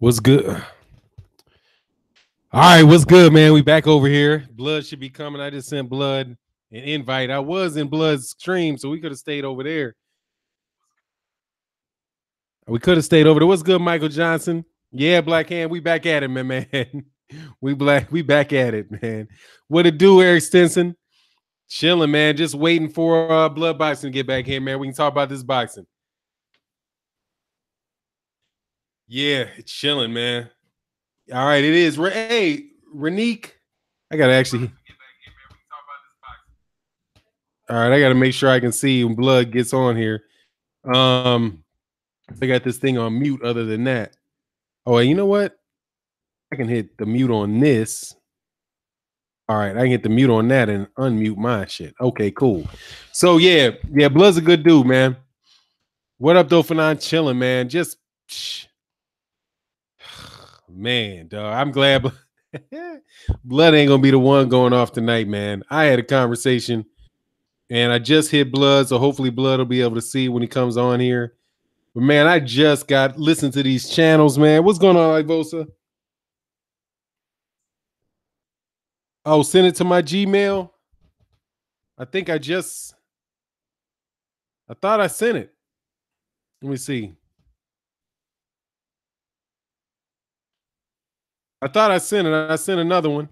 What's good? All right, what's good, man? We back over here. Blood should be coming. I just sent Blood an invite. I was in Blood's stream, so we could have stayed over there. We could have stayed over there. What's good, Michael Johnson? Yeah, Black Hand. We back at it, man. We back at it, man. What it do, Eric Stinson? Chilling, man. Just waiting for Blood Boxing to get back here, man. We can talk about this boxing. Yeah, it's chilling, man. All right, it is. Hey, Renique, I gotta actually. All right, I gotta make sure I can see when Blood gets on here. I got this thing on mute. Other than that, oh, you know what? I can hit the mute on this. All right, I can hit the mute on that and unmute my shit. Okay, cool. So yeah, Blood's a good dude, man. What up, though, Fanon? Chilling, man. Just man, dog. I'm glad Blood ain't gonna be the one going off tonight, man. I had a conversation, and I just hit Blood, so hopefully Blood will be able to see when he comes on here. But man, I just got listened to these channels, man. What's going on, Ivosa? Oh, send it to my Gmail. I think I thought I sent it. Let me see. I thought I sent it. I sent another one.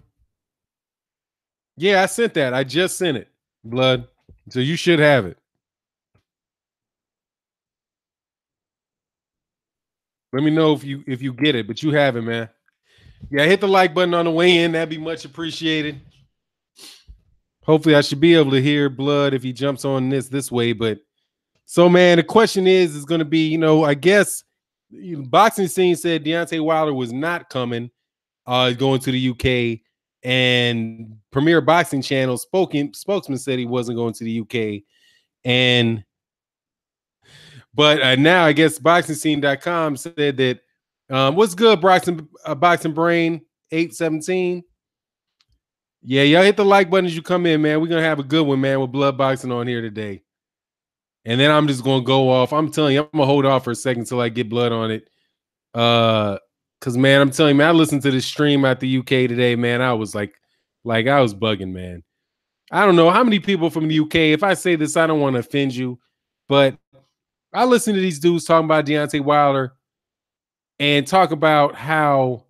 Yeah, I sent that. I just sent it, Blood. So you should have it. Let me know if you get it, but you have it, man. Yeah, hit the like button on the way in. That'd be much appreciated. Hopefully, I should be able to hear Blood if he jumps on this way. But so, man, the question is going to be, I guess boxing scene said Deontay Wilder was not coming, going to the UK, and Premier Boxing Channel spokesman said he wasn't going to the UK, but now I guess BoxingScene.com said that. What's good, Boxing Brain 817? Yeah, y'all hit the like button as you come in, man. We're gonna have a good one, man, with Blood Boxing on here today. And then I'm just gonna go off. I'm telling you, I'm gonna hold off for a second until I get Blood on it. Cause man, I'm telling you, man, I listened to this stream at the UK today, man. I was like I was bugging, man. I don't know how many people from the UK. If I say this, I don't want to offend you, but I listen to these dudes talking about Deontay Wilder and talk about how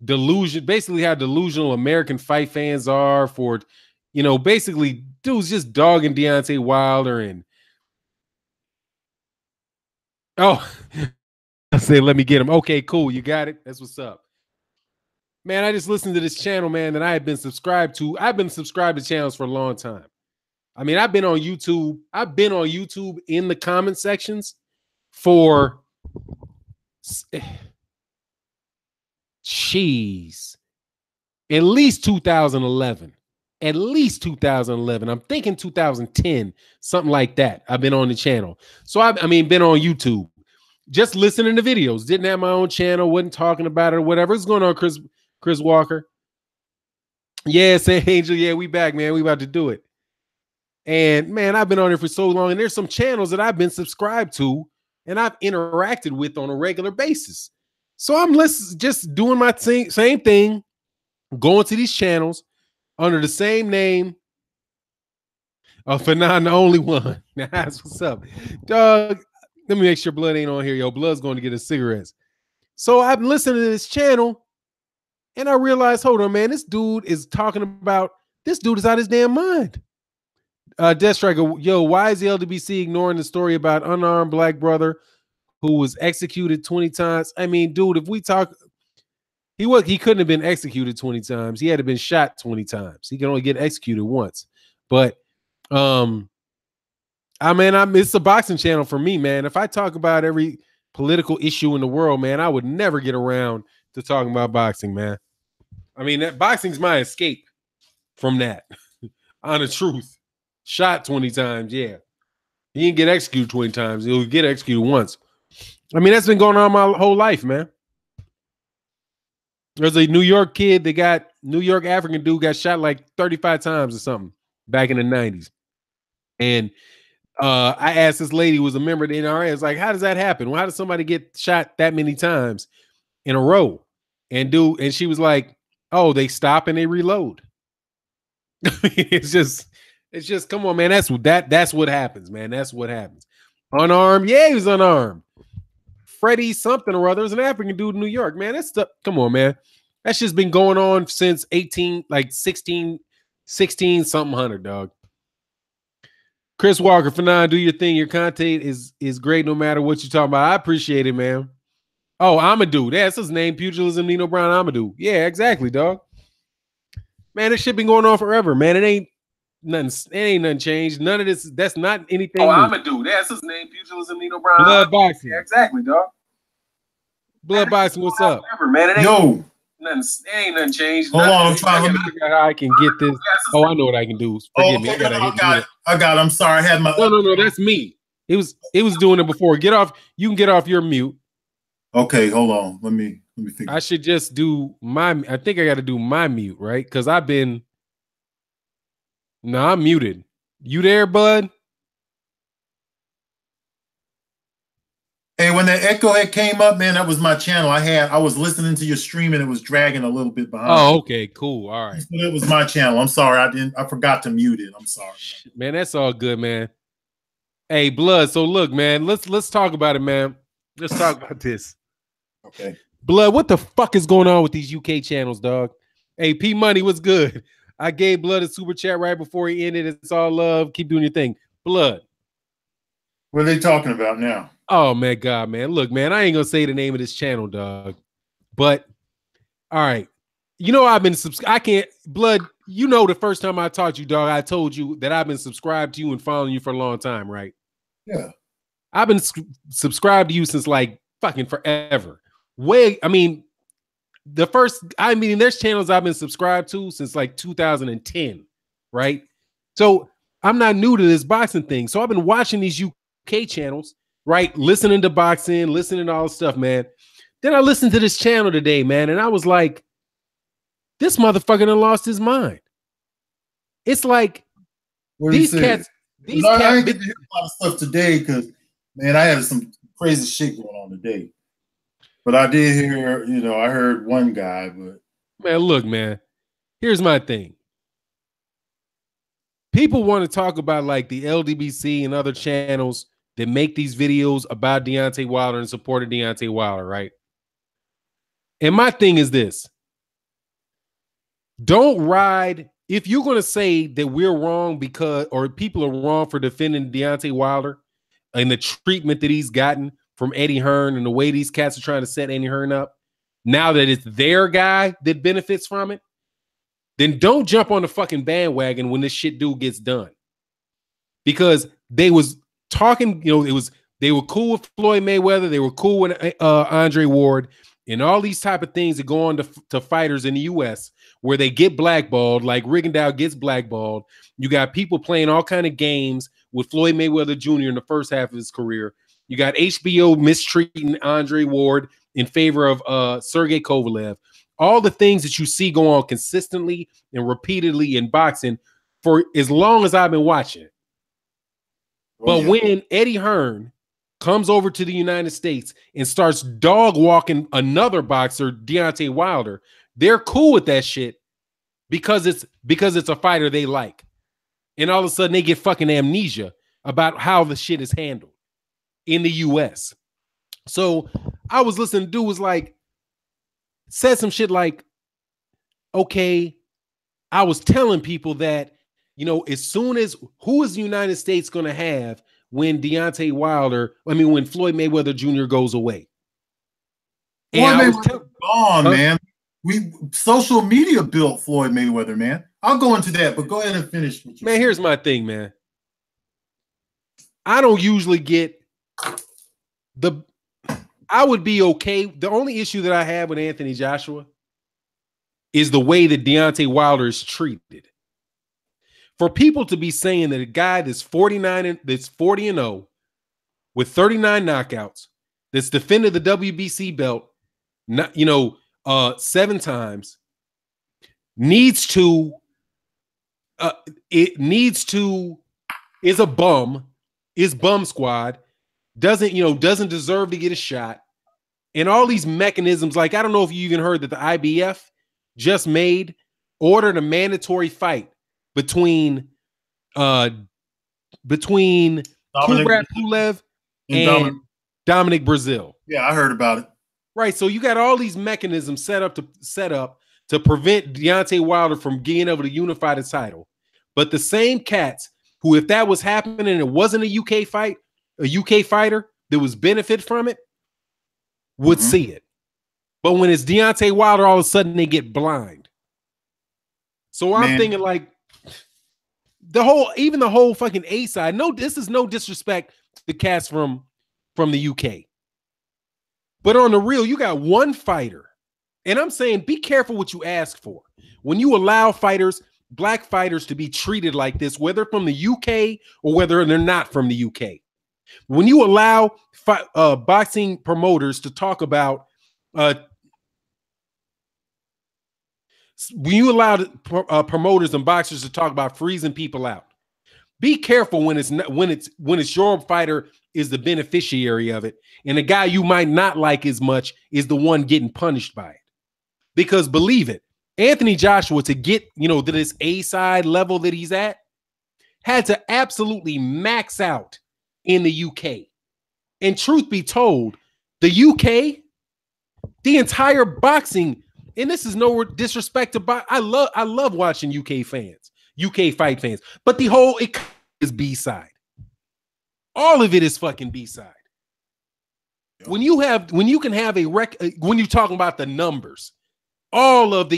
delusional American fight fans are for, basically dudes just dogging Deontay Wilder and I say, let me get him. Okay, cool. You got it. That's what's up. Man, I just listened to this channel, man, that I had been subscribed to. I've been subscribed to channels for a long time. I mean, I've been on YouTube. I've been on YouTube in the comment sections for at least 2011. At least 2011. I'm thinking 2010, something like that. I've been on the channel. So I mean, been on YouTube. Just listening to videos. Didn't have my own channel, wasn't talking about it or whatever. What's going on, Chris Walker? Yeah, say Angel. Yeah, we back, man. We about to do it. And man, I've been on here for so long, and there's some channels that I've been subscribed to and I've interacted with on a regular basis. So I'm just doing my same thing, going to these channels under the same name. Fanon, the only one. That's what's up, dog. Let me make sure Blood ain't on here. Yo, Blood's going to get his cigarettes. So I've been listening to this channel, and I realized, hold on, man, this dude is out of his damn mind. Death Striker, yo, why is the LWC ignoring the story about unarmed black brother who was executed 20 times? I mean, dude, if we talk, he couldn't have been executed 20 times. He had to have been shot 20 times. He can only get executed once. But it's a boxing channel for me, man. If I talk about every political issue in the world, man, I would never get around to talking about boxing, man. I mean, that boxing's my escape from that. On the truth. Shot 20 times, yeah. He didn't get executed 20 times. He'll get executed once. I mean, that's been going on my whole life, man. There's a New York African dude got shot like 35 times or something back in the 90s. And I asked this lady who was a member of the NRA, it's like, how does that happen? Well, how does somebody get shot that many times? in a row. And she was like, oh, they stop and they reload. it's just come on, man. That's what happens, man. That's what happens. Unarmed, yeah, he was unarmed. Freddie something or other is an African dude in New York, man. That's stuff. Come on, man. That's just been going on since 16 something hundred, dog. Chris Walker, for now, do your thing. Your content is great no matter what you're talking about. I appreciate it, man. Oh, Amadou. That's his name. Pugilism, Nino Brown, Amadou. Yeah, exactly, dog. Man, this shit been going on forever, man. It ain't nothing changed. None of this. That's not anything. Oh, Amadou. That's his name. Pugilism, Nino Brown. Blood boxing. Yeah, exactly, dog. Blood boxing. What's up, forever, man? It ain't ain't nothing changed. Hold on, I'm trying to figure out how I can get this. Oh, I know what I can do. Forgive me. I got it. I'm sorry. I had my. No. That's me. It was doing it before. Get off. You can get off your mute. Okay, hold on. Let me figure. I should just do my. I think I got to do my mute, right? Because I've been. No, I'm muted. You there, bud? Hey, when that echo head came up, man, that was my channel. I was listening to your stream and it was dragging a little bit behind. Oh, okay, cool. All right. So that was my channel. I'm sorry. I forgot to mute it. I'm sorry. Man, that's all good, man. Hey, Blood. So look, man, let's talk about it, man. Let's talk about this. Okay. Blood, what the fuck is going on with these UK channels, dog? Hey, P Money, what's good? I gave Blood a super chat right before he ended. It's all love. Keep doing your thing. Blood. What are they talking about now? Oh, man, God, man. Look, man, I ain't going to say the name of this channel, dog. But, all right. You know, I can't, Blood, you know the first time I taught you, dog, I told you that I've been subscribed to you and following you for a long time, right? Yeah. I've been subscribed to you since, like, fucking forever. There's channels I've been subscribed to since, like, 2010, right? So, I'm not new to this boxing thing. So, I've been watching these UK channels, right? Listening to boxing, listening to all this stuff, man. Then I listened to this channel today, man, and I was like, this motherfucker done lost his mind. It's like these cats. I didn't get to hear a lot of stuff today because, man, I had some crazy shit going on today. But I did hear, I heard one guy, but man, look, man, here's my thing. People want to talk about like the LDBC and other channels that make these videos about Deontay Wilder and supported Deontay Wilder, right? And my thing is this. Don't ride, if you're going to say that we're wrong or people are wrong for defending Deontay Wilder and the treatment that he's gotten from Eddie Hearn and the way these cats are trying to set Eddie Hearn up, now that it's their guy that benefits from it, then don't jump on the fucking bandwagon when this shit gets done. Because they was talking, they were cool with Floyd Mayweather, they were cool with Andre Ward, and all these type of things that go on to fighters in the U.S. where they get blackballed, like Rigondeaux gets blackballed. You got people playing all kind of games with Floyd Mayweather Jr. in the first half of his career. You got HBO mistreating Andre Ward in favor of Sergey Kovalev. All the things that you see go on consistently and repeatedly in boxing for as long as I've been watching. But when Eddie Hearn comes over to the United States and starts dog walking another boxer, Deontay Wilder, they're cool with that shit because it's a fighter they like. And all of a sudden they get fucking amnesia about how the shit is handled in the US. So I was listening to dude was like, said some shit like, okay, I was telling people that, as soon as who is the United States going to have when when Floyd Mayweather Jr. goes away? And man. Social media built Floyd Mayweather, man. I'll go into that, but go ahead and finish. Man, here's my thing, man. I don't usually get I would be okay. The only issue that I have with Anthony Joshua is the way that Deontay Wilder is treated. For people to be saying that a guy that's 40-0 with 39 knockouts, that's defended the WBC belt, 7 times, is a bum, is bum squad, doesn't deserve to get a shot. And all these mechanisms, like I don't know if you even heard that the IBF just ordered a mandatory fight between Kubrat Pulev and Dominic Brazil. Yeah, I heard about it. Right. So you got all these mechanisms set up to prevent Deontay Wilder from being able to unify the title. But the same cats who, if that was happening and it wasn't a UK fight, a UK fighter that was benefit from it, would see it. But when it's Deontay Wilder, all of a sudden they get blind. So I'm thinking like the whole fucking A side. No, this is no disrespect to the cats from the UK. But on the real, you got one fighter. And I'm saying be careful what you ask for. When you allow fighters, black fighters, to be treated like this, whether from the UK or whether they're not from the UK. When you allow boxing promoters to talk about when you allow promoters and boxers to talk about freezing people out, be careful when it's your fighter is the beneficiary of it, and the guy you might not like as much is the one getting punished by it. Because believe it, Anthony Joshua, to get to this A side level that he's at, had to absolutely max out in the UK. And truth be told, the UK, the entire boxing, and this is no disrespect to box. I love watching UK fight fans, but the whole it is B side. All of it is fucking B side. When you're talking about the numbers, all of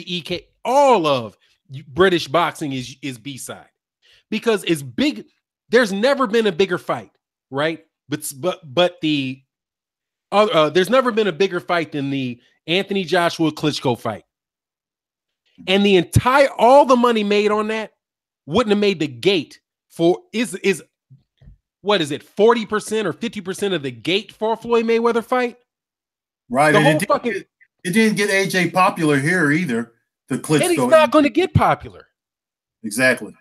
British boxing is B side because it's big. There's never been a bigger fight, right? But there's never been a bigger fight than the Anthony Joshua Klitschko fight, and all the money made on that wouldn't have made the gate for what is it, 40% or 50% of the gate for a Floyd Mayweather fight? Right. It didn't get AJ popular here either. The Klitschko. And he's not going to get popular. Exactly.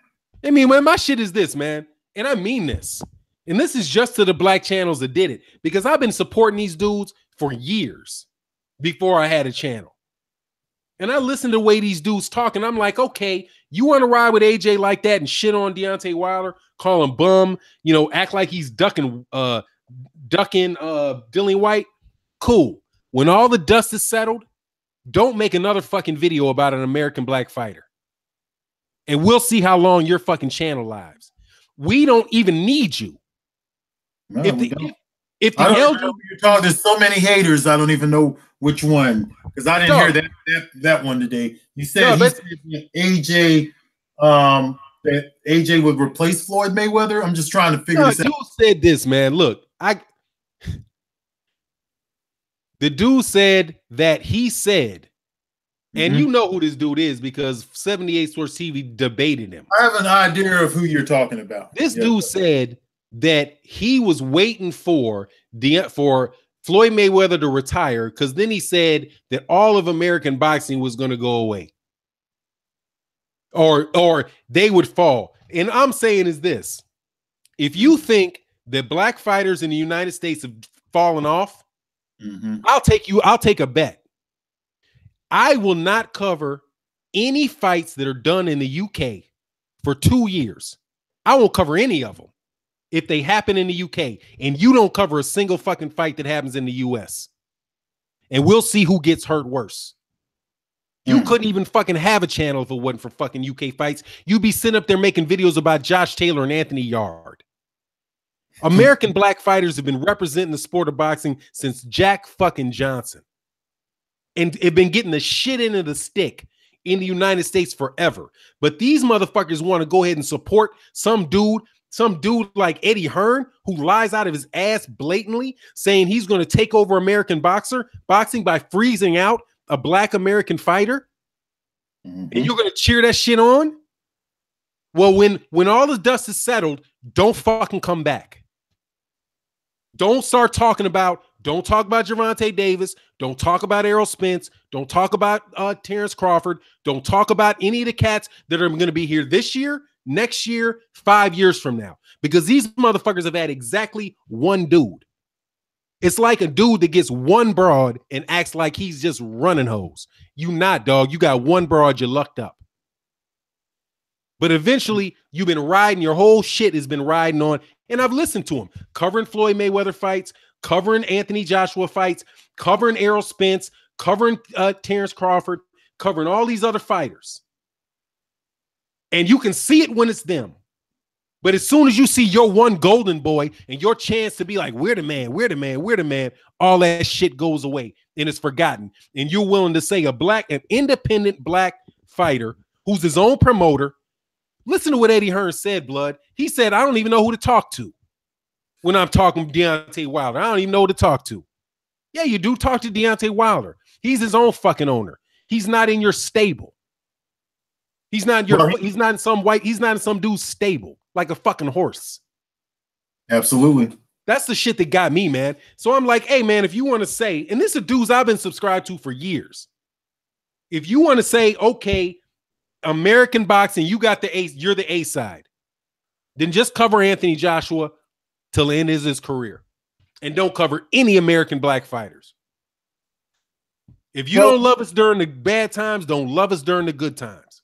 I mean, my shit is this, man. And I mean this. And this is just to the black channels that did it. Because I've been supporting these dudes for years before I had a channel. And I listen to the way these dudes talk, and I'm like, okay, you want to ride with AJ like that and shit on Deontay Wilder, call him bum, act like he's ducking Dillian White. Cool. When all the dust is settled, don't make another fucking video about an American black fighter. And we'll see how long your fucking channel lives. We don't even need you. No, if the elder, you're talking, there's so many haters, I don't even know which one, because I didn't hear that one today. You said AJ that AJ would replace Floyd Mayweather. I'm just trying to figure this out. The dude said this, man. Look, the dude said that he said, and you know who this dude is because 78 Sports TV debated him. I have an idea of who you're talking about. This dude said that he was waiting for Floyd Mayweather to retire, because then he said that all of American boxing was going to go away, or they would fall. And I'm saying is this: if you think that black fighters in the United States have fallen off, I'll take a bet. I will not cover any fights that are done in the UK for 2 years. I won't cover any of them if they happen in the UK, and you don't cover a single fucking fight that happens in the US. And we'll see who gets hurt worse. You couldn't even fucking have a channel if it wasn't for fucking UK fights. You'd be sitting up there making videos about Josh Taylor and Anthony Yard. American black fighters have been representing the sport of boxing since Jack fucking Johnson. And have been getting the shit into the stick in the United States forever. But these motherfuckers want to go ahead and support some dude like Eddie Hearn, who lies out of his ass blatantly, saying he's going to take over American boxing by freezing out a black American fighter. And you're going to cheer that shit on? Well, when all the dust is settled, don't fucking come back. Don't talk about Gervonta Davis. Don't talk about Errol Spence. Don't talk about Terrence Crawford. Don't talk about any of the cats that are going to be here this year, next year, 5 years from now. Because these motherfuckers have had exactly one dude. It's like a dude that gets one broad and acts like he's just running hoes. You not, dog. You got one broad, you lucked up. But eventually, you've been riding, your whole shit has been riding on, and I've listened to him, covering Floyd Mayweather fights, covering Anthony Joshua fights, covering Errol Spence, covering Terrence Crawford, covering all these other fighters. And you can see it when it's them. But as soon as you see your one golden boy and your chance to be like, we're the man, we're the man, we're the man, all that shit goes away and it's forgotten. And you're willing to say an independent black fighter who's his own promoter. Listen to what Eddie Hearn said, blood. He said, I don't even know who to talk to when I'm talking Deontay Wilder. I don't even know who to talk to. Yeah, you do talk to Deontay Wilder. He's his own fucking owner. He's not in your stable. He's not in some dude's stable like a fucking horse. Absolutely. That's the shit that got me, man. So I'm like, hey, man, if you want to say, and this is dudes I've been subscribed to for years. If you want to say, okay, American boxing, you got the A, you're the A side, then just cover Anthony Joshua till the end of his career. And don't cover any American black fighters. If you don't love us during the bad times, don't love us during the good times.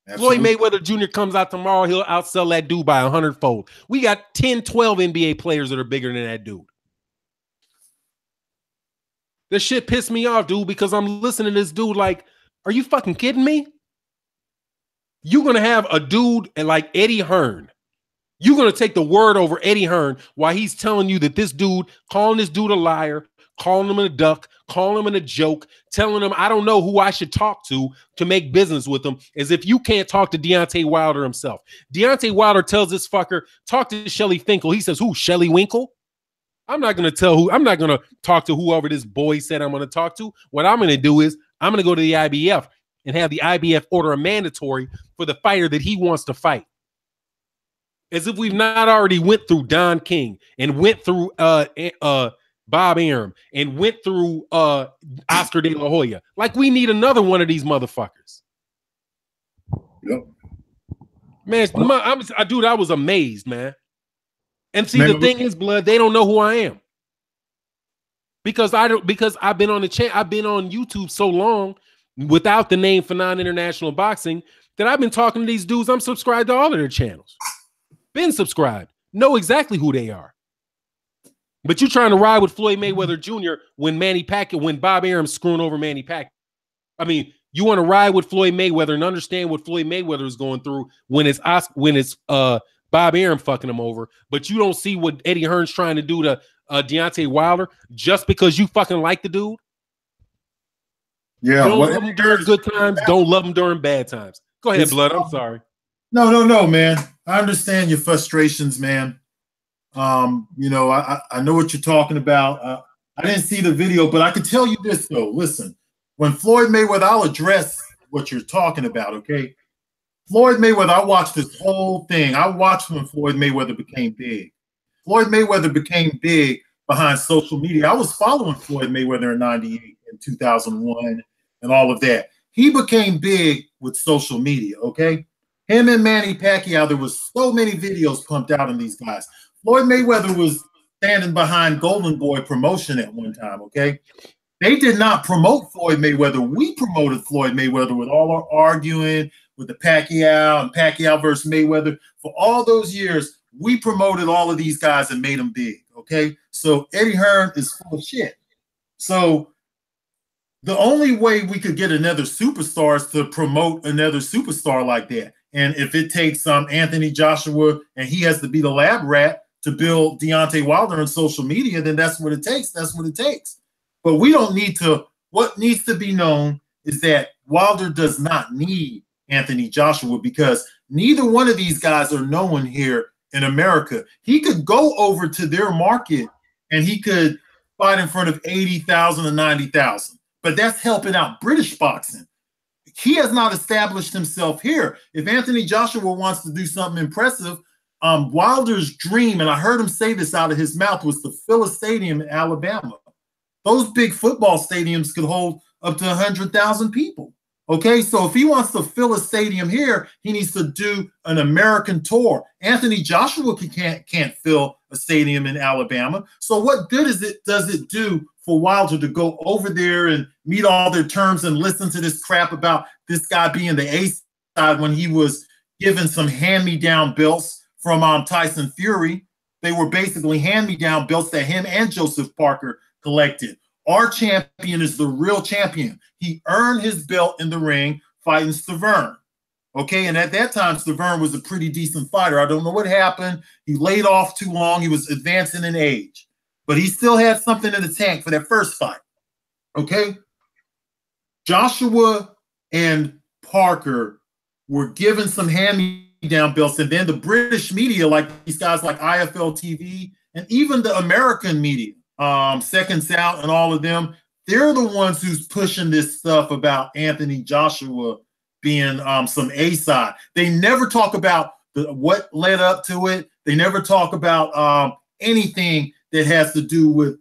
Absolutely. Floyd Mayweather Jr. comes out tomorrow, he'll outsell that dude by 100-fold. We got 10, 12 NBA players that are bigger than that dude. This shit pissed me off, dude, because I'm listening to this dude like, are you fucking kidding me? You're going to have a dude like Eddie Hearn. You're going to take the word over Eddie Hearn while he's telling you that this dude, calling this dude a liar, calling him a duck, calling him a joke, telling him I don't know who I should talk to make business with him, as if you can't talk to Deontay Wilder himself. Deontay Wilder tells this fucker, talk to Shelly Finkel. He says, who, Shelly Winkle? I'm not going to talk to whoever this boy said I'm going to talk to. What I'm going to do is I'm going to go to the IBF and have the IBF order a mandatory for the fighter that he wants to fight. As if we've not already went through Don King and went through Bob Arum and went through Oscar De La Hoya. Like we need another one of these motherfuckers. Yep. Man, I was amazed, man. And see, the thing is, blood, they don't know who I am. Because I've been on YouTube so long without the name Fanon International Boxing that I've been talking to these dudes. I'm subscribed to all of their channels. Been subscribed. Know exactly who they are. But you're trying to ride with Floyd Mayweather Jr. when Bob Arum's screwing over Manny Pacquiao. I mean, you want to ride with Floyd Mayweather and understand what Floyd Mayweather is going through when it's Bob Arum fucking him over, but you don't see what Eddie Hearn's trying to do to Deontay Wilder just because you fucking like the dude. Yeah, don't love him during good times. Don't love him during bad times. Go ahead, blood. I'm sorry. No, man. I understand your frustrations, man. I know what you're talking about. I didn't see the video, but I can tell you this though. Listen, when Floyd Mayweather, I'll address what you're talking about. Okay, Floyd Mayweather. I watched this whole thing. I watched when Floyd Mayweather became big. Floyd Mayweather became big behind social media. I was following Floyd Mayweather in '98 and 2001 and all of that. He became big with social media. Okay. Him and Manny Pacquiao, there was so many videos pumped out on these guys. Floyd Mayweather was standing behind Golden Boy promotion at one time, okay? They did not promote Floyd Mayweather. We promoted Floyd Mayweather with all our arguing with the Pacquiao and Pacquiao versus Mayweather. For all those years, we promoted all of these guys and made them big, okay? So Eddie Hearn is full of shit. So the only way we could get another superstar is to promote another superstar like that. And if it takes Anthony Joshua and he has to be the lab rat to build Deontay Wilder on social media, then that's what it takes. That's what it takes. But we don't need to. What needs to be known is that Wilder does not need Anthony Joshua because neither one of these guys are known here in America. He could go over to their market and he could fight in front of 80,000 or 90,000. But that's helping out British boxing. He has not established himself here. If Anthony Joshua wants to do something impressive, Wilder's dream, and I heard him say this out of his mouth, was to fill a stadium in Alabama. Those big football stadiums could hold up to 100,000 people. Okay, so if he wants to fill a stadium here, he needs to do an American tour. Anthony Joshua can't fill stadium in Alabama. So what good does it do for Wilder to go over there and meet all their terms and listen to this crap about this guy being the A side when he was given some hand-me-down belts from Tyson Fury? They were basically hand-me-down belts that him and Joseph Parker collected. Our champion is the real champion. He earned his belt in the ring fighting Stavern. Okay, and at that time, Stavern was a pretty decent fighter. I don't know what happened. He laid off too long. He was advancing in age. But he still had something in the tank for that first fight. Okay? Joshua and Parker were given some hand-me-down belts, and then the British media, like these guys like IFL TV, and even the American media, Seconds Out and all of them, they're the ones who's pushing this stuff about Anthony Joshua being some A-side. They never talk about what led up to it. They never talk about anything that has to do with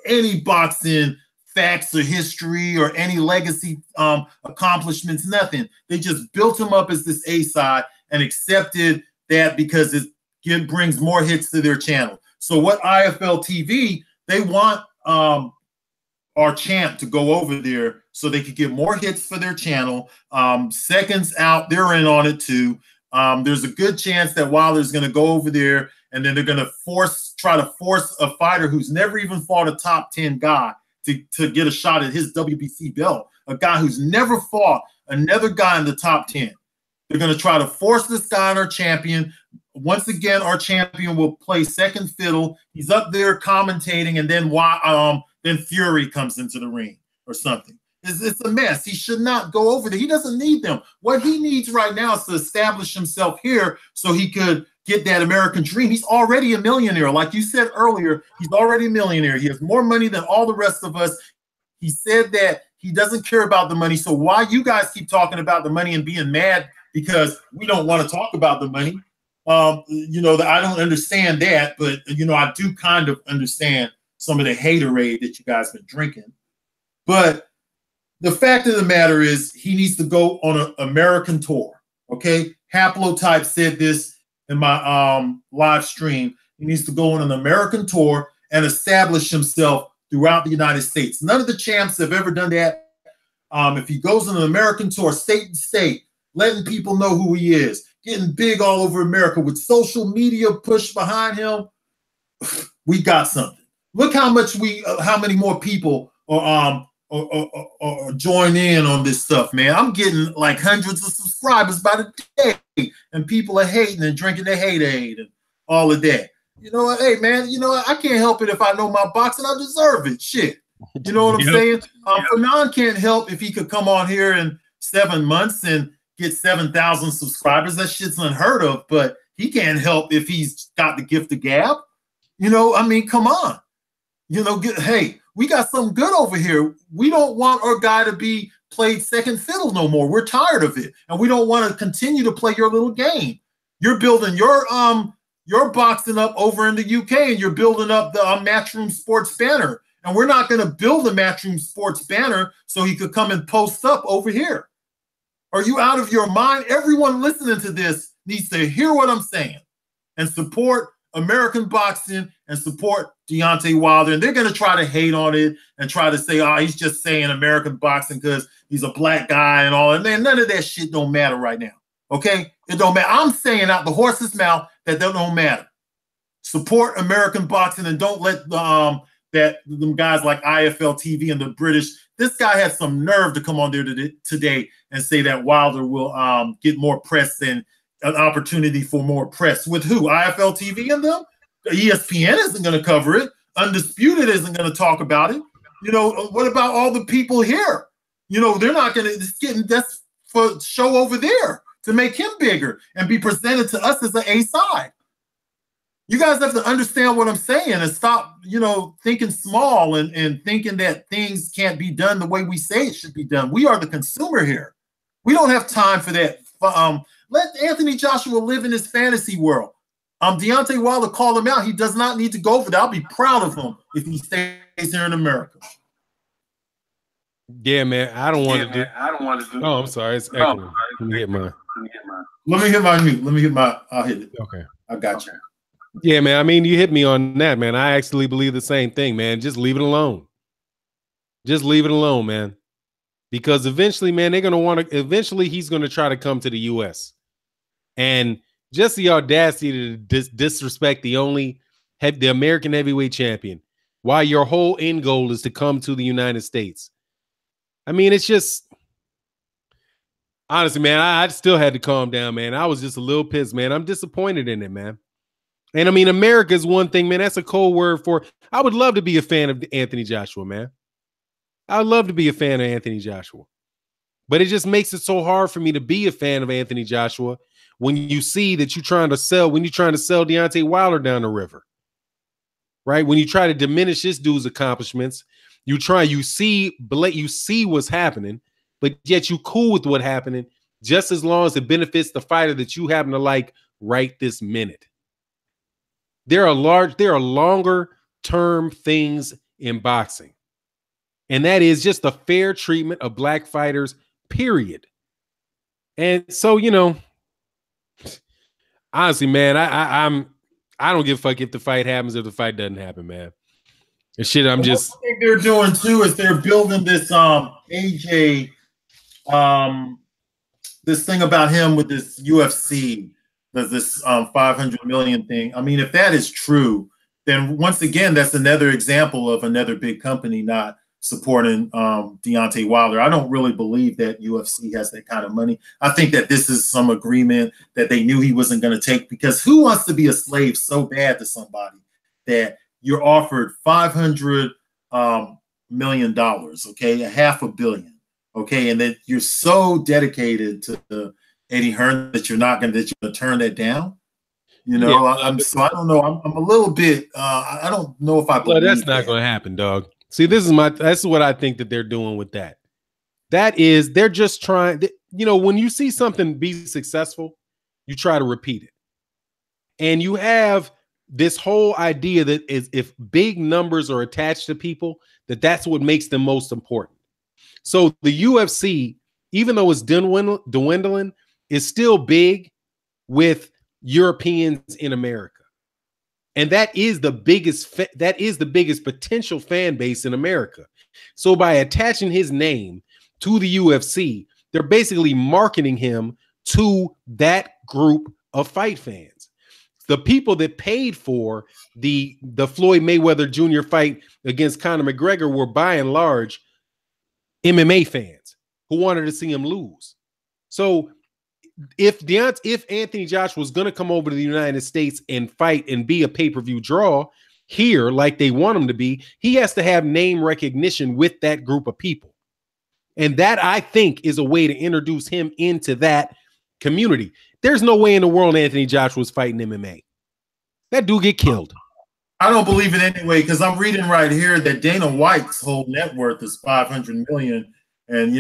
any boxing facts or history or any legacy accomplishments, nothing. They just built him up as this A-side and accepted that because it brings more hits to their channel. So what IFL TV, they want our champ to go over there so they could get more hits for their channel. Seconds Out, they're in on it too. There's a good chance that Wilder's going to go over there and then they're going to try to force a fighter who's never even fought a top 10 guy to get a shot at his WBC belt, a guy who's never fought another guy in the top 10. They're going to try to force this guy on our champion. Once again, our champion will play second fiddle. He's up there commentating, and then Fury comes into the ring or something. It's a mess. He should not go over there. He doesn't need them. What he needs right now is to establish himself here so he could get that American dream. He's already a millionaire. Like you said earlier, he's already a millionaire. He has more money than all the rest of us. He said that he doesn't care about the money. So why you guys keep talking about the money and being mad because we don't want to talk about the money? I don't understand that, but, I do kind of understand some of the haterade that you guys been drinking. But the fact of the matter is he needs to go on an American tour, okay? Haplotype said this in my live stream. He needs to go on an American tour and establish himself throughout the United States. None of the champs have ever done that. If he goes on an American tour, state to state, letting people know who he is, getting big all over America with social media push behind him, we got something. Look how many more people are join in on this stuff, man. I'm getting like hundreds of subscribers by the day, and people are hating and drinking their hate and all of that. Hey, man, I can't help it if I know my boxing. I deserve it. Shit. You know what I'm saying? Fanon can't help if he could come on here in 7 months and get 7,000 subscribers. That shit's unheard of, but he can't help if he's got the gift of gab. Come on. Hey, we got something good over here. We don't want our guy to be played second fiddle no more. We're tired of it. And we don't want to continue to play your little game. You're building your boxing up over in the UK, and you're building up the Matchroom Sports banner. And we're not going to build a Matchroom Sports banner so he could come and post up over here. Are you out of your mind? Everyone listening to this needs to hear what I'm saying and support American boxing and support Deontay Wilder. And they're going to try to hate on it and try to say, he's just saying American boxing because he's a black guy and all. And man, none of that shit don't matter right now. Okay? It don't matter. I'm saying out the horse's mouth that don't matter. Support American boxing and don't let them guys like IFL TV and the British. This guy had some nerve to come on there today and say that Wilder will get more press and an opportunity for more press. With who? IFL TV and them? ESPN isn't going to cover it. Undisputed isn't going to talk about it. What about all the people here? They're not going to that's for show over there to make him bigger and be presented to us as an A side. You guys have to understand what I'm saying and stop, thinking small and thinking that things can't be done the way we say it should be done. We are the consumer here. We don't have time for that. Let Anthony Joshua live in his fantasy world. Deontay Wilder called him out. He does not need to go over there. I'll be proud of him if he stays here in America. Yeah, man. I don't want to do. Oh, I'm sorry. It's echoing. Let me hit mine. Let me hit my mute. I'll hit it. Okay. I got you. Yeah, man. I mean, you hit me on that, man. I actually believe the same thing, man. Just leave it alone. Just leave it alone, man. Because eventually, man, they're going to want to, eventually he's going to try to come to the U.S. And just the audacity to disrespect the American heavyweight champion, while your whole end goal is to come to the United States. I mean, it's just, honestly, man, I still had to calm down, man. I was just a little pissed, man. I'm disappointed in it, man. And I mean, America is one thing, man. That's a cold word for, I would love to be a fan of Anthony Joshua, man. I'd love to be a fan of Anthony Joshua. But it just makes it so hard for me to be a fan of Anthony Joshua when you see that you're trying to sell Deontay Wilder down the river. Right? When you try to diminish this dude's accomplishments, you see what's happening, but yet you cool with what's happening just as long as it benefits the fighter that you happen to like right this minute. There are longer term things in boxing. And that is just the fair treatment of black fighters, period. And so, honestly, man, I don't give a fuck if the fight happens, if the fight doesn't happen, man. And shit, what I think they're doing too is they're building this AJ, this thing about him with this UFC, this 500 million thing. I mean, if that is true, then once again, that's another example of another big company not supporting Deontay Wilder. I don't really believe that UFC has that kind of money. I think that this is some agreement that they knew he wasn't going to take, because who wants to be a slave so bad to somebody that you're offered $500 million, okay, $500 million, okay, and that you're so dedicated to Eddie Hearn that you're going to turn that down. Yeah, so I don't know. I'm a little bit. I don't know if I believe that's not going to happen, dog. See, that's what I think that they're doing with that. That is, they're just trying, when you see something be successful, you try to repeat it. And you have this whole idea that is, if big numbers are attached to people, that's what makes them most important. So the UFC, even though it's dwindling, is still big with Europeans in America. And that is the biggest potential fan base in America. So by attaching his name to the UFC, they're basically marketing him to that group of fight fans. The people that paid for the Floyd Mayweather Jr. fight against Conor McGregor were by and large MMA fans who wanted to see him lose. So if Anthony Joshua was going to come over to the United States and fight and be a pay-per-view draw here like they want him to be, he has to have name recognition with that group of people. And that, I think, is a way to introduce him into that community. There's no way in the world Anthony Joshua was fighting MMA. That dude get killed. I don't believe it anyway, because I'm reading right here that Dana White's whole net worth is $500 million. And,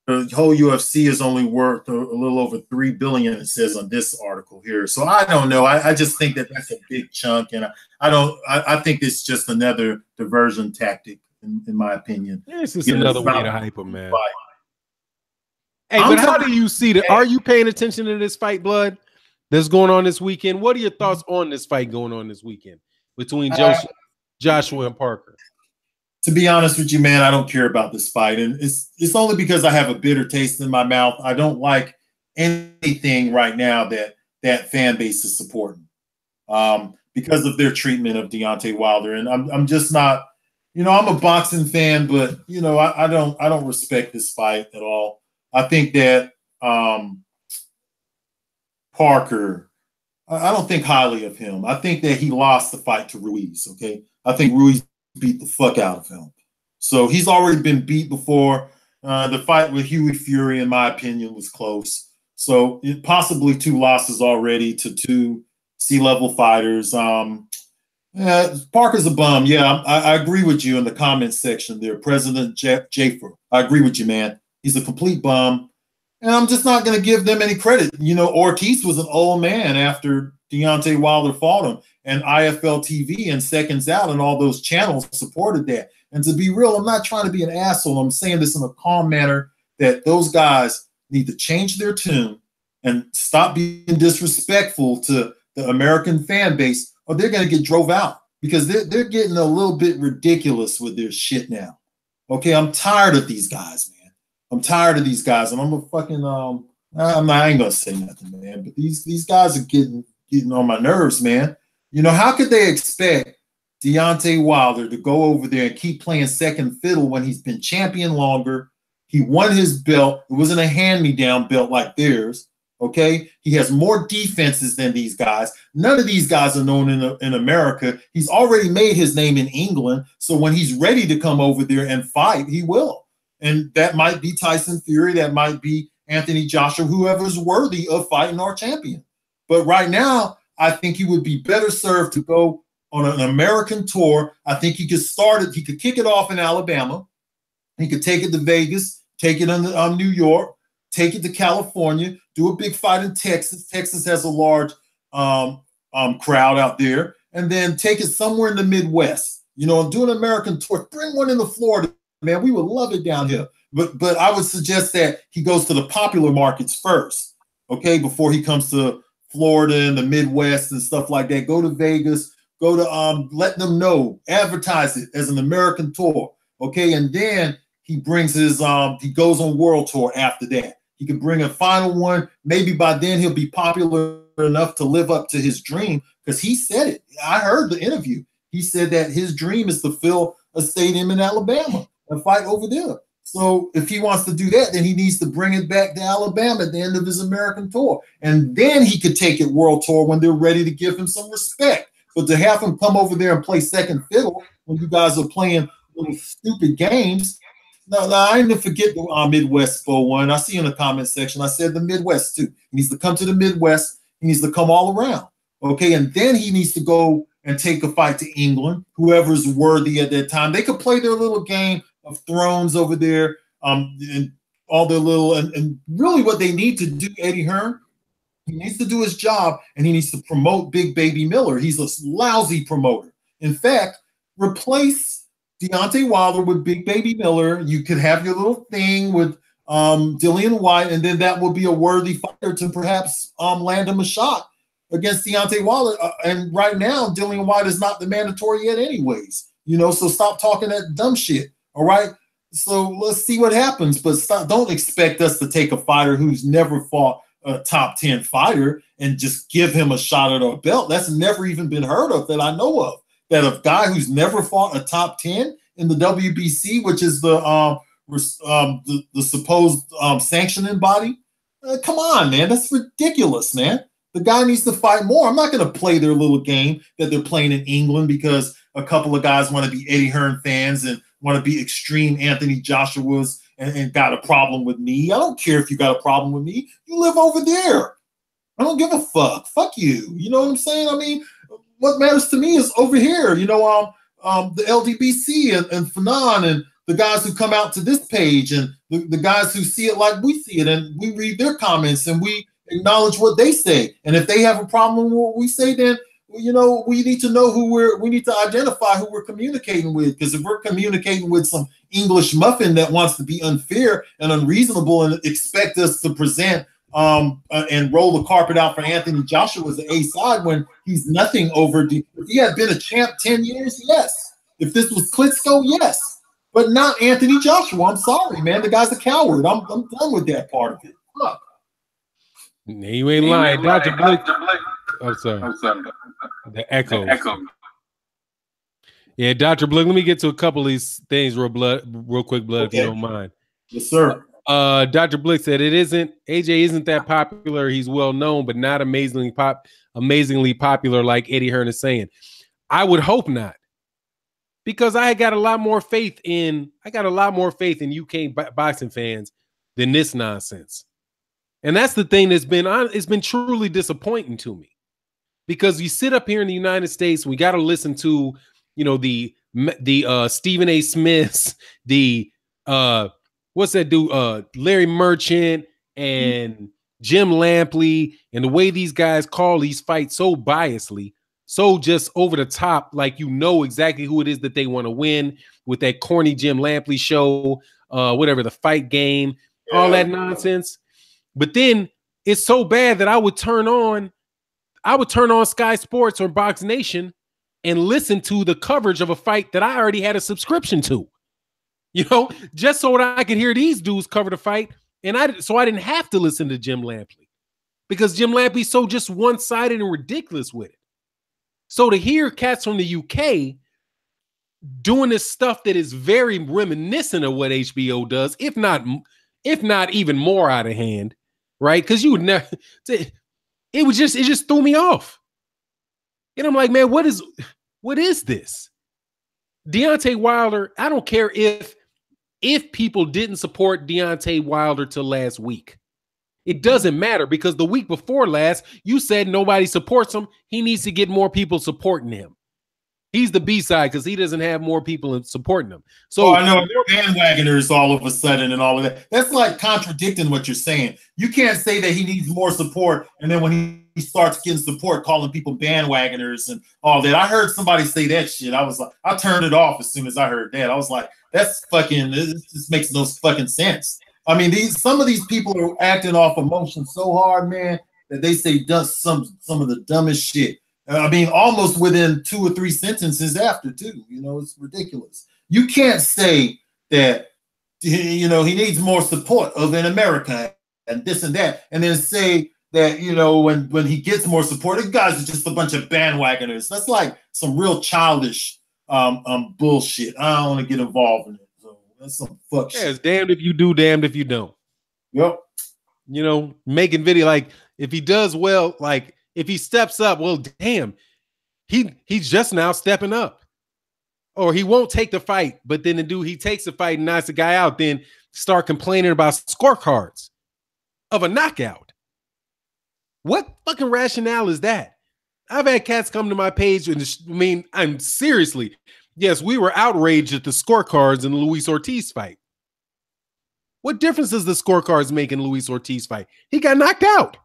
the whole UFC is only worth a little over $3 billion, it says on this article here. So I don't know. I just think that that's a big chunk, and I think it's just another diversion tactic, in my opinion. Yeah, it's just another way to hype him, man. Hey, but how do you see that? Are you paying attention to this fight, Blood, that's going on this weekend? What are your thoughts on this fight going on this weekend between Joshua and Parker? To be honest with you, man, I don't care about this fight. And it's only because I have a bitter taste in my mouth. I don't like anything right now that fan base is supporting because of their treatment of Deontay Wilder. And I'm just not, I'm a boxing fan, but, I don't respect this fight at all. I think that Parker, I don't think highly of him. I think that he lost the fight to Ruiz, okay? I think Ruiz beat the fuck out of him. So he's already been beat before. The fight with Huey Fury, in my opinion, was close. So possibly 2 losses already to 2 C-level fighters. Parker's a bum. Yeah, I agree with you in the comments section there. President Jaffer, I agree with you, man. He's a complete bum. And I'm just not going to give them any credit. Ortiz was an old man after Deontay Wilder fought him. And IFL TV and Seconds Out and all those channels supported that. And to be real, I'm not trying to be an asshole. I'm saying this in a calm manner, that those guys need to change their tune and stop being disrespectful to the American fan base, or they're going to get drove out because they're getting a little bit ridiculous with their shit now. Okay, I'm tired of these guys, man. I'm tired of these guys, and I'm a fucking I ain't gonna say nothing, man. But these guys are getting on my nerves, man. You know, how could they expect Deontay Wilder to go over there and keep playing second fiddle when he's been champion longer? He won his belt. It wasn't a hand-me-down belt like theirs. Okay, he has more defenses than these guys. None of these guys are known in America. He's already made his name in England, so when he's ready to come over there and fight, he will. And that might be Tyson Fury, that might be Anthony Joshua, whoever's worthy of fighting our champion. But right now, I think he would be better served to go on an American tour. I think he could start it. He could kick it off in Alabama. He could take it to Vegas, take it on New York, take it to California, do a big fight in Texas. Texas has a large crowd out there. And then take it somewhere in the Midwest. You know, do an American tour. Bring one into Florida, man. We would love it down here. But I would suggest that he goes to the popular markets first, okay, before he comes to Florida and the Midwest and stuff like that. Go to Vegas. Go to let them know. Advertise it as an American tour, okay? And then he brings his he goes on world tour after that. He could bring a final one. Maybe by then he'll be popular enough to live up to his dream, because he said it. I heard the interview. He said that his dream is to fill a stadium in Alabama and fight over there. So if he wants to do that, then he needs to bring it back to Alabama at the end of his American tour. And then he could take it world tour when they're ready to give him some respect. But to have him come over there and play second fiddle when you guys are playing little stupid games. No, I didn't forget the Midwest Bowl one. I see in the comment section, I said the Midwest too. He needs to come to the Midwest. He needs to come all around. Okay, and then he needs to go and take a fight to England, whoever's worthy at that time. They could play their little game of thrones over there, and all their little, and really what they need to do, Eddie Hearn, he needs to do his job, and he needs to promote Big Baby Miller. He's a lousy promoter. In fact, replace Deontay Wilder with Big Baby Miller. You could have your little thing with Dillian White, and then that would be a worthy fighter to perhaps land him a shot against Deontay Wilder. And right now, Dillian White is not the mandatory yet anyways. You know, so stop talking that dumb shit, all right? So let's see what happens, but don't expect us to take a fighter who's never fought a top 10 fighter and just give him a shot at a belt. That's never even been heard of that I know of. That a guy who's never fought a top 10 in the WBC, which is the supposed sanctioning body. Come on, man. That's ridiculous, man. The guy needs to fight more. I'm not going to play their little game that they're playing in England because a couple of guys want to be Eddie Hearn fans and want to be extreme Anthony Joshua's and got a problem with me. I don't care if you got a problem with me. You live over there. I don't give a fuck. Fuck you. You know what I'm saying? I mean, what matters to me is over here. You know, the LDBC and Fanon and the guys who come out to this page and the guys who see it like we see it, and we read their comments and we acknowledge what they say. And if they have a problem with what we say, then you know, we need to know we need to identify who we're communicating with. Because if we're communicating with some English muffin that wants to be unfair and unreasonable and expect us to present and roll the carpet out for Anthony Joshua as the A side when he's nothing over. If he had been a champ 10 years, yes. If this was Klitschko, yes. But not Anthony Joshua. I'm sorry, man. The guy's a coward. I'm done with that part of it. Fuck. You ain't lying. Dr. Blake. I'm sorry. The echo. Yeah, Dr. Blake, let me get to a couple of these things real quick, Blood, okay, if you don't mind. Yes, sir. Dr. Blick said AJ isn't that popular. He's well known, but not amazingly popular like Eddie Hearn is saying. I would hope not, because I got a lot more faith in UK boxing fans than this nonsense. And that's the thing that's been truly disappointing to me, because you sit up here in the United States, we got to listen to, you know, the Stephen A. Smiths, the what's that dude? Larry Merchant and Jim Lampley, and the way these guys call these fights so biasly, so just over the top, like you know exactly who it is that they want to win with that corny Jim Lampley show, whatever, the Fight Game, all that nonsense. But then it's so bad that I would turn on I would turn on Sky Sports or Box Nation and listen to the coverage of a fight that I already had a subscription to, just so that I could hear these dudes cover the fight. And so I didn't have to listen to Jim Lampley, because Jim Lampley's so just one-sided and ridiculous with it. So to hear cats from the UK doing this stuff that is very reminiscent of what HBO does, if not even more out of hand, right? Because you would never, it just threw me off. And I'm like, man, what is this? Deontay Wilder, I don't care if people didn't support Deontay Wilder till last week. It doesn't matter, because the week before last, you said nobody supports him. He needs to get more people supporting him. He's the B-side because he doesn't have more people supporting him. So I know bandwagoners all of a sudden and all of that. That's like contradicting what you're saying. You can't say that he needs more support, and then when he starts getting support, calling people bandwagoners and all that. I heard somebody say that shit. I was like, I turned it off as soon as I heard that. I was like, this makes no fucking sense. I mean, some of these people are acting off emotion so hard, man, that they say some of the dumbest shit. I mean, almost within 2 or 3 sentences after, too. It's ridiculous. You can't say that, he needs more support in America and this and that, and then say that, when he gets more support, the guys are just a bunch of bandwagoners. That's like some real childish bullshit. I don't want to get involved in it. So that's some fuck shit. It's damned if you do, damned if you don't. Yep. Making video, like, if he does well, like, if he steps up, well, damn, he's just now stepping up. Or he won't take the fight, but then he takes the fight and knocks the guy out, then start complaining about scorecards of a knockout. What fucking rationale is that? I've had cats come to my page and I'm seriously, yes, we were outraged at the scorecards in the Luis Ortiz fight. What difference does the scorecards make in Luis Ortiz fight? He got knocked out.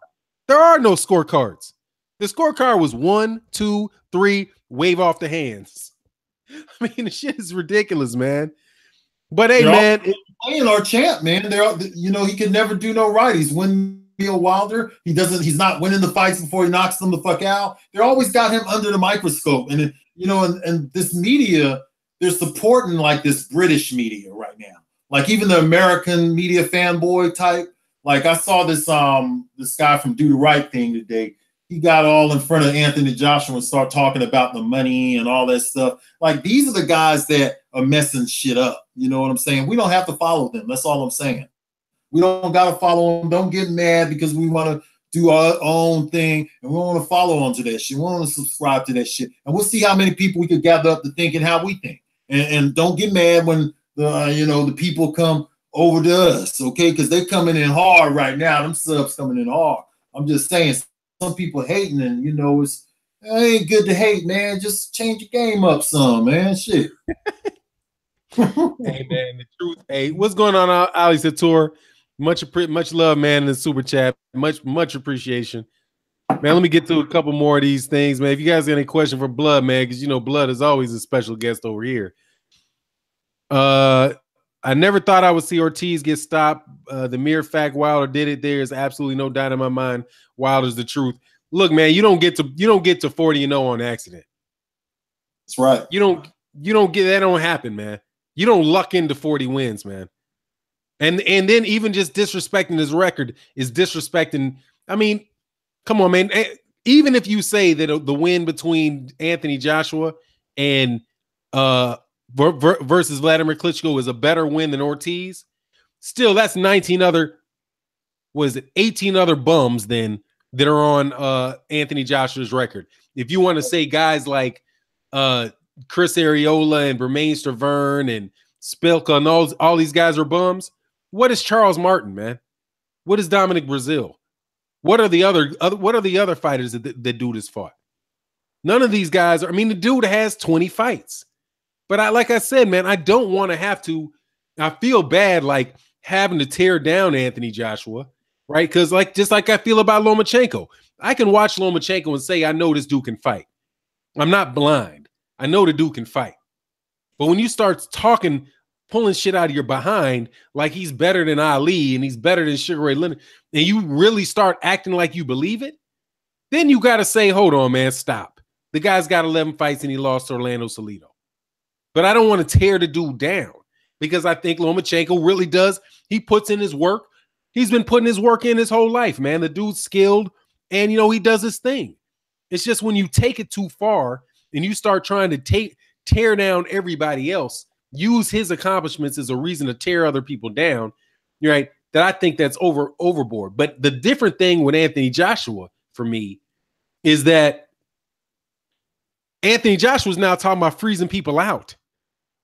There are no scorecards. The scorecard was 1, 2, 3, wave off the hands. I mean, the shit is ridiculous, man. But hey, man, playing our champ, man. He could never do no right. He's winning Wilder. He's not winning the fights before he knocks them the fuck out. They're always got him under the microscope. And and this media, they're supporting like this British media right now. Like even the American media fanboy type. Like I saw this guy from Do the Right Thing today. He got all in front of Anthony Joshua and start talking about the money and all that stuff. Like these are the guys that are messing shit up. You know what I'm saying? We don't have to follow them. That's all I'm saying. We don't got to follow them. Don't get mad because we want to do our own thing and we want to follow on to that shit. We want to subscribe to that shit. And we'll see how many people we could gather up to think and how we think. And don't get mad when the people come over to us, okay? Because they're coming in hard right now. Them subs coming in hard. I'm just saying, some people hating, and it ain't good to hate, man. Just change your game up some, man. Shit. Hey, man, the truth. Hey, what's going on, Ali Sator? Much love, man, in the super chat. Much appreciation. Man, let me get to a couple more of these things, man. If you guys got any question for Blood, man, because Blood is always a special guest over here. I never thought I would see Ortiz get stopped. The mere fact Wilder did it, there is absolutely no doubt in my mind. Wilder's the truth. Look, man, you don't get to 40-0 on accident. That's right. You don't get that. Don't happen, man. You don't luck into 40 wins, man. And then even just disrespecting his record is disrespecting. I mean, come on, man. Even if you say that the win between Anthony Joshua and versus Vladimir Klitschko is a better win than Ortiz, still that's 18 other bums that are on Anthony Joshua's record. If you want to say guys like Chris Arreola and Bermain Stavern and Spilka and all these guys are bums, what is Charles Martin, man? What is Dominic Brazil? What are the other fighters that dude has fought? None of these guys the dude has 20 fights. But like I said, man, I don't want to have to. I feel bad like having to tear down Anthony Joshua, right? Because just like I feel about Lomachenko, I can watch Lomachenko and say I know this dude can fight. I'm not blind. I know the dude can fight. But when you start pulling shit out of your behind like he's better than Ali and he's better than Sugar Ray Leonard, and you really start acting like you believe it, then you got to say, hold on, man, stop. The guy's got 11 fights and he lost to Orlando Salido. But I don't want to tear the dude down because I think Lomachenko really does. He puts in his work. He's been putting his work in his whole life, man. The dude's skilled and, he does his thing. It's just when you take it too far and you start trying to tear down everybody else, use his accomplishments as a reason to tear other people down, right? That I think that's overboard. But the different thing with Anthony Joshua for me is that Anthony Joshua is now talking about freezing people out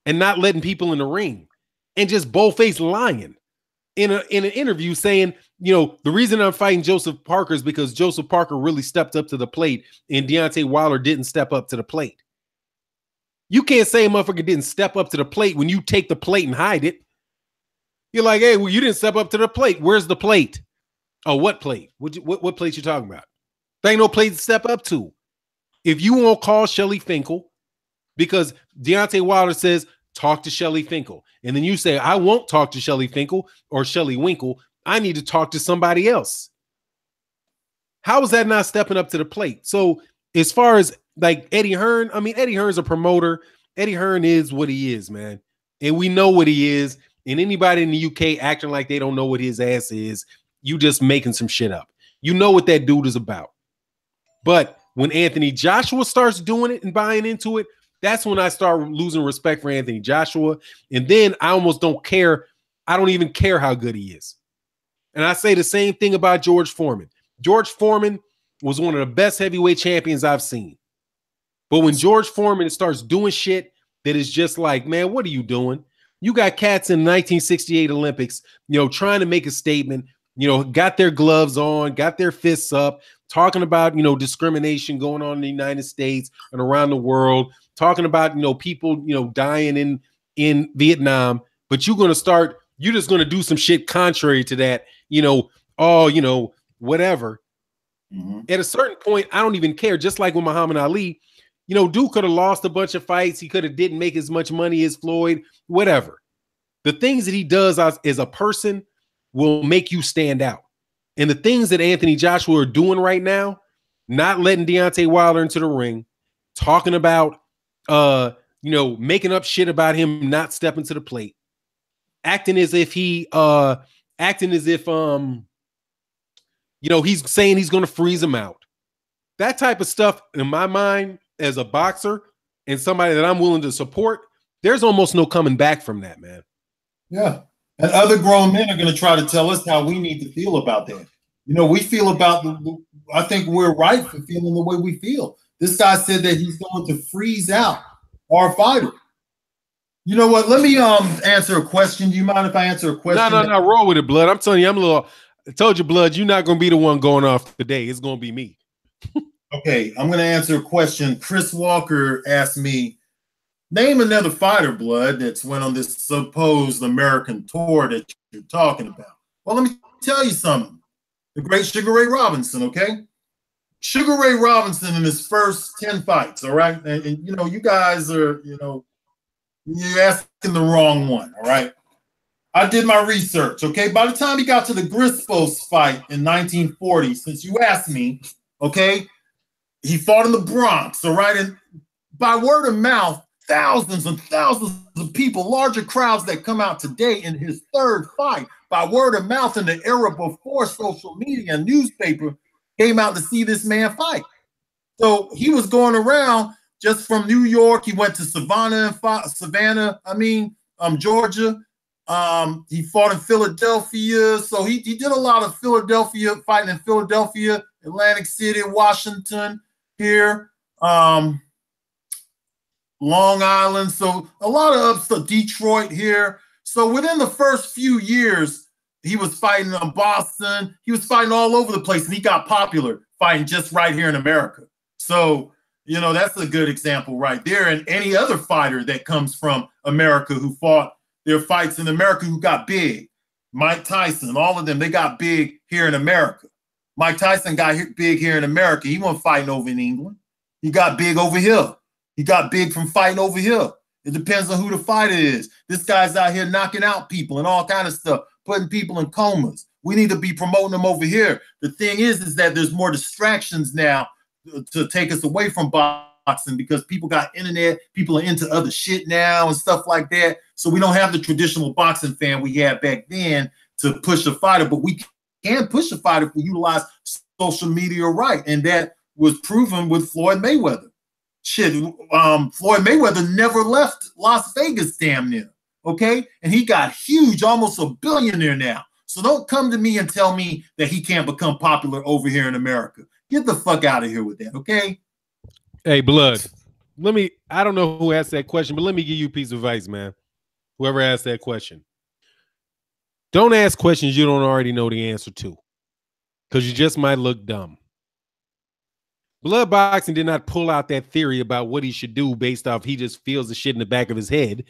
and not letting people in the ring and just bold-faced lying in an interview saying, the reason I'm fighting Joseph Parker is because Joseph Parker really stepped up to the plate and Deontay Wilder didn't step up to the plate. You can't say a motherfucker didn't step up to the plate when you take the plate and hide it. You're like, hey, well, you didn't step up to the plate. Where's the plate? Oh, what plate? What plate you talking about? There ain't no plate to step up to. If you won't call Shelly Finkel because Deontay Wilder says, talk to Shelly Finkel. And then you say, I won't talk to Shelly Finkel or Shelly Winkle. I need to talk to somebody else. How is that not stepping up to the plate? So as far as like Eddie Hearn, Eddie Hearn's a promoter. Eddie Hearn is what he is, man. And we know what he is. And anybody in the UK acting like they don't know what his ass is, you just making some shit up. You know what that dude is about. But when Anthony Joshua starts doing it and buying into it, that's when I start losing respect for Anthony Joshua. And then I almost don't care. I don't even care how good he is. And I say the same thing about George Foreman. George Foreman was one of the best heavyweight champions I've seen. But when George Foreman starts doing shit that is just like, man, what are you doing? You got cats in the 1968 Olympics, trying to make a statement, got their gloves on, got their fists up, talking about, discrimination going on in the United States and around the world, talking about, people, dying in Vietnam. But you're just going to do some shit contrary to that, whatever. Mm-hmm. At a certain point, I don't even care. Just like with Muhammad Ali, Duke could have lost a bunch of fights. He could have didn't make as much money as Floyd, whatever. The things that he does as a person will make you stand out. And the things that Anthony Joshua are doing right now, not letting Deontay Wilder into the ring, talking about, making up shit about him not stepping to the plate, acting as if he's saying he's going to freeze him out. That type of stuff, in my mind, as a boxer and somebody that I'm willing to support, there's almost no coming back from that, man. Yeah. And other grown men are going to try to tell us how we need to feel about that. We feel about I think we're right for feeling the way we feel. This guy said that he's going to freeze out our fighter. You know what? Let me answer a question. Do you mind if I answer a question? No, roll with it, Blood. I'm telling you, I told you, Blood, you're not going to be the one going off today. It's going to be me. Okay, I'm going to answer a question. Chris Walker asked me, name another fighter, Blood, that's went on this supposed American tour that you're talking about. Well, let me tell you something. The great Sugar Ray Robinson, okay? Sugar Ray Robinson in his first 10 fights, all right? And you guys are, you're asking the wrong one, all right? I did my research, okay? By the time he got to the Grispos fight in 1940, since you asked me, okay, he fought in the Bronx, all right? And by word of mouth, thousands and thousands of people, larger crowds that come out today in his third fight, by word of mouth in the era before social media and newspaper, came out to see this man fight. So he was going around just from New York. He went to Georgia. He fought in Philadelphia. So he did a lot of Philadelphia, fighting in Philadelphia, Atlantic City, Washington, here, Long Island. So a lot of stuff, Detroit here. So within the first few years, he was fighting in Boston. He was fighting all over the place, and he got popular fighting just right here in America. So, that's a good example right there. And any other fighter that comes from America who fought their fights in America who got big, Mike Tyson, all of them, they got big here in America. Mike Tyson got big here in America. He wasn't fighting over in England. He got big over here. He got big from fighting over here. It depends on who the fighter is. This guy's out here knocking out people and all kind of stuff, putting people in comas. We need to be promoting them over here. The thing is that there's more distractions now to take us away from boxing because people got internet, people are into other shit now and stuff like that. So we don't have the traditional boxing fan we had back then to push a fighter, but we can push a fighter if we utilize social media right. And that was proven with Floyd Mayweather. Shit, Floyd Mayweather never left Las Vegas damn near, okay? And he got huge, almost a billionaire now. So don't come to me and tell me that he can't become popular over here in America. Get the fuck out of here with that, okay? Hey, Blood, I don't know who asked that question, but let me give you a piece of advice, man. Whoever asked that question. Don't ask questions you don't already know the answer to, because you just might look dumb. Blood Boxing did not pull out that theory about what he should do based off he just feels the shit in the back of his head.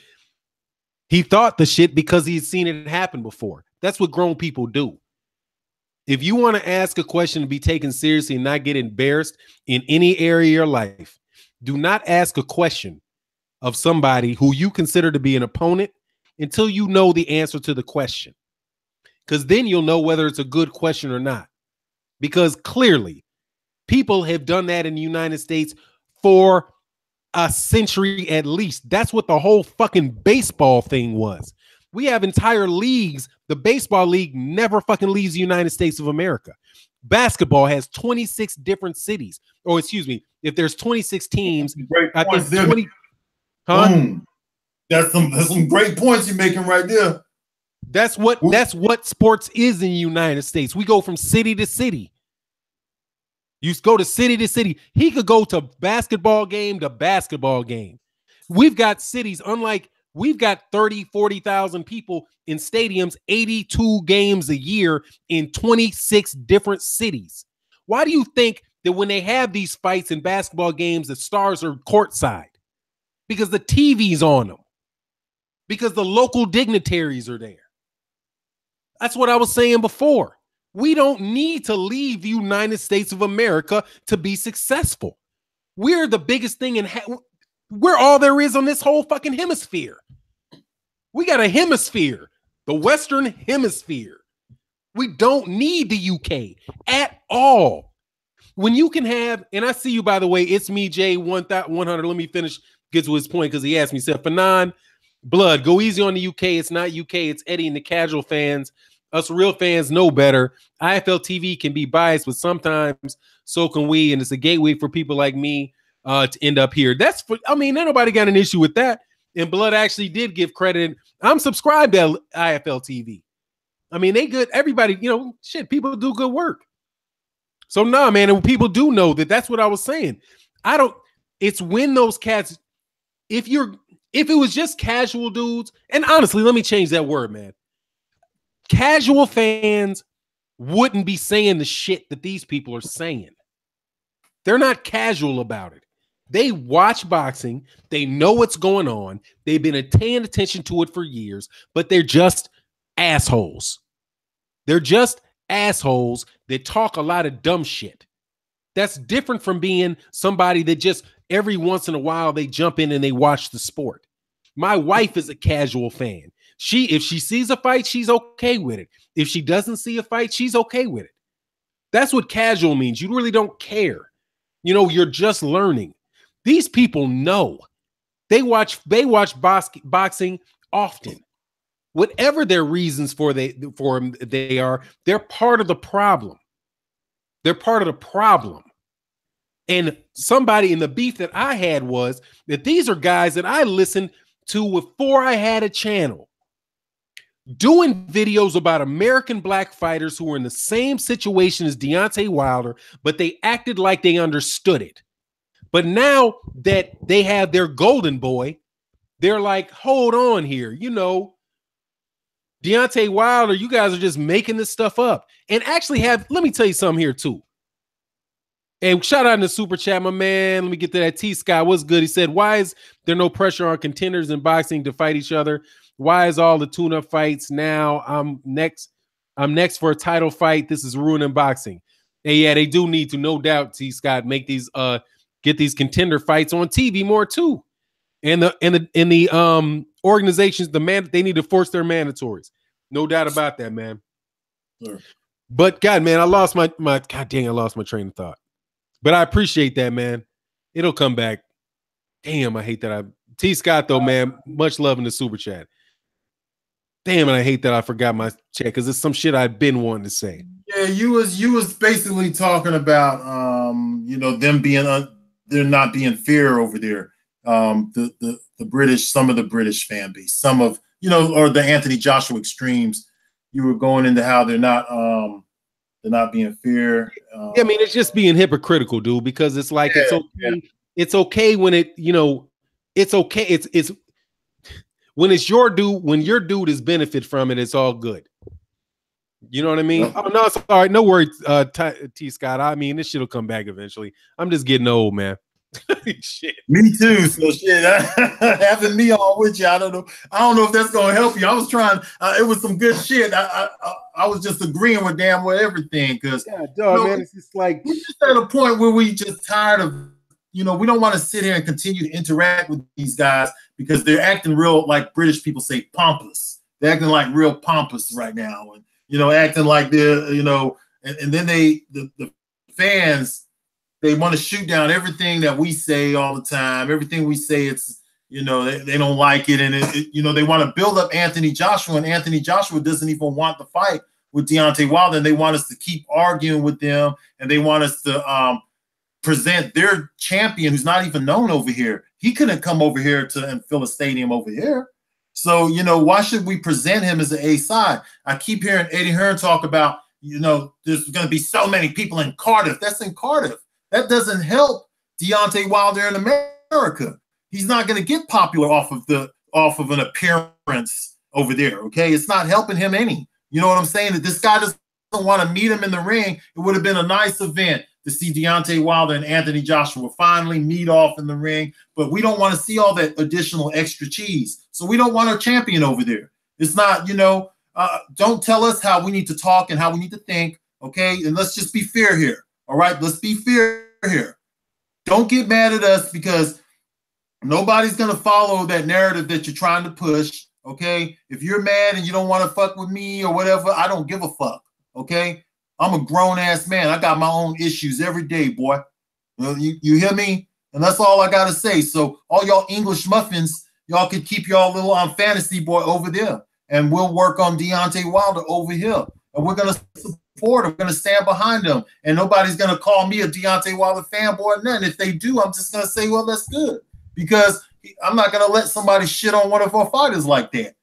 He thought the shit because he's seen it happen before. That's what grown people do. If you want to ask a question to be taken seriously and not get embarrassed in any area of your life, do not ask a question of somebody who you consider to be an opponent until you know the answer to the question. Because then you'll know whether it's a good question or not. Because clearly, people have done that in the United States for a century at least. That's what the whole fucking baseball thing was. We have entire leagues. The baseball league never fucking leaves the United States of America. Basketball has 26 different cities. Or excuse me, if there's 26 teams, I think 20. Huh? Boom. That's some great points you're making right there. That's what sports is in the United States. We go from city to city. You go to city to city. He could go to basketball game to basketball game. We've got cities, unlike we've got 30, 40,000 people in stadiums, 82 games a year in 26 different cities. Why do you think that when they have these fights in basketball games, the stars are courtside? Because the TV's on them. Because the local dignitaries are there. That's what I was saying before. We don't need to leave the United States of America to be successful. We're the biggest thing we're all there is on this whole fucking hemisphere. We got a hemisphere, the Western Hemisphere. We don't need the UK at all. When you can have, and I see you, by the way, it's me, J100. Let me finish, get to his point because he asked me, said, Fanon, Blood, go easy on the UK. It's not UK, it's Eddie and the casual fans. Us real fans know better. IFL TV can be biased, but sometimes so can we, and it's a gateway for people like me to end up here. Ain't nobody got an issue with that. And Blood actually did give credit. I'm subscribed to IFL TV. I mean, they good. Everybody, shit, people do good work. So nah, man, and people do know that. That's what I was saying. It's when those cats, if it was just casual dudes, and honestly, let me change that word, man. Casual fans wouldn't be saying the shit that these people are saying. They're not casual about it. They watch boxing. They know what's going on. They've been paying attention to it for years, but they're just assholes. They're just assholes that talk a lot of dumb shit. That's different from being somebody that just every once in a while they jump in and they watch the sport. My wife is a casual fan. If she sees a fight, she's okay with it. If she doesn't see a fight, she's okay with it. That's what casual means. You really don't care. You're just learning. These people know. They watch boxing often. Whatever their reasons for them they are, they're part of the problem. They're part of the problem. And somebody in the beef that I had was that these are guys that I listened to before I had a channel, doing videos about American black fighters who were in the same situation as Deontay Wilder, but they acted like they understood it. But now that they have their golden boy, they're like, hold on here. Deontay Wilder, you guys are just making this stuff up. And actually let me tell you something here too. And shout out in the super chat, my man. Let me get to that. T-Sky, what's good? He said, why is there no pressure on contenders in boxing to fight each other? Why is all the tune-up fights now? I'm next for a title fight. This is ruining boxing. And yeah, they do need to, no doubt, T-Scott, make these get these contender fights on TV more too. And the organizations, they need to force their mandatories. No doubt about that, man. Sure. But God, man, I lost my God dang, I lost my train of thought. But I appreciate that, man. It'll come back. Damn, I hate that. T Scott though, man, much love in the super chat. Damn, and I hate that I forgot my chat because it's some shit I've been wanting to say. Yeah, you was basically talking about them being there not being fair over there. The British, some of the British fan base, some of or the Anthony Joshua extremes. You were going into how they're not being fair. Yeah, I mean it's just being hypocritical, dude. Because it's like it's okay. Yeah. It's okay when it's okay. It's when it's your dude. When your dude is benefit from it, it's all good. You know what I mean? Yeah. Oh no, it's all right. No worries, T Scott. I mean, this shit will come back eventually. I'm just getting old, man. Shit. Me too. So shit, having me on with you, I don't know if that's gonna help you. I was trying. It was some good shit. I was just agreeing with damn well everything because man, it's just like we're just at a point where we just tired of. We don't want to sit here and continue to interact with these guys because they're acting real, like British people say, pompous. They're acting like real pompous right now, and acting like they're, and then the fans. They want to shoot down everything that we say all the time. Everything we say, it's, they don't like it. And, they want to build up Anthony Joshua. And Anthony Joshua doesn't even want the fight with Deontay Wilder. And they want us to keep arguing with them. And they want us to present their champion who's not even known over here. He couldn't come over here and fill a stadium over here. So, why should we present him as an A side? I keep hearing Eddie Hearn talk about, there's going to be so many people in Cardiff. That's in Cardiff. That doesn't help Deontay Wilder in America. He's not going to get popular off of an appearance over there. Okay, it's not helping him any. You know what I'm saying? That this guy doesn't want to meet him in the ring. It would have been a nice event to see Deontay Wilder and Anthony Joshua finally meet off in the ring. But we don't want to see all that additional extra cheese. So we don't want a champion over there. It's not. Don't tell us how we need to talk and how we need to think. Okay, and let's just be fair here. All right, let's be fair here. Don't get mad at us because nobody's going to follow that narrative that you're trying to push, okay? If you're mad and you don't want to fuck with me or whatever, I don't give a fuck, okay? I'm a grown-ass man. I got my own issues every day, boy. You hear me? And that's all I got to say. So all y'all English muffins, y'all could keep y'all little fantasy boy over there, and we'll work on Deontay Wilder over here. And we're going to support him. We're going to stand behind him. And nobody's going to call me a Deontay Wilder fanboy or nothing. If they do, I'm just going to say, well, that's good. Because I'm not going to let somebody shit on one of our fighters like that.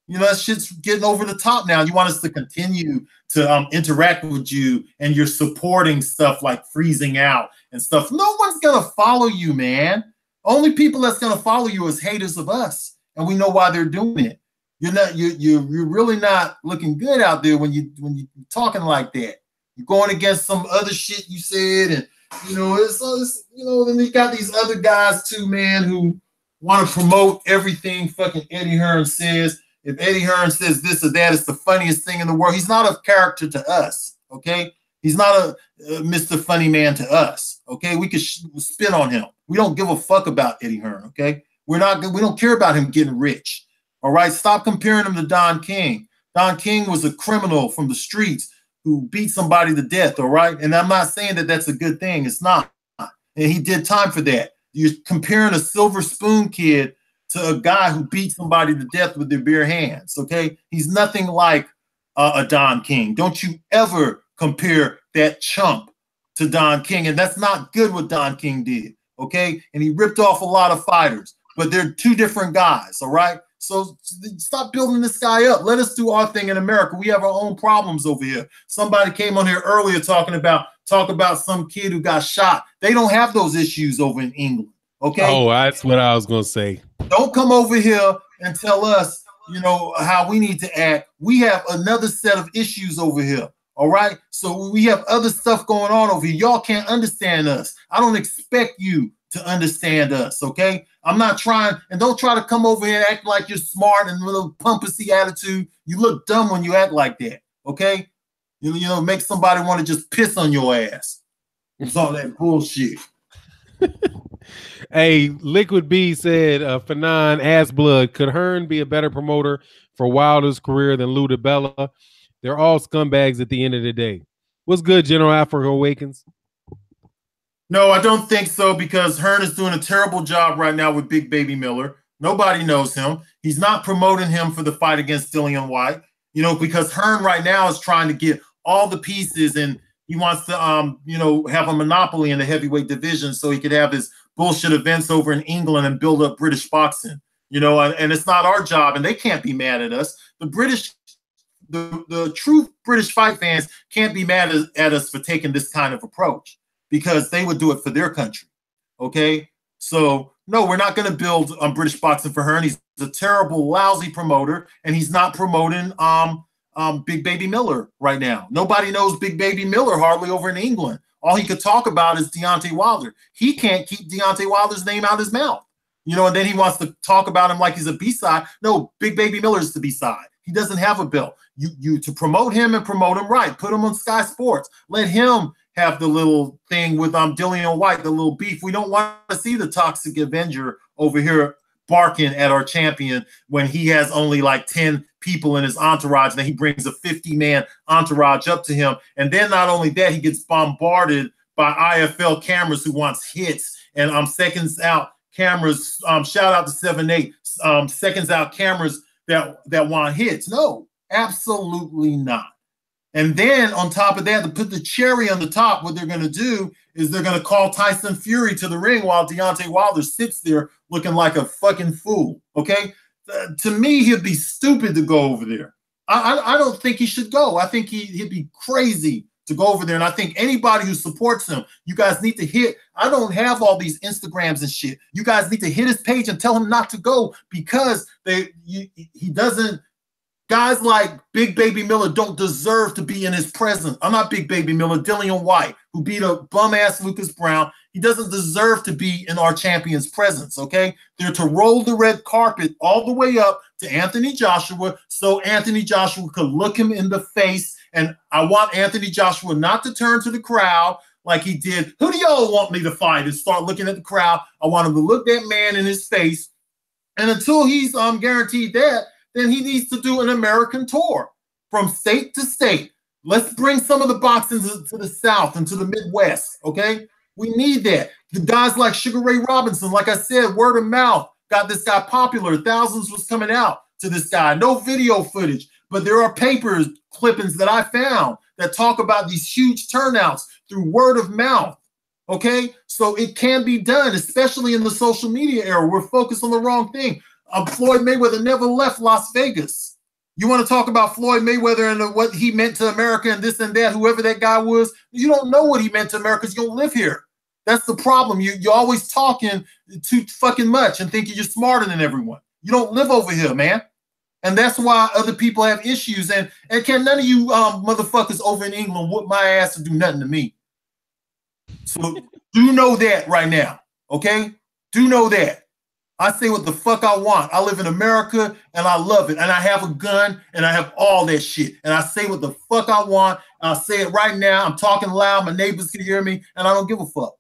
That shit's getting over the top now. You want us to continue to interact with you, and you're supporting stuff like freezing out and stuff. No one's going to follow you, man. Only people that's going to follow you is haters of us. And we know why they're doing it. You're really not looking good out there when you're talking like that. You're going against some other shit you said, and then you got these other guys too, man, who want to promote everything fucking Eddie Hearn says. If Eddie Hearn says this or that, it's the funniest thing in the world. He's not a character to us, okay? He's not a Mr. Funny Man to us, okay? We could spit on him. We don't give a fuck about Eddie Hearn, okay? We don't care about him getting rich. All right, stop comparing him to Don King. Don King was a criminal from the streets who beat somebody to death, all right? And I'm not saying that that's a good thing. It's not. And he did time for that. You're comparing a silver spoon kid to a guy who beat somebody to death with their bare hands, okay? He's nothing like a Don King. Don't you ever compare that chump to Don King. And that's not good what Don King did, okay? And he ripped off a lot of fighters, but they're two different guys, all right? So stop building this guy up. Let us do our thing in America. We have our own problems over here. Somebody came on here earlier talk about some kid who got shot. They don't have those issues over in England. Okay. Oh, that's what I was gonna say. Don't come over here and tell us, how we need to act. We have another set of issues over here. All right. So we have other stuff going on over here. Y'all can't understand us. I don't expect you to understand us. Okay. I'm not trying, and don't try to come over here and act like you're smart and a little pompous attitude. You look dumb when you act like that. Okay. Make somebody want to just piss on your ass. It's all that bullshit. Hey, Liquid B said, Fanon, ass blood, could Hearn be a better promoter for Wilder's career than Lou DiBella? They're all scumbags at the end of the day. What's good, General Africa Awakens? No, I don't think so, because Hearn is doing a terrible job right now with Big Baby Miller. Nobody knows him. He's not promoting him for the fight against Dillian White, you know, because Hearn right now is trying to get all the pieces, and he wants to, you know, have a monopoly in the heavyweight division so he could have his bullshit events over in England and build up British boxing, you know, and it's not our job, and they can't be mad at us. The British, the true British fight fans can't be mad at us for taking this kind of approach, because they would do it for their country. Okay, so no, we're not going to build British boxing for Hearn. He's a terrible, lousy promoter, and he's not promoting Big Baby Miller right now. Nobody knows Big Baby Miller hardly over in England. All he could talk about is Deontay Wilder. He can't keep Deontay Wilder's name out of his mouth, you know. And then he wants to talk about him like he's a B-side. No, Big Baby Miller is the B-side. He doesn't have a belt. You to promote him and promote him right. Put him on Sky Sports. Let him have the little thing with Dillian White, the little beef. We don't want to see the Toxic Avenger over here barking at our champion when he has only like 10 people in his entourage, and then he brings a 50-man entourage up to him. And then not only that, he gets bombarded by IFL cameras who wants hits and seconds out cameras. Shout out to 7-8, seconds out cameras that want hits. No, absolutely not. And then on top of that, to put the cherry on the top, what they're going to do is they're going to call Tyson Fury to the ring while Deontay Wilder sits there looking like a fucking fool. Okay, to me, he'd be stupid to go over there. I don't think he should go. I think he'd be crazy to go over there. And I think anybody who supports him, you guys need to hit. I don't have all these Instagrams and shit. You guys need to hit his page and tell him not to go, because he doesn't. Guys like Big Baby Miller don't deserve to be in his presence. I'm not Big Baby Miller, Dillian White, who beat a bum-ass Lucas Brown. He doesn't deserve to be in our champion's presence, okay? They're to roll the red carpet all the way up to Anthony Joshua so Anthony Joshua could look him in the face. And I want Anthony Joshua not to turn to the crowd like he did. Who do y'all want me to fight? And start looking at the crowd. I want him to look that man in his face. And until he's guaranteed that, then he needs to do an American tour from state to state. Let's bring some of the boxing to the South and to the Midwest, okay? We need that. The guys like Sugar Ray Robinson, like I said, word of mouth got this guy popular. Thousands was coming out to this guy. No video footage, but there are papers clippings that I found that talk about these huge turnouts through word of mouth, okay? So it can be done, especially in the social media era. We're focused on the wrong thing. Floyd Mayweather never left Las Vegas. You want to talk about Floyd Mayweather and what he meant to America and this and that, whoever that guy was? You don't know what he meant to America because you don't live here. That's the problem. You're always talking too fucking much and thinking you're smarter than everyone. You don't live over here, man. And that's why other people have issues. And can none of you motherfuckers over in England whoop my ass and do nothing to me. So do know that right now, okay? Do know that. I say what the fuck I want. I live in America and I love it. And I have a gun and I have all that shit. And I say what the fuck I want. I'll say it right now. I'm talking loud. My neighbors can hear me and I don't give a fuck.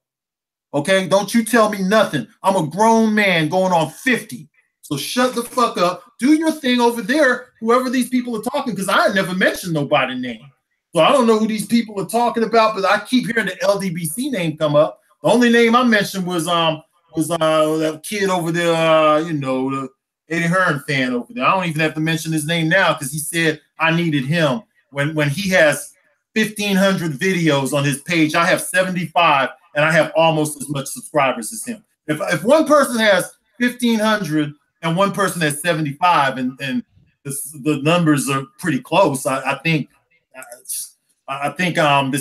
Okay? Don't you tell me nothing. I'm a grown man going on 50. So shut the fuck up. Do your thing over there, whoever these people are talking, because I never mentioned nobody's name. So I don't know who these people are talking about, but I keep hearing the LDBC name come up. The only name I mentioned was that kid over there, you know, the Eddie Hearn fan over there. I don't even have to mention his name now because he said I needed him. When he has 1,500 videos on his page, I have 75, and I have almost as much subscribers as him. If one person has 1,500 and one person has 75, and the numbers are pretty close, I think it's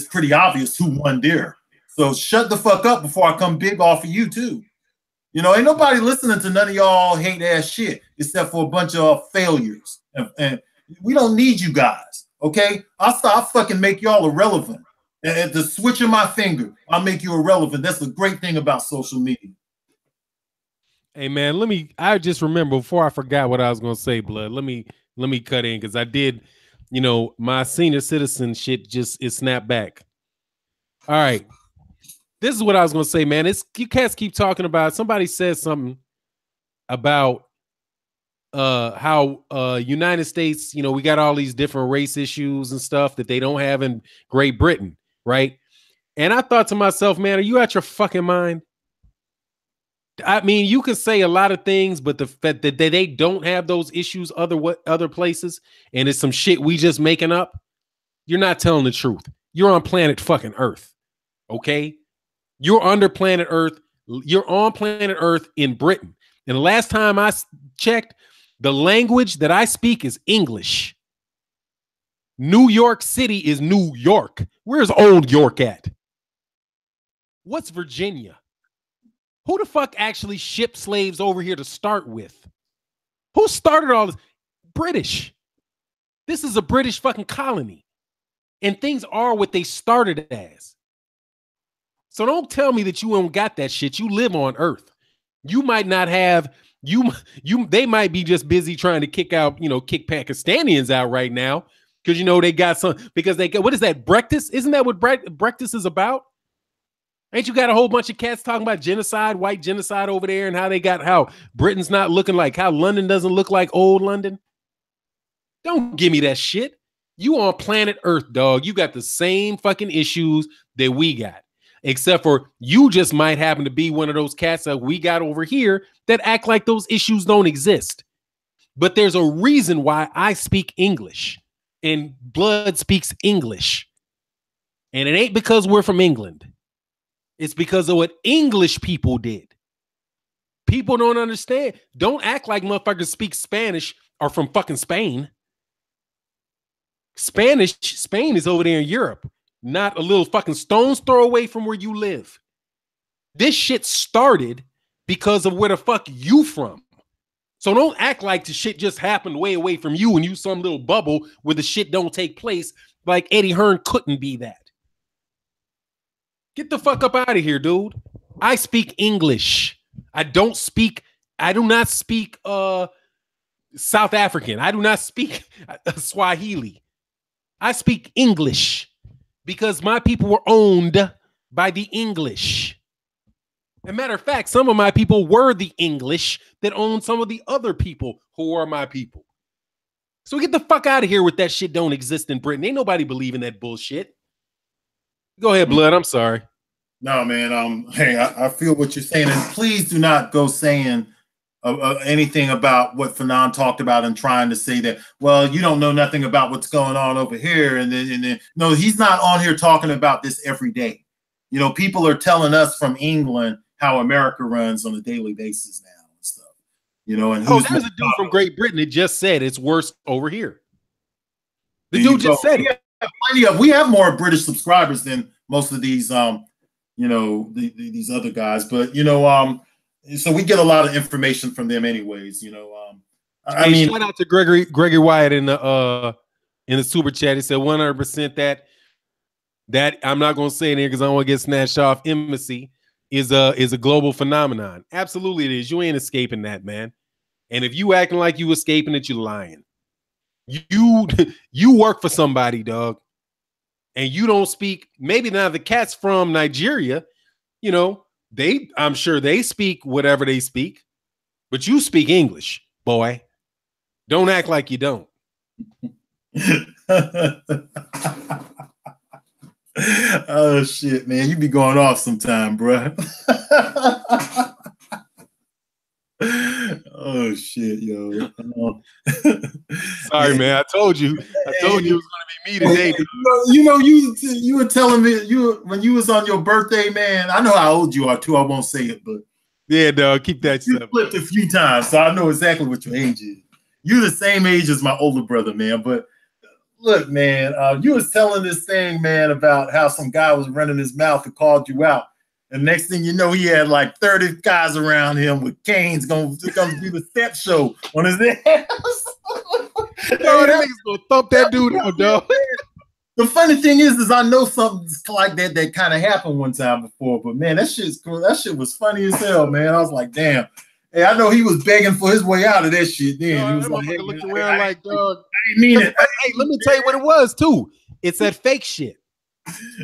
pretty obvious who won there. So shut the fuck up before I come big off of you too. You know, ain't nobody listening to none of y'all hate ass shit except for a bunch of failures. And we don't need you guys, okay? I'll fucking make y'all irrelevant. At the switch of my finger, I'll make you irrelevant. That's the great thing about social media. Hey man, I just remember before I forgot what I was gonna say, blood. Let me cut in because I did, you know, my senior citizen shit it snapped back. All right. This is what I was going to say, man. You cats keep talking about, somebody said something about how United States, you know, we got all these different race issues and stuff that they don't have in Great Britain, right? And I thought to myself, man, are you out your fucking mind? I mean, you can say a lot of things, but the fact that they don't have those issues other places, and it's some shit we just making up, you're not telling the truth. You're on planet fucking Earth, okay? You're under planet Earth. You're on planet Earth in Britain. And the last time I checked, the language that I speak is English. New York City is New York. Where's Old York at? What's Virginia? Who the fuck actually shipped slaves over here to start with? Who started all this? British. This is a British fucking colony. And things are what they started as. So don't tell me that you don't got that shit. You live on Earth. You might not have, they might be just busy trying to kick Pakistanians out right now. Because, you know, they got some, because they got, what is that, breakfast? Isn't that what breakfast is about? Ain't you got a whole bunch of cats talking about genocide, white genocide over there, and how Britain's not looking like, how London doesn't look like old London? Don't give me that shit. You on planet Earth, dog. You got the same fucking issues that we got. Except for you just might happen to be one of those cats that we got over here that act like those issues don't exist. But there's a reason why I speak English and Blood speaks English. And it ain't because we're from England. It's because of what English people did. People don't understand. Don't act like motherfuckers speak Spanish are from fucking Spain. Spain is over there in Europe, not a little fucking stone's throw away from where you live. This shit started because of where the fuck you from. So don't act like the shit just happened way away from you and you some little bubble where the shit don't take place, like Eddie Hearn couldn't be that. Get the fuck up out of here, dude. I speak English. I do not speak South African. I do not speak Swahili. I speak English because my people were owned by the English. As a matter of fact, some of my people were the English that owned some of the other people who are my people. So get the fuck out of here with that shit don't exist in Britain. Ain't nobody believing that bullshit. Go ahead, Blood. I'm sorry. No, man. Hey, I feel what you're saying, and please do not go saying anything about what Fanon talked about and trying to say that, well, you don't know nothing about what's going on over here. And then no, he's not on here talking about this every day. You know, people are telling us from England how America runs on a daily basis now and stuff. You know, and there's a dude from Great Britain that just said it's worse over here. The dude just said it. We have more British subscribers than most of these these other guys, but so we get a lot of information from them anyways, I mean, shout out to Gregory Wyatt in the super chat. He said 100% that I'm not going to say it here because I don't want to get snatched off. Embassy is a global phenomenon. Absolutely it is. You ain't escaping that, man. And if you acting like you escaping it, you're lying. You work for somebody, dog. And you don't speak, maybe now the cats from Nigeria, I'm sure they speak whatever they speak, but you speak English, boy. Don't act like you don't. Oh, shit, man. You be going off sometime, bro. Oh shit, yo! Sorry, man. I told you it was gonna be me today. You were telling me when you was on your birthday, man. I know how old you are too. I won't say it, but yeah, dog. Keep that. You flipped a few times, so I know exactly what your age is. You're the same age as my older brother, man. But look, man, you was telling this thing, man, about how some guy was running his mouth and called you out. And next thing you know, he had like 30 guys around him with canes going to do the step show on his ass. Yo, that nigga's gonna thump that dude out, dog. The funny thing is I know something like that kind of happened one time before, but man, that shit's cool. That shit was funny as hell, man. I was like, damn. Hey, I know he was begging for his way out of that shit. Then he was like, hey, looked around like, dog. I didn't mean it. Hey, let me tell you what it was too. It's that fake shit.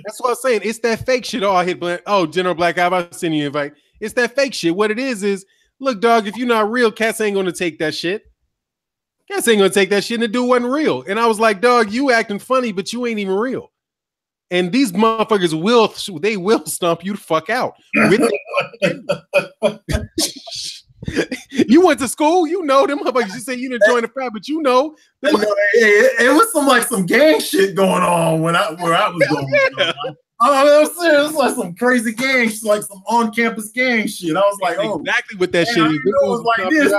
That's what I'm saying. It's that fake shit. Oh, I hit Black. Oh, General Black, I'll send you an invite. It's that fake shit. What it is, look, dog, if you're not real, cats ain't gonna take that shit. Cats ain't gonna take that shit, and the dude wasn't real. And I was like, dog, you acting funny, but you ain't even real. And these motherfuckers will stomp you the fuck out. You went to school, you know them motherfuckers. You say you didn't join the frat, but you know. It was some gang shit going on where I was going. Yeah. I'm serious. It's like some crazy gang, like some on-campus gang shit. I was like, oh, exactly what that shit is. It was like this.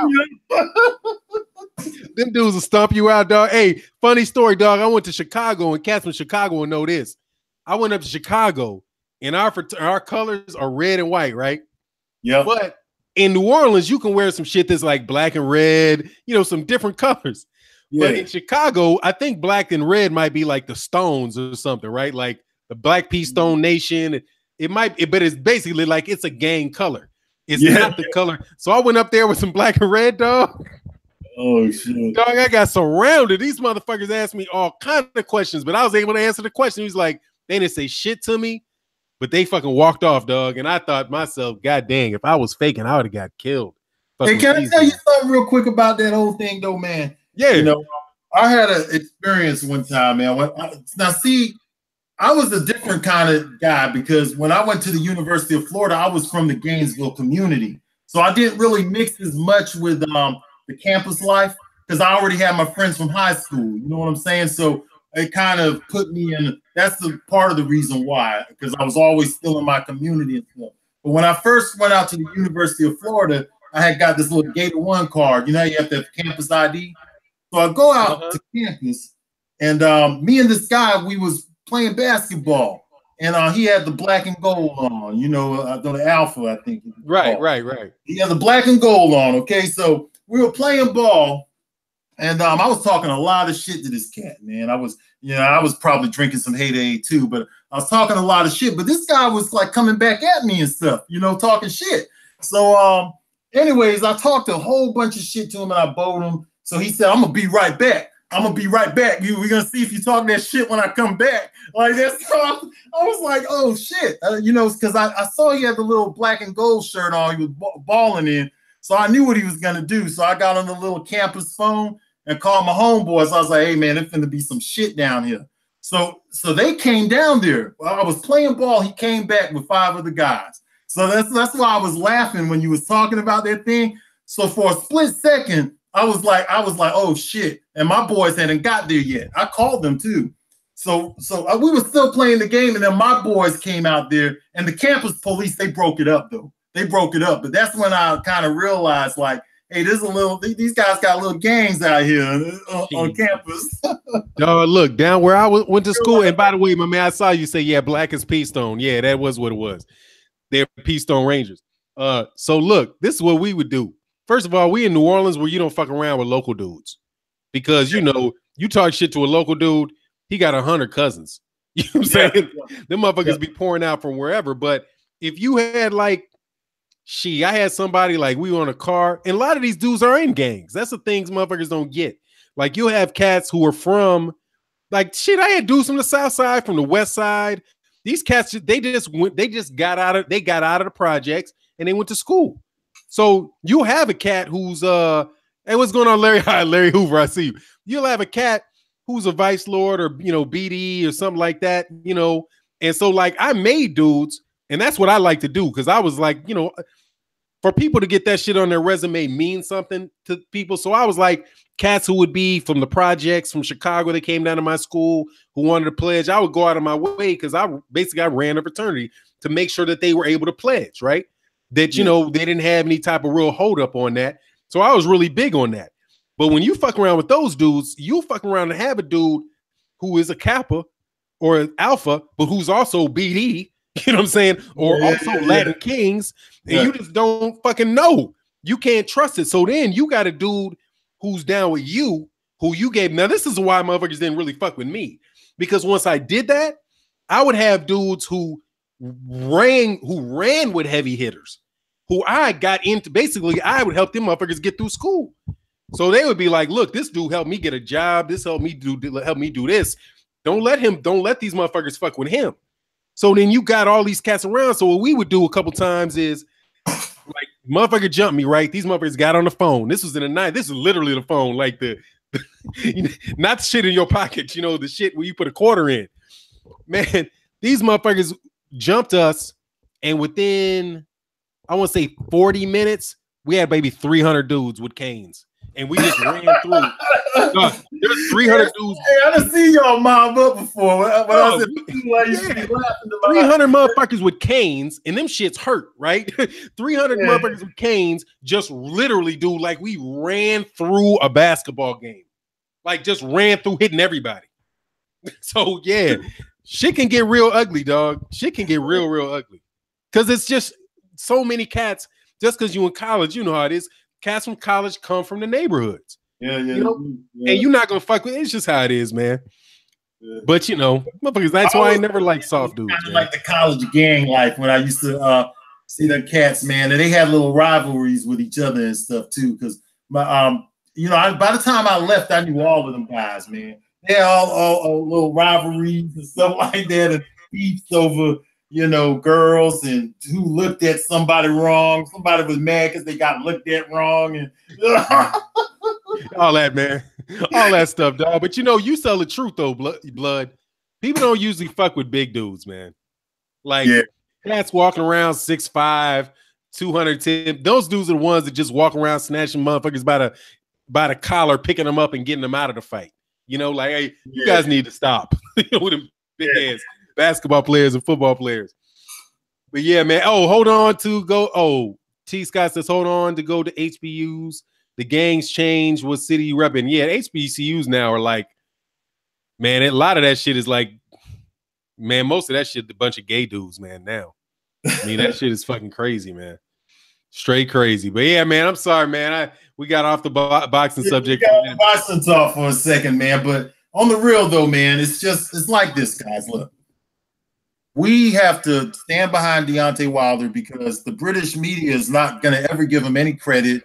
Them dudes will stomp you out, dog. Hey, funny story, dog. I went to Chicago, and cats from Chicago will know this. I went up to Chicago, and our colors are red and white, right? Yeah. But in New Orleans, you can wear some shit that's like black and red, some different colors. Yeah. But in Chicago, I think black and red might be like the Stones or something, right? Like the Black Pea Stone Nation. It might, but it's basically like it's a gang color. It's not the color. So I went up there with some black and red, dog. Oh shit, dog! I got surrounded. These motherfuckers asked me all kinds of questions, but I was able to answer the question. He was like, they didn't say shit to me, but they fucking walked off, dog. And I thought myself, God dang, if I was faking, I would have got killed. Hey, can I tell you something real quick about that whole thing, though, man? Yeah. I had an experience one time, man. I was a different kind of guy because when I went to the University of Florida, I was from the Gainesville community. So I didn't really mix as much with the campus life because I already had my friends from high school. You know what I'm saying? So it kind of put me in, that's the part of the reason why, because I was always still in my community and stuff. But when I first went out to the University of Florida, I had got this little Gator One card. You have to have campus ID. So I go out to campus, and me and this guy, we was playing basketball, and he had the black and gold on, the Alpha, I think. Right. He had the black and gold on, okay? So we were playing ball, and I was talking a lot of shit to this cat, man. I was probably drinking some Heyday too, but I was talking a lot of shit. But this guy was like coming back at me and stuff, talking shit. So anyways, I talked a whole bunch of shit to him, and I bowed him. So he said, I'm going to be right back. We're going to see if you talk that shit when I come back. Like that. So I was like, oh, shit. Because I saw he had the little black and gold shirt on. He was balling in. So I knew what he was going to do. So I got on the little campus phone and called my homeboys. I was like, hey, man, there's going to be some shit down here. So they came down there. While I was playing ball, he came back with 5 other guys. So that's why I was laughing when you was talking about that thing. So for a split second, I was like, oh shit. And my boys hadn't got there yet. I called them too. So we were still playing the game, and then my boys came out there, and the campus police, they broke it up though. They broke it up. But that's when I kind of realized, like, hey, these guys got little gangs out here on campus. No, look, down where I went to school, and by the way, my man, I saw you say, yeah, black is Pea Stone. Yeah, that was what it was. They're Pea Stone Rangers. So look, this is what we would do. First of all, we in New Orleans where you don't fuck around with local dudes because, you talk shit to a local dude, he got 100 cousins. You know what I'm saying? Yeah. Them motherfuckers be pouring out from wherever. But if you had I had somebody like we were on a car, and a lot of these dudes are in gangs. That's the things motherfuckers don't get. Like you'll have cats who are from I had dudes from the south side, from the west side. These cats, they got out of the projects and they went to school. So you have a cat who's hey, what's going on, Larry? Hi, Larry Hoover. I see you. You'll have a cat who's a vice lord or BD or something like that, And so I made dudes, and that's what I like to do because I was like, for people to get that shit on their resume means something to people. So I was like, cats who would be from the projects from Chicago, they came down to my school who wanted to pledge. I would go out of my way because I ran a fraternity to make sure that they were able to pledge, right? That, they didn't have any type of real hold up on that. So I was really big on that. But when you fuck around with those dudes, you fuck around and have a dude who is a Kappa or an Alpha, but who's also BD, you know what I'm saying? Or Latin Kings, and you just don't fucking know. You can't trust it. So then you got a dude who's down with you, who you gave. Now, this is why motherfuckers didn't really fuck with me. Because once I did that, I would have dudes who ran with heavy hitters, who I got into. Basically, I would help them motherfuckers get through school. So they would be like, look, this dude helped me get a job. This helped me do this. Don't let these motherfuckers fuck with him. So then you got all these cats around. So what we would do a couple times is motherfucker jumped me, right? These motherfuckers got on the phone. This was in the night. This is literally the phone, like the Not the shit in your pocket, the shit where you put a quarter in. Man, these motherfuckers jumped us, and within, I want to say 40 minutes, we had maybe 300 dudes with canes. And we just ran through. There's 300 dudes. Hey, I done seen y'all mob up before. When I said, 300 motherfuckers with canes, and them shits hurt, right? 300 motherfuckers with canes just literally, dude, like we ran through a basketball game. Like just ran through hitting everybody. So, yeah, shit can get real ugly, dog. Shit can get real, real ugly. Because it's just so many cats, just because you in college, you know how it is. Cats from college come from the neighborhoods. Yeah. And you're not gonna fuck with it. It's just how it is, man. Yeah. But motherfuckers, that's why I never liked soft dudes. Kind of like the college gang life when I used to see the cats, man, and they had little rivalries with each other and stuff too. Because by the time I left, I knew all of them guys, man. They had all little rivalries and stuff like that, and beefs over girls and who looked at somebody wrong. Somebody was mad because they got looked at wrong and all that, man. All that stuff, dog. But you sell the truth though, blood. People don't usually fuck with big dudes, man. Like cats walking around 6'5", 210. Those dudes are the ones that just walk around snatching motherfuckers by the collar, picking them up and getting them out of the fight. Like, hey, you guys need to stop with them big ass basketball players and football players. But yeah, man. Oh, hold on to go. Oh, T. Scott says, hold on to go to HBUs. The gangs change. What city you repping? Yeah, HBCUs now are like, man, a lot of that shit is like, man, most of that shit, a bunch of gay dudes, man, now. I mean, that shit is fucking crazy, man. Straight crazy. But yeah, man, I'm sorry, man. We got off the boxing subject. We got boxing talk for a second, man. But on the real, though, man, it's like this, guys. Look. We have to stand behind Deontay Wilder because the British media is not going to ever give him any credit.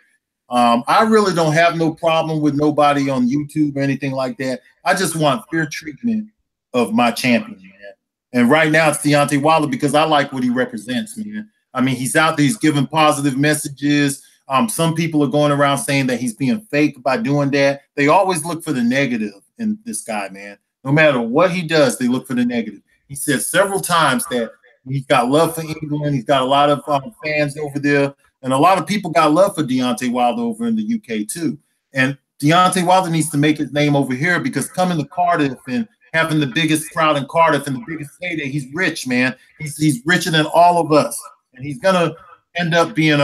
I really don't have no problem with nobody on YouTube or anything like that. I just want fair treatment of my champion, man. And right now it's Deontay Wilder because I like what he represents, man. I mean, he's out there, he's giving positive messages. Some people are going around saying that he's being fake by doing that. They always look for the negative in this guy, man. No matter what he does, they look for the negative. He said several times that he's got love for England. He's got a lot of fans over there. And a lot of people got love for Deontay Wilder over in the UK too. And Deontay Wilder needs to make his name over here because coming to Cardiff and having the biggest crowd in Cardiff and the biggest payday, he's rich, man. He's richer than all of us. And he's going to end up being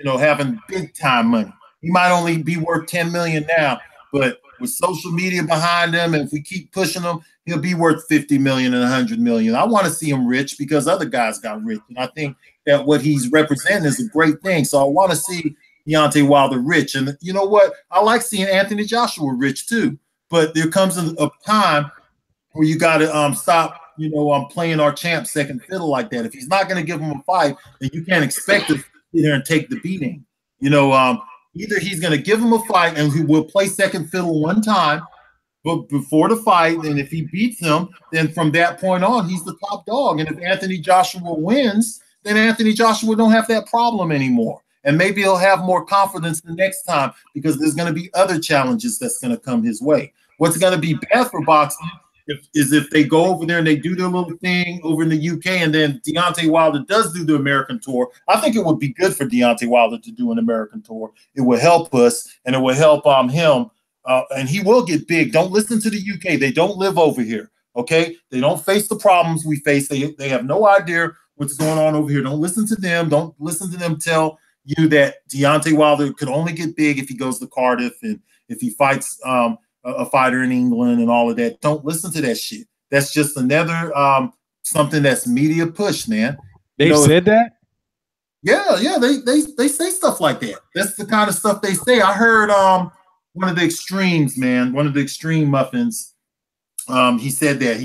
having big time money. He might only be worth 10 million now, but with social media behind him, and if we keep pushing him, he'll be worth 50 million and 100 million. I want to see him rich because other guys got rich. And I think that what he's representing is a great thing. So I want to see Deontay Wilder rich. And you know what? I like seeing Anthony Joshua rich too. But there comes a time where you got to stop, playing our champ second fiddle like that. If he's not going to give him a fight, then you can't expect to sit there and take the beating. Either he's going to give him a fight and he will play second fiddle one time, but before the fight, and if he beats him, then from that point on, he's the top dog. And if Anthony Joshua wins, then Anthony Joshua don't have that problem anymore. And maybe he'll have more confidence the next time because there's going to be other challenges that's going to come his way. What's going to be bad for boxing is if they go over there and they do their little thing over in the UK and then Deontay Wilder does do the American tour. I think it would be good for Deontay Wilder to do an American tour. It will help us and it will help him. And he will get big. Don't listen to the UK. They don't live over here, okay? They don't face the problems we face. They have no idea what's going on over here. Don't listen to them. Don't listen to them tell you that Deontay Wilder could only get big if he goes to Cardiff and if he fights a fighter in England and all of that. Don't listen to that shit. That's just another something that's media push, man. They said that? Yeah, they say stuff like that. That's the kind of stuff they say. I heard one of the extremes, man, one of the extreme muffins. He said that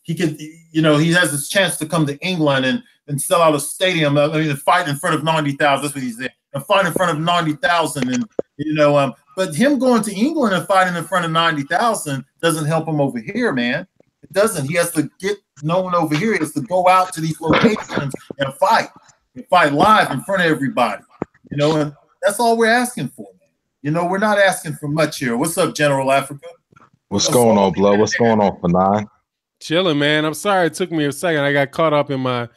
he could, he has this chance to come to England and sell out a stadium. I mean, fight in front of 90,000. That's what he said. And fight in front of 90,000, and but him going to England and fighting in front of 90,000 doesn't help him over here, man. It doesn't. He has to get known over here. He has to go out to these locations and fight live in front of everybody. And that's all we're asking for, man. You know, we're not asking for much here. What's up, General Africa? What's going on, blood? What's going on, Fanon? Chilling, man. I'm sorry it took me a second. I got caught up in my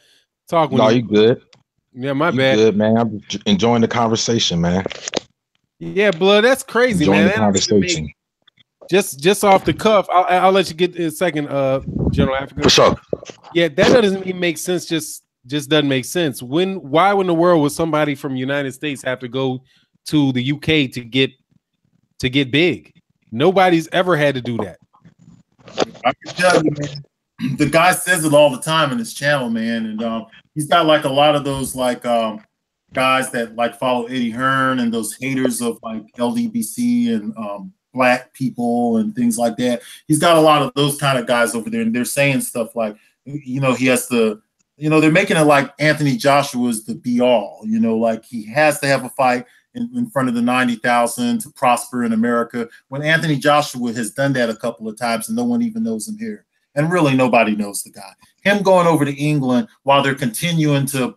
talk. No, you good. Yeah, my bad. Good, man. I'm enjoying the conversation, man. Yeah, blood. That's crazy, enjoying man. The conversation. Just off the cuff, I'll let you get in a second, General Africa. For sure. Yeah, that doesn't even make sense. Just doesn't make sense. Why in the world would somebody from the United States have to go to the UK to get big? Nobody's ever had to do that. I can tell you, man, the guy says it all the time in his channel, man, and he's got like a lot of those like guys that like follow Eddie Hearn and those haters of like LDBC and black people and things like that. He's got a lot of those kind of guys over there, and they're saying stuff like, you know, he has to, you know, they're making it like Anthony Joshua is the be all, you know, like he has to have a fight in front of the 90,000 to prosper in America, when Anthony Joshua has done that a couple of times and no one even knows him here. And really nobody knows the guy. Him going over to England while they're continuing to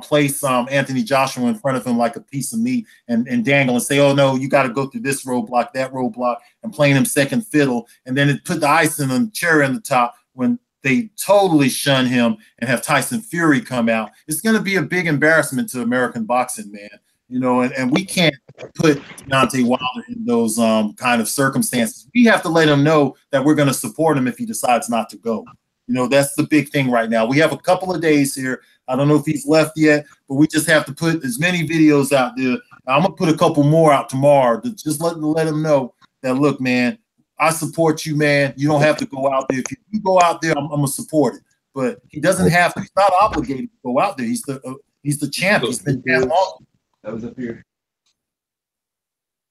place Anthony Joshua in front of him like a piece of meat and dangle and say, oh no, you got to go through this roadblock, that roadblock, and playing him second fiddle. And then it put the icing on the cherry on the top when they totally shun him and have Tyson Fury come out. It's going to be a big embarrassment to American boxing, man. You know, and we can't put Deontay Wilder in those kind of circumstances. We have to let him know that we're going to support him if he decides not to go. You know, that's the big thing right now. We have a couple of days here. I don't know if he's left yet, but we just have to put as many videos out there. I'm going to put a couple more out tomorrow to just let him know that, look, man, I support you, man. You don't have to go out there. If you go out there, I'm going to support it. But he doesn't have to. He's not obligated to go out there. He's the champ. He's been champ long. That was up here.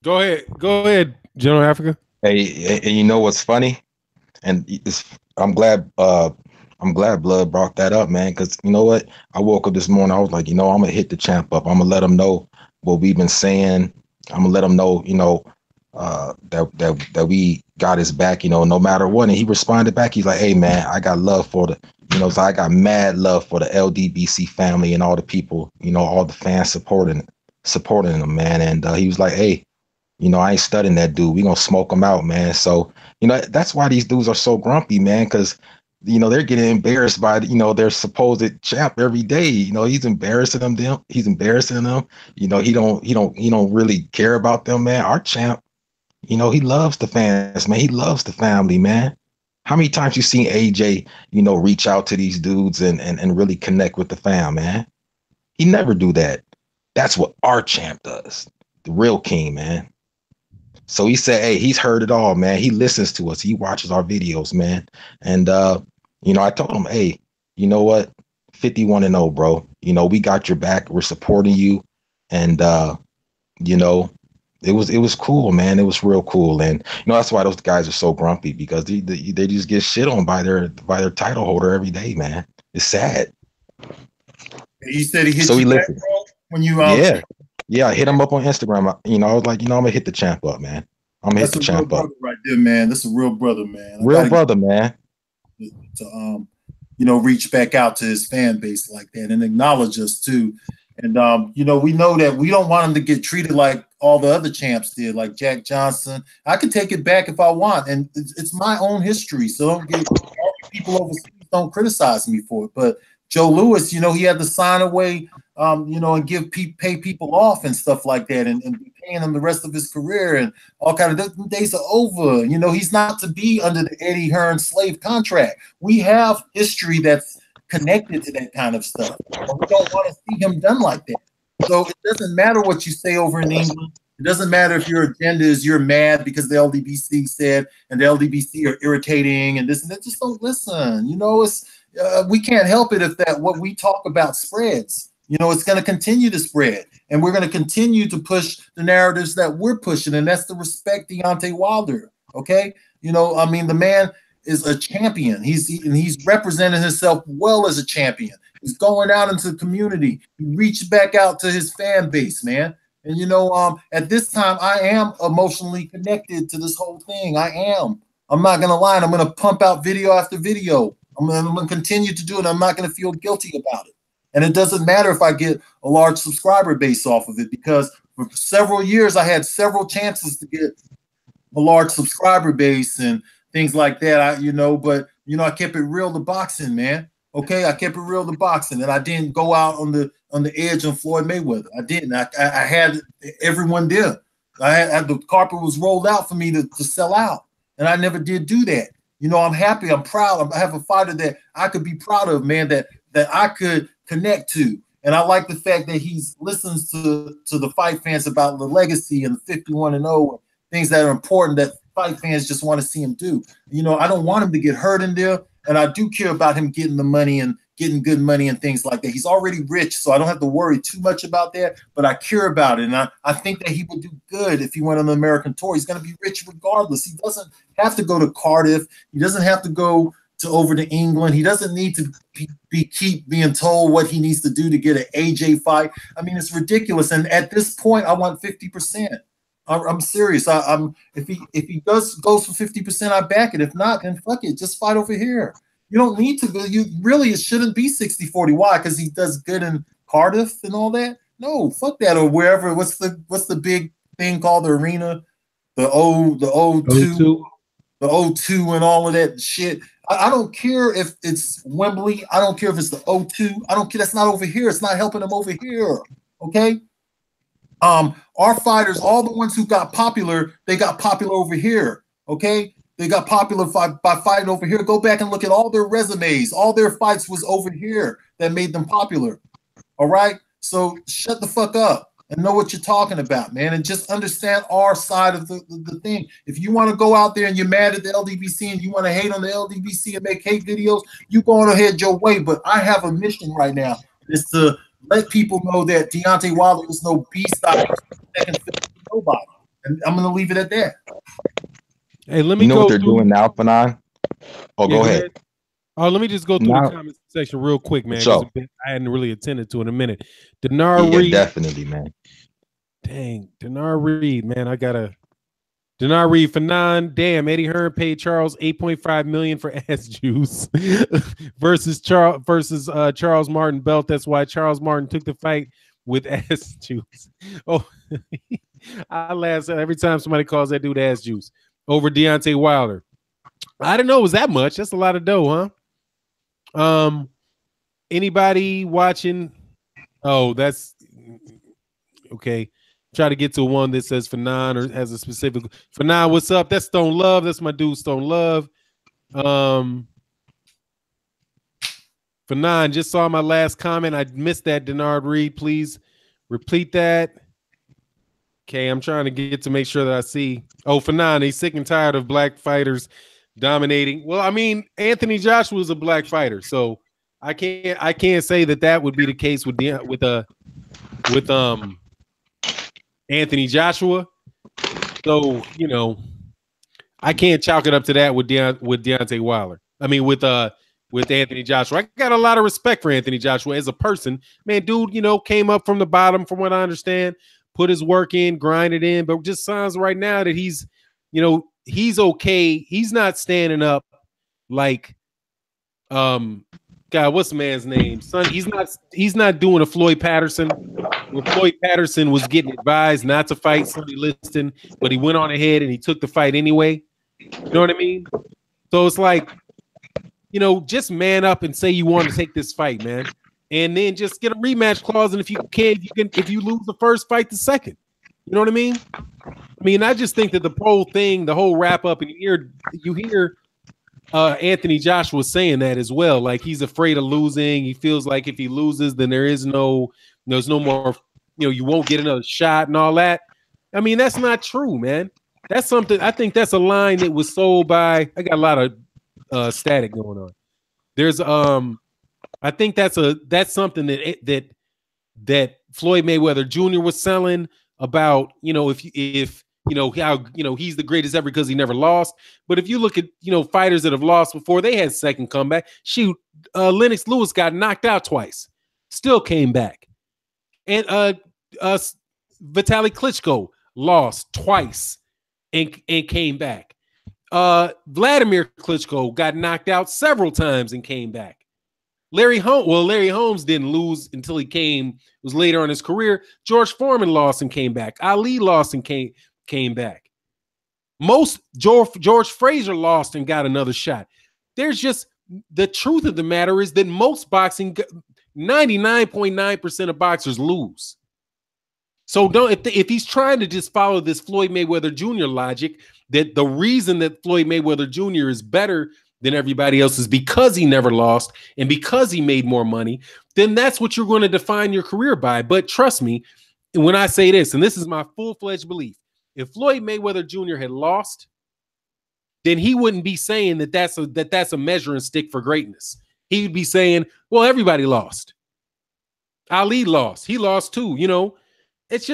Go ahead, General Africa. Hey, and you know what's funny? And I'm glad Blood brought that up, man, because you know what? I woke up this morning, I was like, you know, I'm gonna hit the champ up. I'm gonna let him know what we've been saying. I'm gonna let him know, you know, that we got his back, you know, no matter what. And he responded back. He's like, hey man, I got love for the, you know, so I got mad love for the LDBC family and all the people, you know, all the fans supporting him, man. And he was like, hey, you know, I ain't studying that dude. We gonna smoke him out, man. So, you know, that's why these dudes are so grumpy, man, because, you know, they're getting embarrassed by, you know, their supposed champ every day. You know, he's embarrassing them. He's embarrassing them. You know, he don't really care about them, man. Our champ, you know, he loves the fans, man. He loves the family, man. How many times you seen AJ, you know, reach out to these dudes and really connect with the fam, man? He never do that. That's what our champ does. The real king, man. So he said, hey, he's heard it all, man. He listens to us. He watches our videos, man. And, you know, I told him, hey, you know what? 51-0, bro. You know, we got your back. We're supporting you. And, you know, it was cool, man. It was real cool. And, you know, that's why those guys are so grumpy, because they just get shit on by their title holder every day, man. It's sad. He said he hit you back, bro, when you Yeah, I hit him up on Instagram. You know, I was like, you know, I'm gonna hit the champ up, man. I'm gonna hit the champ up right there, man. That's a real brother, man. Real brother, man. To you know, reach back out to his fan base like that and acknowledge us too. And you know, we know that we don't want him to get treated like all the other champs did, like Jack Johnson. I could take it back if I want, and it's my own history. So don't get people overseas don't criticize me for it. But Joe Louis, you know, he had to sign away, you know, and pay people off and stuff like that, and be paying him the rest of his career, and all kind of those days are over. You know, he's not to be under the Eddie Hearn slave contract. We have history that's connected to that kind of stuff. But we don't want to see him done like that. So it doesn't matter what you say over in England. It doesn't matter if your agenda is you're mad because the LDBC said, and the LDBC are irritating and this and that. Just don't listen. You know, it's we can't help it if that what we talk about spreads. You know, it's going to continue to spread, and we're going to continue to push the narratives that we're pushing, and that's to respect Deontay Wilder. Okay, you know, I mean, the man is a champion. He's represented himself well as a champion. He's going out into the community. He reached back out to his fan base, man. And you know, at this time, I am emotionally connected to this whole thing. I am. I'm not going to lie. I'm going to pump out video after video. I'm going to continue to do it. I'm not going to feel guilty about it. And it doesn't matter if I get a large subscriber base off of it, because for several years, I had several chances to get a large subscriber base and things like that. But I kept it real to boxing, man. Okay, I kept it real to boxing, and I didn't go out on the edge on Floyd Mayweather. I didn't. I had everyone there. The carpet was rolled out for me to sell out, and I never did do that. I'm happy. I'm proud. I have a fighter that I could be proud of, man. That I could connect to, and I like the fact that he listens to the fight fans about the legacy and the 51-0, things that are important that fight fans just want to see him do. I don't want him to get hurt in there. And I do care about him getting the money and getting good money and things like that. He's already rich, so I don't have to worry too much about that, but I care about it. And I think that he would do good if he went on the American tour. He's going to be rich regardless. He doesn't have to go to Cardiff. He doesn't have to go over to England. He doesn't need to keep being told what he needs to do to get an AJ fight. I mean, it's ridiculous. And at this point, I want 50%. I'm serious. If he goes for 50%, I back it. If not, then fuck it. Just fight over here. You don't need to go. It shouldn't be 60-40. Why? Because he does good in Cardiff and all that? No, fuck that. Or wherever. What's the big thing called, the arena? The O2 and all of that shit. I don't care if it's Wembley. I don't care if it's the O2. I don't care. That's not over here. It's not helping them over here. Okay? Our fighters, all the ones who got popular, they got popular over here. Okay, they got popular by fighting over here. Go back and look at all their resumes. All their fights was over here that made them popular. All right, so shut the fuck up and know what you're talking about, man, and just understand our side of the thing. If you want to go out there and you're mad at the LDBC and you want to hate on the LDBC and make hate videos, you go on ahead your way. But I have a mission right now. It's to let people know that Deontay Wilder is no beast that can fit nobody. And I'm going to leave it at that. Hey, let me go what they're doing now, Fanon? Oh, go ahead. Oh, let me just go through the comment section real quick, man. So, I hadn't really attended to it in a minute. Denard Reed. Definitely, man. Dang, Denard Reed, man. Denard Reed for 9. Damn, Eddie Hearn paid Charles $8.5 million for ass juice versus Charles Martin belt. That's why Charles Martin took the fight with ass juice. Oh, I laugh every time somebody calls that dude ass juice over Deontay Wilder. I didn't know it was that much. That's a lot of dough, huh? Anybody watching? Oh, that's okay. Try to get to one that says Fanon or has a specific Fanon. What's up? That's Stone Love. That's my dude, Stone Love. Fanon, just saw my last comment. I missed that. Denard Reed, please repeat that. Okay, I'm trying to get to make sure that I see. Oh, Fanon, he's sick and tired of black fighters dominating. Well, I mean, Anthony Joshua is a black fighter, so I can't say that would be the case with Anthony Joshua. So, I can't chalk it up to that with Deontay Wilder. I mean, with Anthony Joshua. I got a lot of respect for Anthony Joshua as a person. Man, dude, came up from the bottom from what I understand, put his work in, grinded in, but just sounds right now that he's okay. He's not standing up like God, what's the man's name? Son, he's not doing a Floyd Patterson. When Floyd Patterson was getting advised not to fight Sonny Liston, but he went on ahead and he took the fight anyway. You know what I mean? So it's like, just man up and say you want to take this fight, man. And then just get a rematch clause. And if you lose the first, fight the second. You know what I mean? I just think that the whole wrap up, and you hear Anthony Joshua saying that as well. Like, he's afraid of losing. He feels like if he loses, then there's no more, you won't get another shot and all that. That's not true, man. That's something. I think that's a line that was sold by. I got a lot of static going on. There's I think that's something that Floyd Mayweather Jr. was selling about, if how he's the greatest ever because he never lost. But if you look at fighters that have lost before, they had second comeback. Shoot, Lennox Lewis got knocked out twice, still came back, and Vitaly Klitschko lost twice and came back. Vladimir Klitschko got knocked out several times and came back. Larry Holmes didn't lose until it was later on in his career. George Foreman lost and came back. Ali lost and came back. Most George Frazier lost and got another shot. There's just the truth of the matter is that most boxing, 99.9% of boxers lose. So if he's trying to just follow this Floyd Mayweather Jr. logic, that the reason that Floyd Mayweather Jr. is better than everybody else is because he never lost and because he made more money, then that's what you're going to define your career by. But trust me, when I say this, and this is my full-fledged belief, if Floyd Mayweather Jr. had lost, then he wouldn't be saying that that's a measuring stick for greatness. He'd be saying, well, everybody lost. Ali lost. He lost too. You know, it's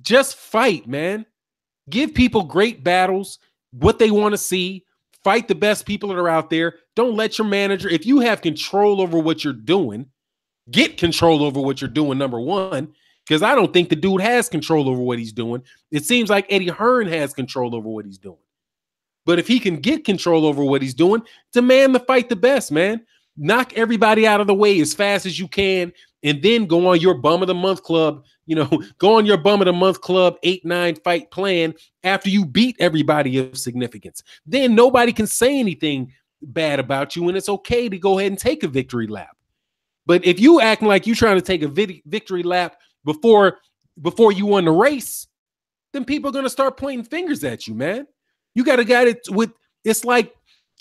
just fight, man. Give people great battles, what they want to see. Fight the best people that are out there. Don't let your manager, if you have control over what you're doing, get control over what you're doing, number one, because I don't think the dude has control over what he's doing. It seems like Eddie Hearn has control over what he's doing. But if he can get control over what he's doing, demand to fight the best, man. Knock everybody out of the way as fast as you can, and then go on your bum of the month club, go on your bum of the month club 8-9 fight plan after you beat everybody of significance. Then nobody can say anything bad about you, and it's okay to go ahead and take a victory lap. But if you acting like you're trying to take a victory lap before you won the race, then people are going to start pointing fingers at you, man. You got a guy it's like,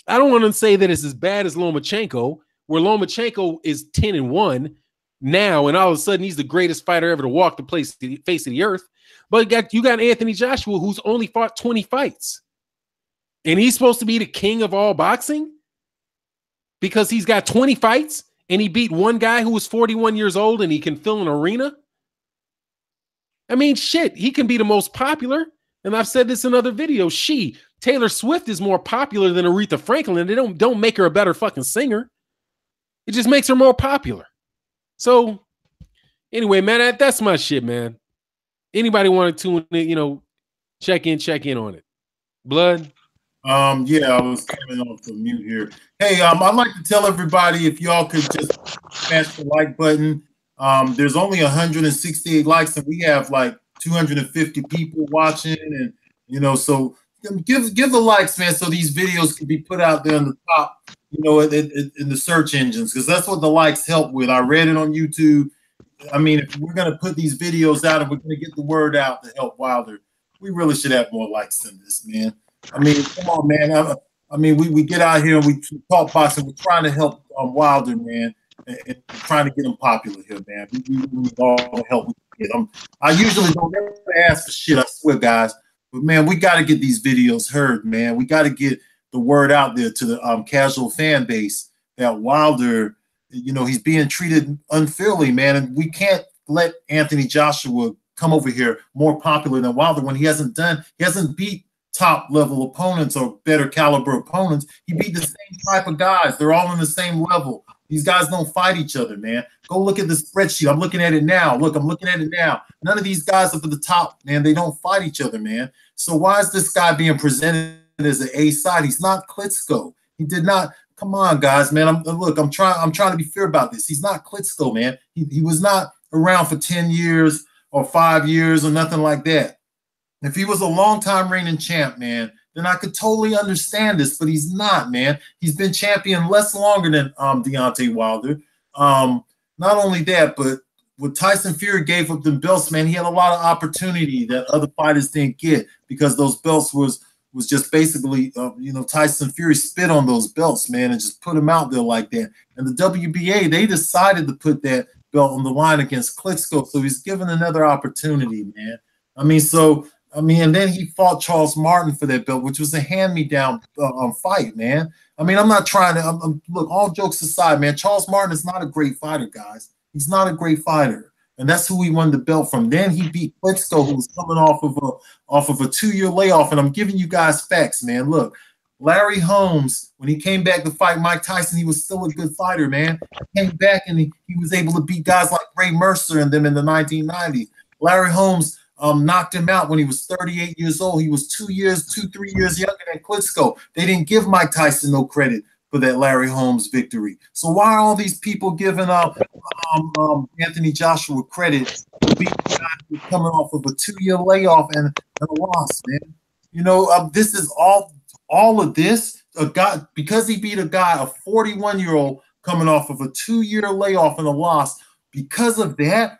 I don't want to say that it's as bad as Lomachenko, where Lomachenko is 10-1 now, and all of a sudden he's the greatest fighter ever to walk the face of the earth. But you got Anthony Joshua, who's only fought 20 fights. And he's supposed to be the king of all boxing because he's got 20 fights and he beat one guy who was 41 years old and he can fill an arena. I mean, shit, he can be the most popular. And I've said this in other videos. Taylor Swift is more popular than Aretha Franklin. They don't make her a better fucking singer. It just makes her more popular. So anyway, man, that's my shit, man. Anybody want to tune in, check in on it. Blood? Yeah, I was coming off the mute here. Hey, I'd like to tell everybody if y'all could just smash the like button. There's only 168 likes and we have like 250 people watching, and so give the likes, man, so these videos can be put out there on the top, in the search engines, because that's what the likes help with. I read it on YouTube. I mean, if we're gonna put these videos out and we're gonna get the word out to help Wilder, we really should have more likes than this, man. I mean, come on, man. I mean, we get out here and we talk boxing. We're trying to help Wilder, man, and trying to get him popular here, man. We need all the help we can get. I usually don't ever ask for shit, I swear, guys. But, man, we got to get these videos heard, man. We got to get the word out there to the casual fan base that Wilder, he's being treated unfairly, man. And we can't let Anthony Joshua come over here more popular than Wilder when he hasn't beat top level opponents or better caliber opponents. He beat the same type of guys. They're all on the same level. These guys don't fight each other, man. Go look at the spreadsheet. I'm looking at it now. Look, I'm looking at it now. None of these guys up at the top, man, they don't fight each other, man. So why is this guy being presented as an A side? He's not Klitschko. He did not. Come on, guys, man. I'm trying to be fair about this. He's not Klitschko, man. He was not around for 10 years or 5 years or nothing like that. If he was a long-time reigning champ, man, then I could totally understand this, but he's not, man. He's been champion less longer than Deontay Wilder. Not only that, but when Tyson Fury gave up the belts, man, he had a lot of opportunity that other fighters didn't get because those belts was just basically, Tyson Fury spit on those belts, man, and just put them out there like that. And the WBA, they decided to put that belt on the line against Klitschko, so he's given another opportunity, man. And then he fought Charles Martin for that belt, which was a hand-me-down fight, man. I mean, I'm not trying to look, all jokes aside, man, Charles Martin is not a great fighter, guys. He's not a great fighter. And that's who he won the belt from. Then he beat Klitschko, who was coming off of a 2-year layoff. And I'm giving you guys facts, man. Look, Larry Holmes, when he came back to fight Mike Tyson, he was still a good fighter, man. He came back and he was able to beat guys like Ray Mercer and them in the 1990s. Larry Holmes knocked him out when he was 38 years old. He was 2, 3 years younger than Klitschko. They didn't give Mike Tyson no credit. for that Larry Holmes victory. So why are all these people giving up Anthony Joshua credit for being coming off of a 2-year layoff and a loss, man? You know, this is all of this. A guy, because he beat a guy, a 41-year-old coming off of a 2-year layoff and a loss. Because of that,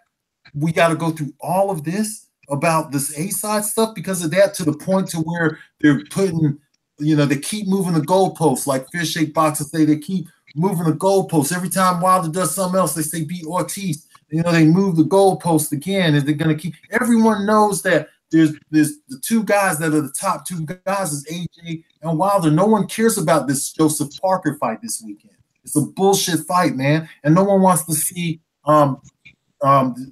we got to go through all of this about this A-side stuff because of that, to the point to where they're putting, you know, they keep moving the goalposts, like Fish Shake Boxers say, they keep moving the goalposts. Every time Wilder does something else, they say beat Ortiz. You know, they move the goalpost again, and they're going to keep. Everyone knows that there's the two guys that are the top two guys is AJ and Wilder. No one cares about this Joseph Parker fight this weekend. It's a bullshit fight, man, and no one wants to see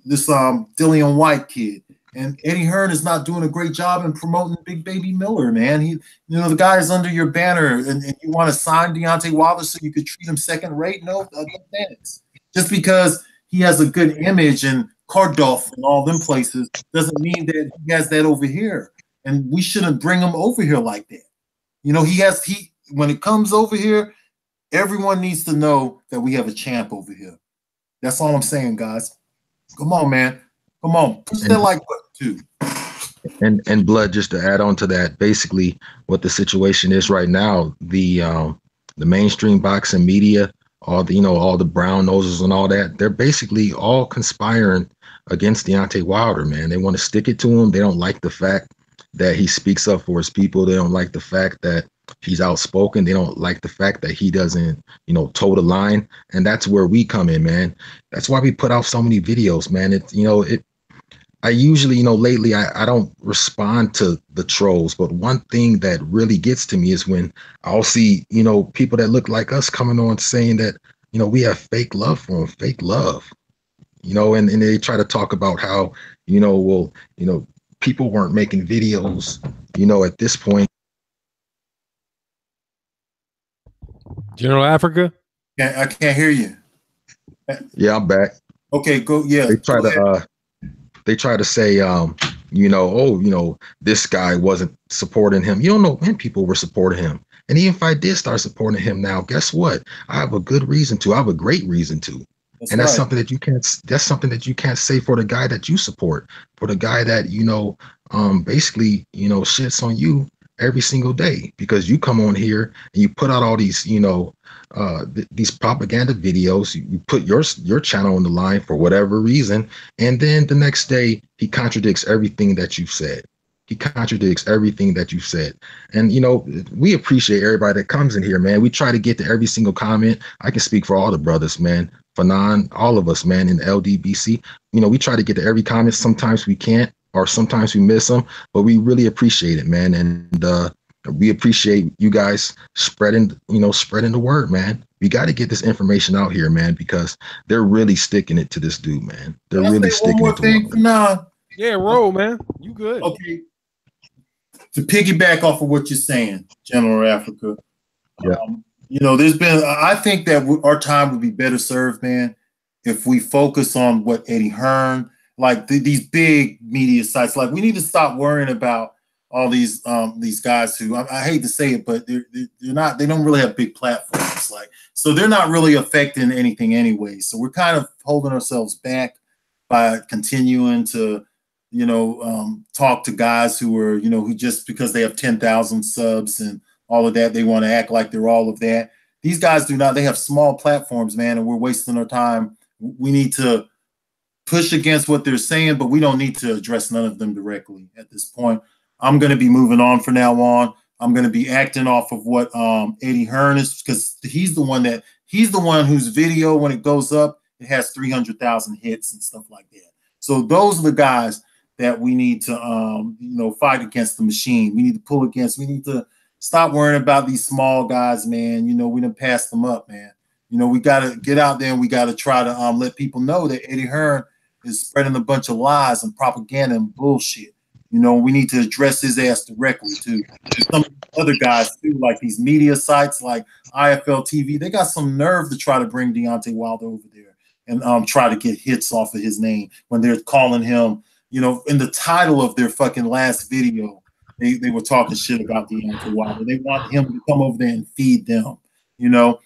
this Dillian White kid. And Eddie Hearn is not doing a great job in promoting Big Baby Miller, man. He, you know, the guy is under your banner, and you want to sign Deontay Wilder so you could treat him second rate? No, thanks. Just because he has a good image in Cardiff and all them places doesn't mean that he has that over here. And we shouldn't bring him over here like that. You know, when it comes over here, everyone needs to know that we have a champ over here. That's all I'm saying, guys. Come on, man. Come on, push that like button too. And Blood, just to add on to that, basically what the situation is right now, the mainstream boxing media, all the brown noses and all that, they're basically all conspiring against Deontay Wilder, man. They want to stick it to him. They don't like the fact that he speaks up for his people. They don't like the fact that he's outspoken. They don't like the fact that he doesn't, toe the line. And that's where we come in, man. That's why we put out so many videos, man. I usually, lately I don't respond to the trolls, but one thing that really gets to me is when I'll see, people that look like us coming on saying that, we have fake love for them, fake love, and they try to talk about how, people weren't making videos, at this point. General Africa? Yeah, I can't hear you. Yeah, I'm back. Okay, go. Yeah. They try to say, this guy wasn't supporting him. You don't know when people were supporting him. And even if I did start supporting him now, guess what? I have a good reason to. I have a great reason to. That's right. Something that you can't. That's something that you can't say for the guy that you support, for the guy that basically shits on you every single day, because you come on here and you put out all these these propaganda videos. You put your channel on the line for whatever reason, and then the next day he contradicts everything that you've said. He contradicts everything that you've said. And we appreciate everybody that comes in here, man. We try to get to every single comment. I can speak for all the brothers, man. Fanon, all of us, man, in the LDBC. We try to get to every comment. Sometimes we can't, or sometimes we miss them, but we really appreciate it, man. And we appreciate you guys spreading the word, man. We got to get this information out here, man, because they're really sticking it to this dude, man. They're really sticking it to him. Yeah, roll, man. You good. Okay. To piggyback off of what you're saying, General Africa, yeah. I think that our time would be better served, man, if we focus on what Eddie Hearn, like these big media sites, like we need to stop worrying about all these guys who I hate to say it, but they don't really have big platforms, so they're not really affecting anything anyway. So we're kind of holding ourselves back by continuing to talk to guys who are who just because they have 10,000 subs and all of that, they want to act like they're all of that. These guys do not. They have small platforms, man, and we're wasting our time. We need to push against what they're saying, but we don't need to address none of them directly at this point. I'm going to be moving on from now on. I'm going to be acting off of what Eddie Hearn is, because he's the one whose video, when it goes up, it has 300,000 hits and stuff like that. So those are the guys that we need to fight against the machine. We need to pull against. We need to stop worrying about these small guys, man. We done passed them up, man. We got to get out there and we got to try to let people know that Eddie Hearn is spreading a bunch of lies and propaganda and bullshit. We need to address his ass directly too. There's some other guys too, like these media sites like IFL TV. They got some nerve to try to bring Deontay Wilder over there and try to get hits off of his name when they're calling him, in the title of their fucking last video, they were talking shit about Deontay Wilder. They want him to come over there and feed them. You know,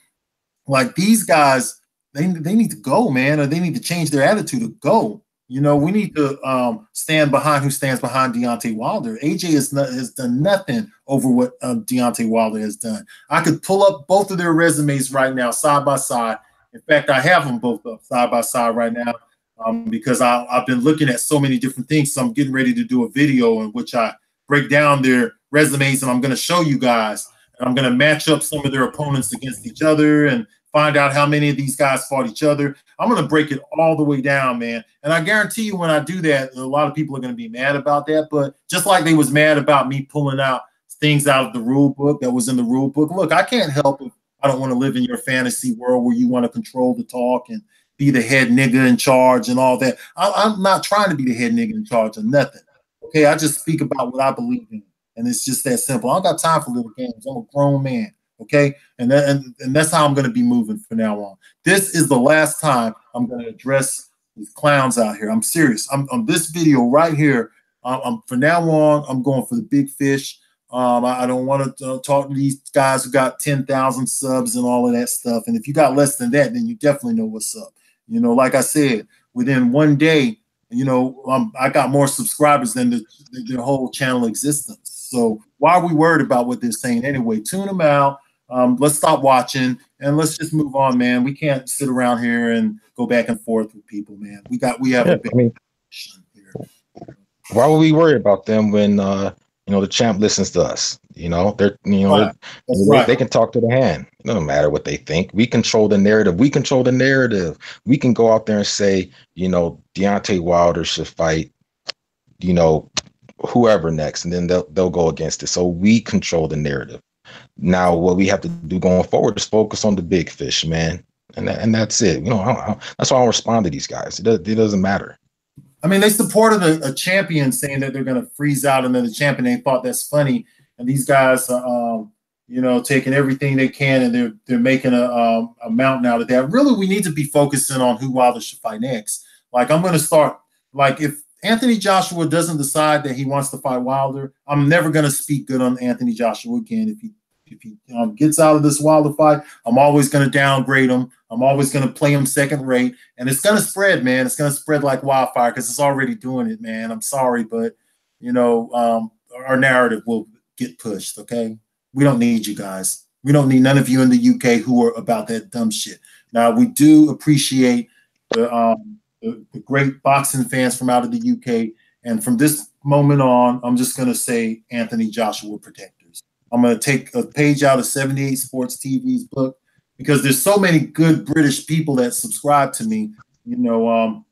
like these guys, they need to go, man, or they need to change their attitude to go. You know, we need to stand behind who stands behind Deontay Wilder. AJ has done nothing over what Deontay Wilder has done. I could pull up both of their resumes right now, side by side. In fact, I have them both up side by side right now because I've been looking at so many different things. So I'm getting ready to do a video in which I break down their resumes, and I'm going to show you guys. And I'm going to match up some of their opponents against each other and find out how many of these guys fought each other. I'm going to break it all the way down, man. And I guarantee you when I do that, a lot of people are going to be mad about that. But just like they was mad about me pulling out things out of the rule book that was in the rule book, look, I can't help it. I don't want to live in your fantasy world where you want to control the talk and be the head nigga in charge and all that. I'm not trying to be the head nigga in charge of nothing. Okay, I just speak about what I believe in. And it's just that simple. I don't got time for little games. I'm a grown man. Okay, and that's how I'm going to be moving from now on. This is the last time I'm going to address these clowns out here. I'm serious. I'm on this video right here. From now on, I'm going for the big fish. I don't want to talk to these guys who got 10,000 subs and all of that stuff. And if you got less than that, then you definitely know what's up. You know, like I said, within one day, you know, I got more subscribers than the whole channel existence. So why are we worried about what they're saying anyway? Tune them out. Let's stop watching and let's just move on, man. We can't sit around here and go back and forth with people, man. We have a big here. Why would we worry about them when you know the champ listens to us? You know, they can talk to the hand. It doesn't matter what they think. We control the narrative. We control the narrative. We can go out there and say, you know, Deontay Wilder should fight, you know, whoever next, and then they'll go against it. So we control the narrative. Now, what we have to do going forward is focus on the big fish, man, and that's it. You know, that's why I don't respond to these guys. It doesn't matter. I mean, they supported a champion saying that they're going to freeze out another champion. They thought that's funny, and these guys are, you know, taking everything they can, and they're making a mountain out of that. Really, we need to be focusing on who Wilder should fight next. Like, I'm going to start. Like, if Anthony Joshua doesn't decide that he wants to fight Wilder, I'm never going to speak good on Anthony Joshua again. If he gets out of this Wilder fight, I'm always going to downgrade him. I'm always going to play him second rate. And it's going to spread, man. It's going to spread like wildfire because it's already doing it, man. I'm sorry, but, you know, our narrative will get pushed, okay? We don't need you guys. We don't need none of you in the UK who are about that dumb shit. Now, we do appreciate the great boxing fans from out of the UK. And from this moment on, I'm just going to say Anthony Joshua protectors. I'm going to take a page out of 78 Sports TV's book because there's so many good British people that subscribe to me. You know,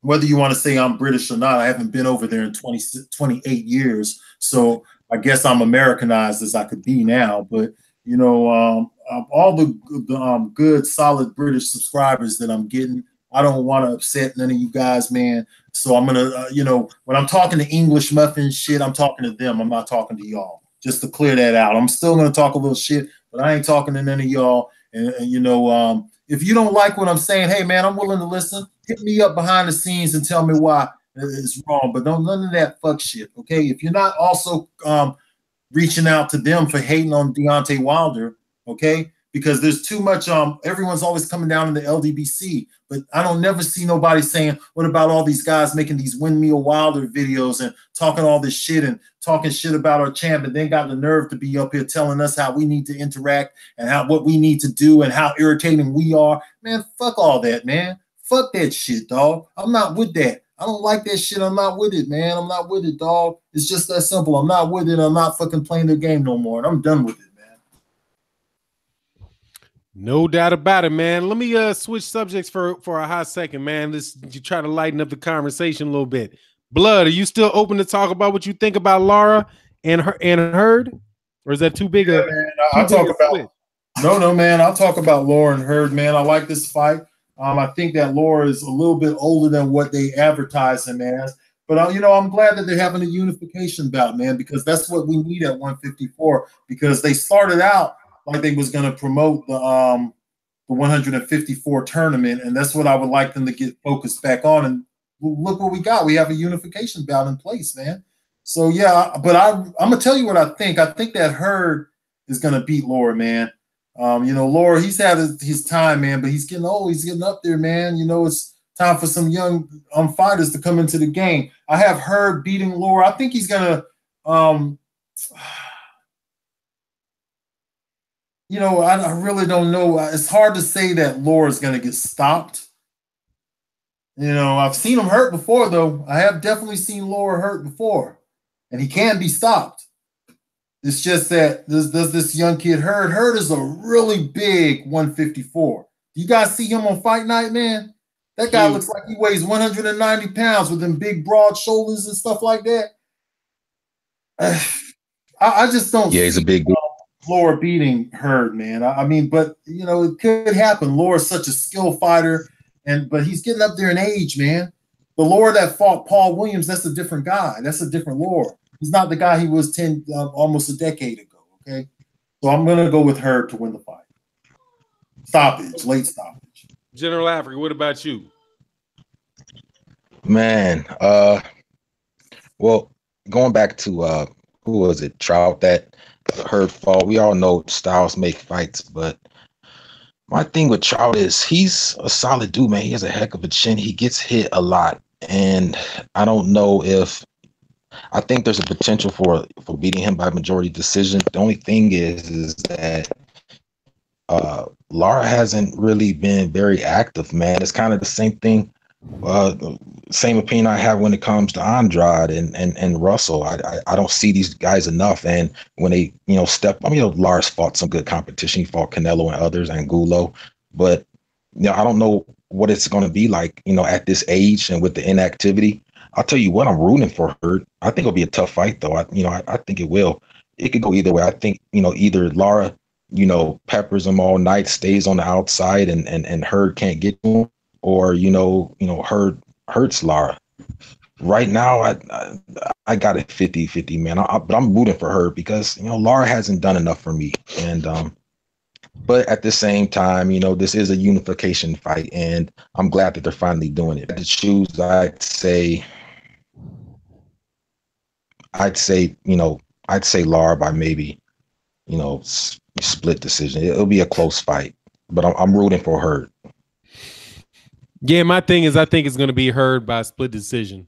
whether you want to say I'm British or not, I haven't been over there in 28 years. So I guess I'm Americanized as I could be now. But, you know, all the good, solid British subscribers that I'm getting, I don't want to upset none of you guys, man. So I'm going to, you know, when I'm talking to English muffin shit, I'm talking to them. I'm not talking to y'all. Just to clear that out. I'm still going to talk a little shit, but I ain't talking to none of y'all. And you know, if you don't like what I'm saying, hey, man, I'm willing to listen. Hit me up behind the scenes and tell me why it's wrong. But don't none of that fuck shit, okay? If you're not also reaching out to them for hating on Deontay Wilder, okay? Because there's too much, everyone's always coming down in the LDBC, but I don't never see nobody saying, what about all these guys making these Windmill Wilder videos and talking all this shit and talking shit about our champ and then got the nerve to be up here telling us how we need to interact and what we need to do and how irritating we are. Man, fuck all that, man. Fuck that shit, dog. I'm not with that. I don't like that shit. I'm not with it, man. I'm not with it, dog. It's just that simple. I'm not with it. I'm not fucking playing the game no more. And I'm done with it. No doubt about it, man. Let me switch subjects for a hot second, man. Let's try to lighten up the conversation a little bit. Blood, are you still open to talk about what you think about Lara and Hearn, or is that too big? Yeah, man. I'll talk about. No, man. I'll talk about Lara and Hearn, man. I like this fight. I think that Lara is a little bit older than what they advertise him as. But, you know, I'm glad that they're having a unification bout, man, because that's what we need at 154, because they started out like they was going to promote the 154 tournament, and that's what I would like them to get focused back on. And look what we got. We have a unification bout in place, man. So, yeah, but I'm going to tell you what I think. I think that Hearn is going to beat Lara, man. You know, Laura, he's had his time, man, but he's getting old. He's getting up there, man. You know, it's time for some young fighters to come into the game. I have Hearn beating Laura. I think he's gonna, you know, I really don't know. It's hard to say that Laura's gonna get stopped. You know, I've seen him hurt before, though. I have definitely seen Laura hurt before, and he can be stopped. It's just that this young kid Hearn. Hearn is a really big 154. You guys see him on Fight Night, man? That guy looks like he weighs 190 pounds with them big, broad shoulders and stuff like that. I just don't see he's a big Laura beating Hearn, man. I mean, but, you know, it could happen. Laura's such a skilled fighter, but he's getting up there in age, man. The Laura that fought Paul Williams, that's a different guy. That's a different Laura. He's not the guy he was almost a decade ago, okay? So I'm going to go with Hearn to win the fight. Stoppage, late stoppage. General Africa, what about you? Man, well, going back to who was it? Trout that Hearn fought. We all know styles make fights, but my thing with Trout is he's a solid dude, man. He has a heck of a chin. He gets hit a lot, and I don't know if I think there's a potential for beating him by majority decision. The only thing is that Lara hasn't really been very active, man. It's kind of the same thing, same opinion I have when it comes to Andrade and Russell. I don't see these guys enough, and when they step, I mean, Lara's fought some good competition. He fought Canelo and others, and Gulo, but I don't know what it's going to be like, at this age and with the inactivity. I'll tell you what, I'm rooting for her. I think it'll be a tough fight, though. I think it will. It could go either way. I think, either Lara, peppers him all night, stays on the outside, and Hearn can't get to him, or, Hearn hurts Lara. Right now, I got it 50-50, man. But I'm rooting for her because, Lara hasn't done enough for me. And, but at the same time, this is a unification fight, and I'm glad that they're finally doing it. To choose, I'd say, Lara by maybe, split decision. It'll be a close fight, but I'm rooting for her. Yeah, my thing is I think it's going to be Hearn by split decision,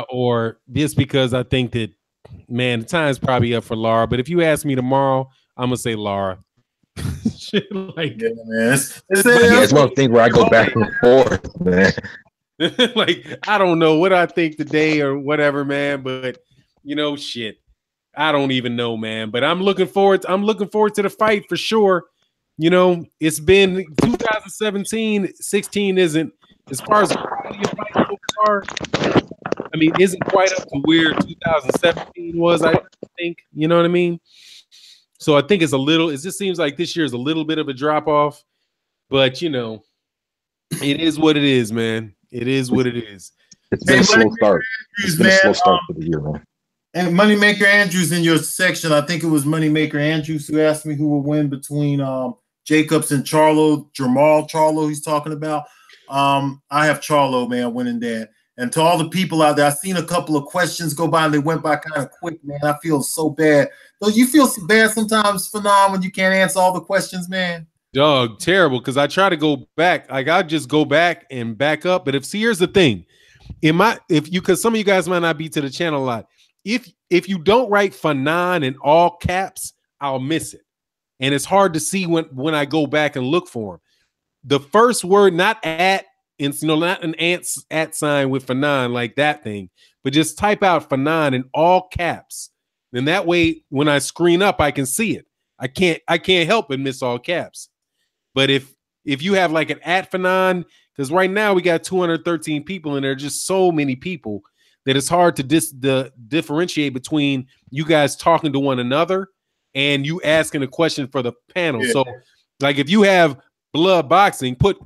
or just because I think that, man, the time's probably up for Lara. But if you ask me tomorrow, I'm gonna say Lara. Shit, like, yeah, man. It's one thing where I go back and forth, man. Like, I don't know what I think today or whatever, man, but shit, I don't even know, man. But I'm looking forward to the fight for sure. It's been 2017, 16 isn't, as far as the quality of fight so far, I mean, isn't quite up to where 2017 was, I think. You know what I mean? So I think it just seems like this year is a little bit of a drop off, but it is what it is, man. It is what it is. It's been a slow start. It's been a slow start for the year, man. And Moneymaker Andrews in your section, I think it was Moneymaker Andrews who asked me who will win between Jacobs and Jamal Charlo he's talking about. I have Charlo, man, winning that. And to all the people out there, I've seen a couple of questions go by and they went by kind of quick, man. I feel so bad. Don't you feel so bad sometimes, Phenom, when you can't answer all the questions, man? Dog, terrible, because I try to go back. Like, I just go back and back up. But here's the thing. Because some of you guys might not be to the channel a lot. If you don't write Phenom in all caps, I'll miss it. And it's hard to see when I go back and look for them. The first word, not at, not an at sign with Phenom like that thing, but just type out Phenom in all caps. Then that way, when I screen up, I can see it. I can't help but miss all caps. But if you have like an at Phenom, because right now we got 213 people and there are just so many people that it's hard to differentiate between you guys talking to one another and you asking a question for the panel. Yeah. So, like, if you have blood boxing, put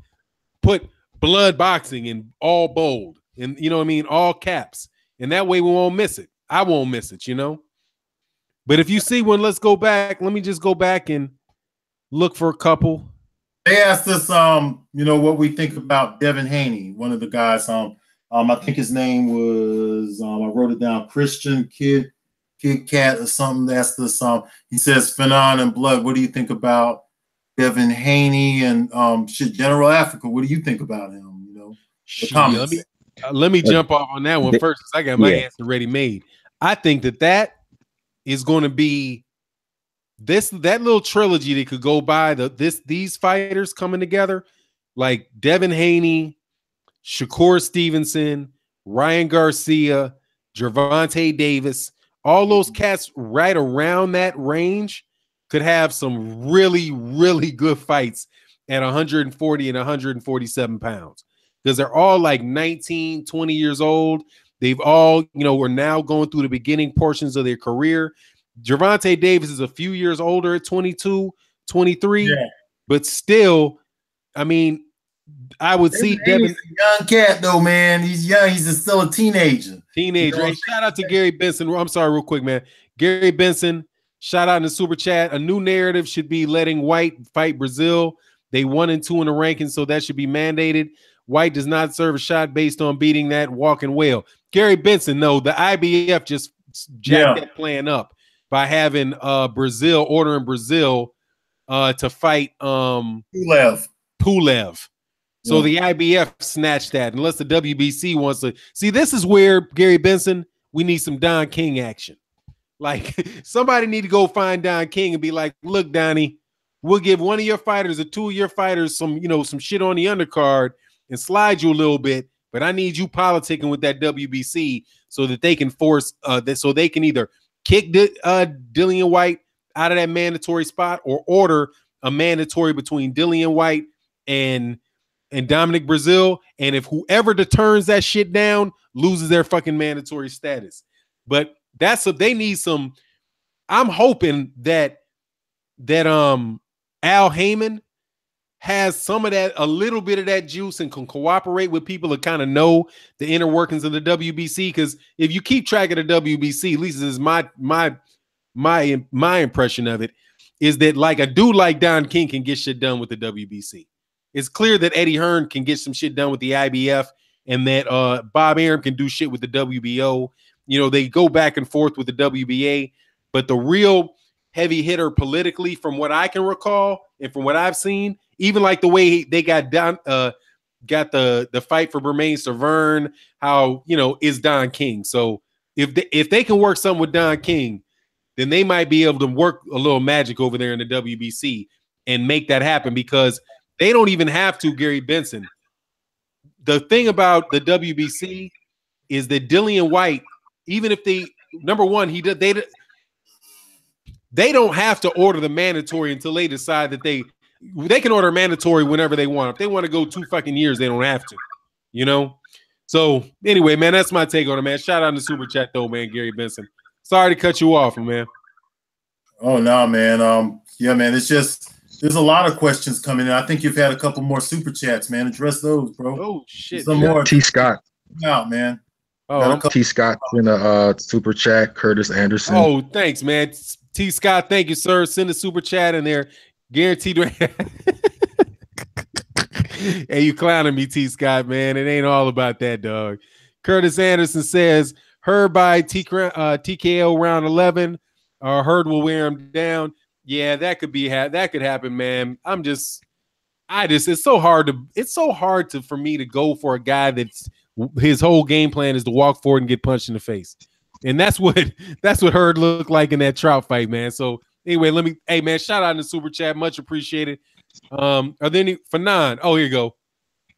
blood boxing in all bold and all caps, and that way we won't miss it. I won't miss it, But if you see one, let's go back. Let me just go back and look for a couple. They asked us, what we think about Devin Haney, one of the guys. I think his name was, I wrote it down, Christian Kid Cat or something. They asked us, he says, Phenom and Blood, what do you think about Devin Haney and General Africa. What do you think about him? You know, the comments. Let me jump off on that one first, because I got my answer ready made. I think that is going to be that little trilogy that could go by these fighters coming together, like Devin Haney, Shakur Stevenson, Ryan Garcia, Gervonta Davis, all those cats right around that range could have some really, really good fights at 140 and 147 pounds, because they're all like 19, 20 years old. They've all, were now going through the beginning portions of their career. Gervonta Davis is a few years older at 22, 23, but still, I mean, I would see Devin. He's a young cat, though, man. He's young. He's still a teenager. Hey, shout out to Gary Benson. I'm sorry, real quick, man. Gary Benson, shout out in the super chat. A new narrative should be letting White fight Brazil. They 1 and 2 in the rankings, so that should be mandated. White does not serve a shot based on beating that walking whale. Gary Benson, no, the IBF just jacked that plan up by having ordering Brazil to fight Pulev. So the IBF snatched that, unless the WBC wants to. See, this is where, Gary Benson, we need some Don King action. Like, somebody need to go find Don King and be like, look, Donnie, we'll give one of your fighters or two of your fighters some shit on the undercard and slide you a little bit, but I need you politicking with that WBC so that they can force so they can either kick Dillian White out of that mandatory spot or order a mandatory between Dillian White and Dominic Brazil, and if whoever turns that shit down loses their fucking mandatory status. But they need some. I'm hoping that Al Heyman has some of that, a little bit of that juice, and can cooperate with people to kind of know the inner workings of the WBC. Because if you keep track of the WBC, at least this is my impression of it, is that like a dude like Don King can get shit done with the WBC. It's clear that Eddie Hearn can get some shit done with the IBF, and that Bob Arum can do shit with the WBO. They go back and forth with the WBA, but the real heavy hitter politically, from what I can recall and from what I've seen, even like the way they got the fight for Bermane Severn, how is Don King. So if they can work something with Don King, then they might be able to work a little magic over there in the WBC and make that happen, because they don't even have to, Gary Benson. The thing about the WBC is that Dillian White, even if they don't have to order the mandatory until they decide that they can order mandatory whenever they want. If they want to go 2 fucking years, they don't have to, So anyway, man, that's my take on it, man. Shout out in the super chat though, man, Gary Benson. Sorry to cut you off, man. Oh no, man. Yeah, man. It's just there's a lot of questions coming in. I think you've had a couple more super chats, man. Address those, bro. Oh shit. Some more. T. Scott. Out, man. Oh, T. Scott in a super chat. Curtis Anderson. Oh, thanks, man. T. Scott, thank you, sir. Send a super chat in there. Guaranteed. Hey, you clowning me, T. Scott, man. It ain't all about that, dog. Curtis Anderson says, Heard by TKO round 11. Heard will wear him down. Yeah, that could happen, man. It's so hard for me to go for a guy that's his whole game plan is to walk forward and get punched in the face. And that's what Heard looked like in that Trout fight, man. So anyway, hey man, shout out in the super chat. Much appreciated. Are there any Fanon? Oh, here you go.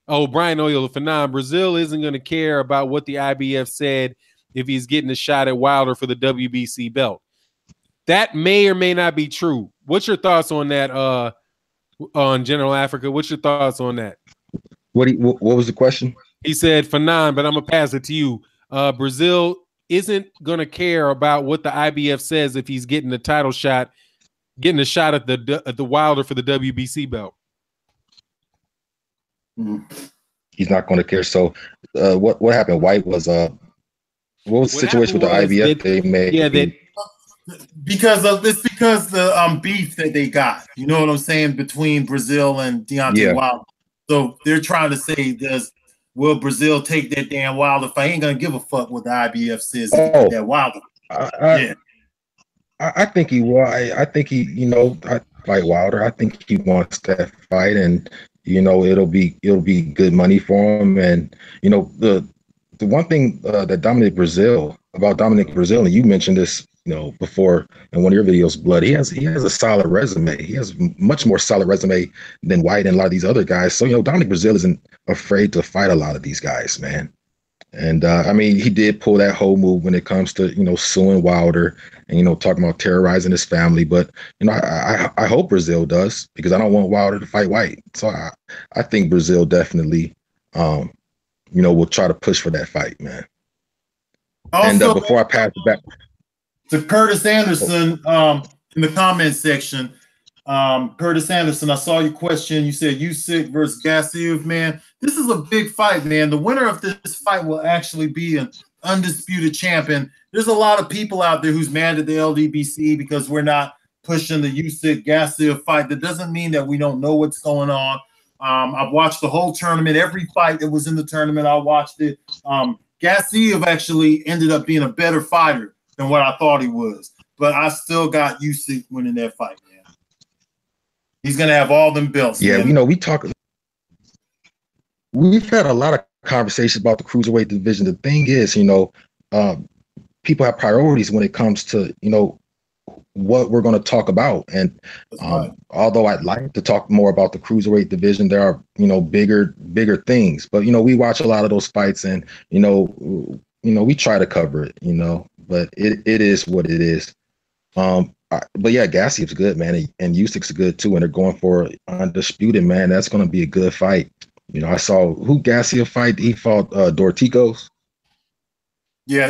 Oh, Brian Oil, Fanon. Brazil isn't going to care about what the IBF said if he's getting a shot at Wilder for the WBC belt. That may or may not be true. What's your thoughts on that? On General Africa, what's your thoughts on that? What was the question? He said, Fanon, but I'm gonna pass it to you. Brazil isn't gonna care about what the IBF says if he's getting a title shot, getting a shot at the Wilder for the WBC belt. He's not going to care. So, what happened? White was what was the situation with the IBF? They made because the beef that they got. You know what I'm saying, between Brazil and Deontay Wilder. So they're trying to say, will Brazil take that damn Wilder fight? He ain't gonna give a fuck what the IBF says. That Wilder. I think he will. I think he, I fight Wilder. I think he wants that fight, and it'll be good money for him. And the one thing that Dominic Brazil, and you mentioned this, before in one of your videos, Blood. He has a solid resume. He has much more solid resume than White and a lot of these other guys. So Dominic Brazil isn't afraid to fight a lot of these guys, man. And I mean, he did pull that whole move when it comes to suing Wilder and talking about terrorizing his family. But I hope Brazil does, because I don't want Wilder to fight White. So I think Brazil definitely will try to push for that fight, man. Also, and before I pass it back to Curtis Anderson in the comment section, Curtis Anderson, I saw your question. You said Usyk versus Gassiev, man. This is a big fight, man. The winner of this fight will actually be an undisputed champion. There's a lot of people out there who's mad at the LDBC because we're not pushing the Usyk Gassiev fight. That doesn't mean that we don't know what's going on. I've watched the whole tournament. Every fight that was in the tournament, I watched it. Gassiev actually ended up being a better fighter than what I thought he was. But I still got Usyk winning that fight, man. He's going to have all them belts. Yeah, man. We've had a lot of conversations about the cruiserweight division. The thing is, people have priorities when it comes to, what we're going to talk about. And although I'd like to talk more about the cruiserweight division, there are, bigger things. But, we watch a lot of those fights and, we try to cover it, but it is what it is. But yeah, Gassiev's good, man. And Usyk's good too. And they're going for undisputed, man. That's going to be a good fight. I saw who Gassiev fight. He fought Dorticos. Yeah.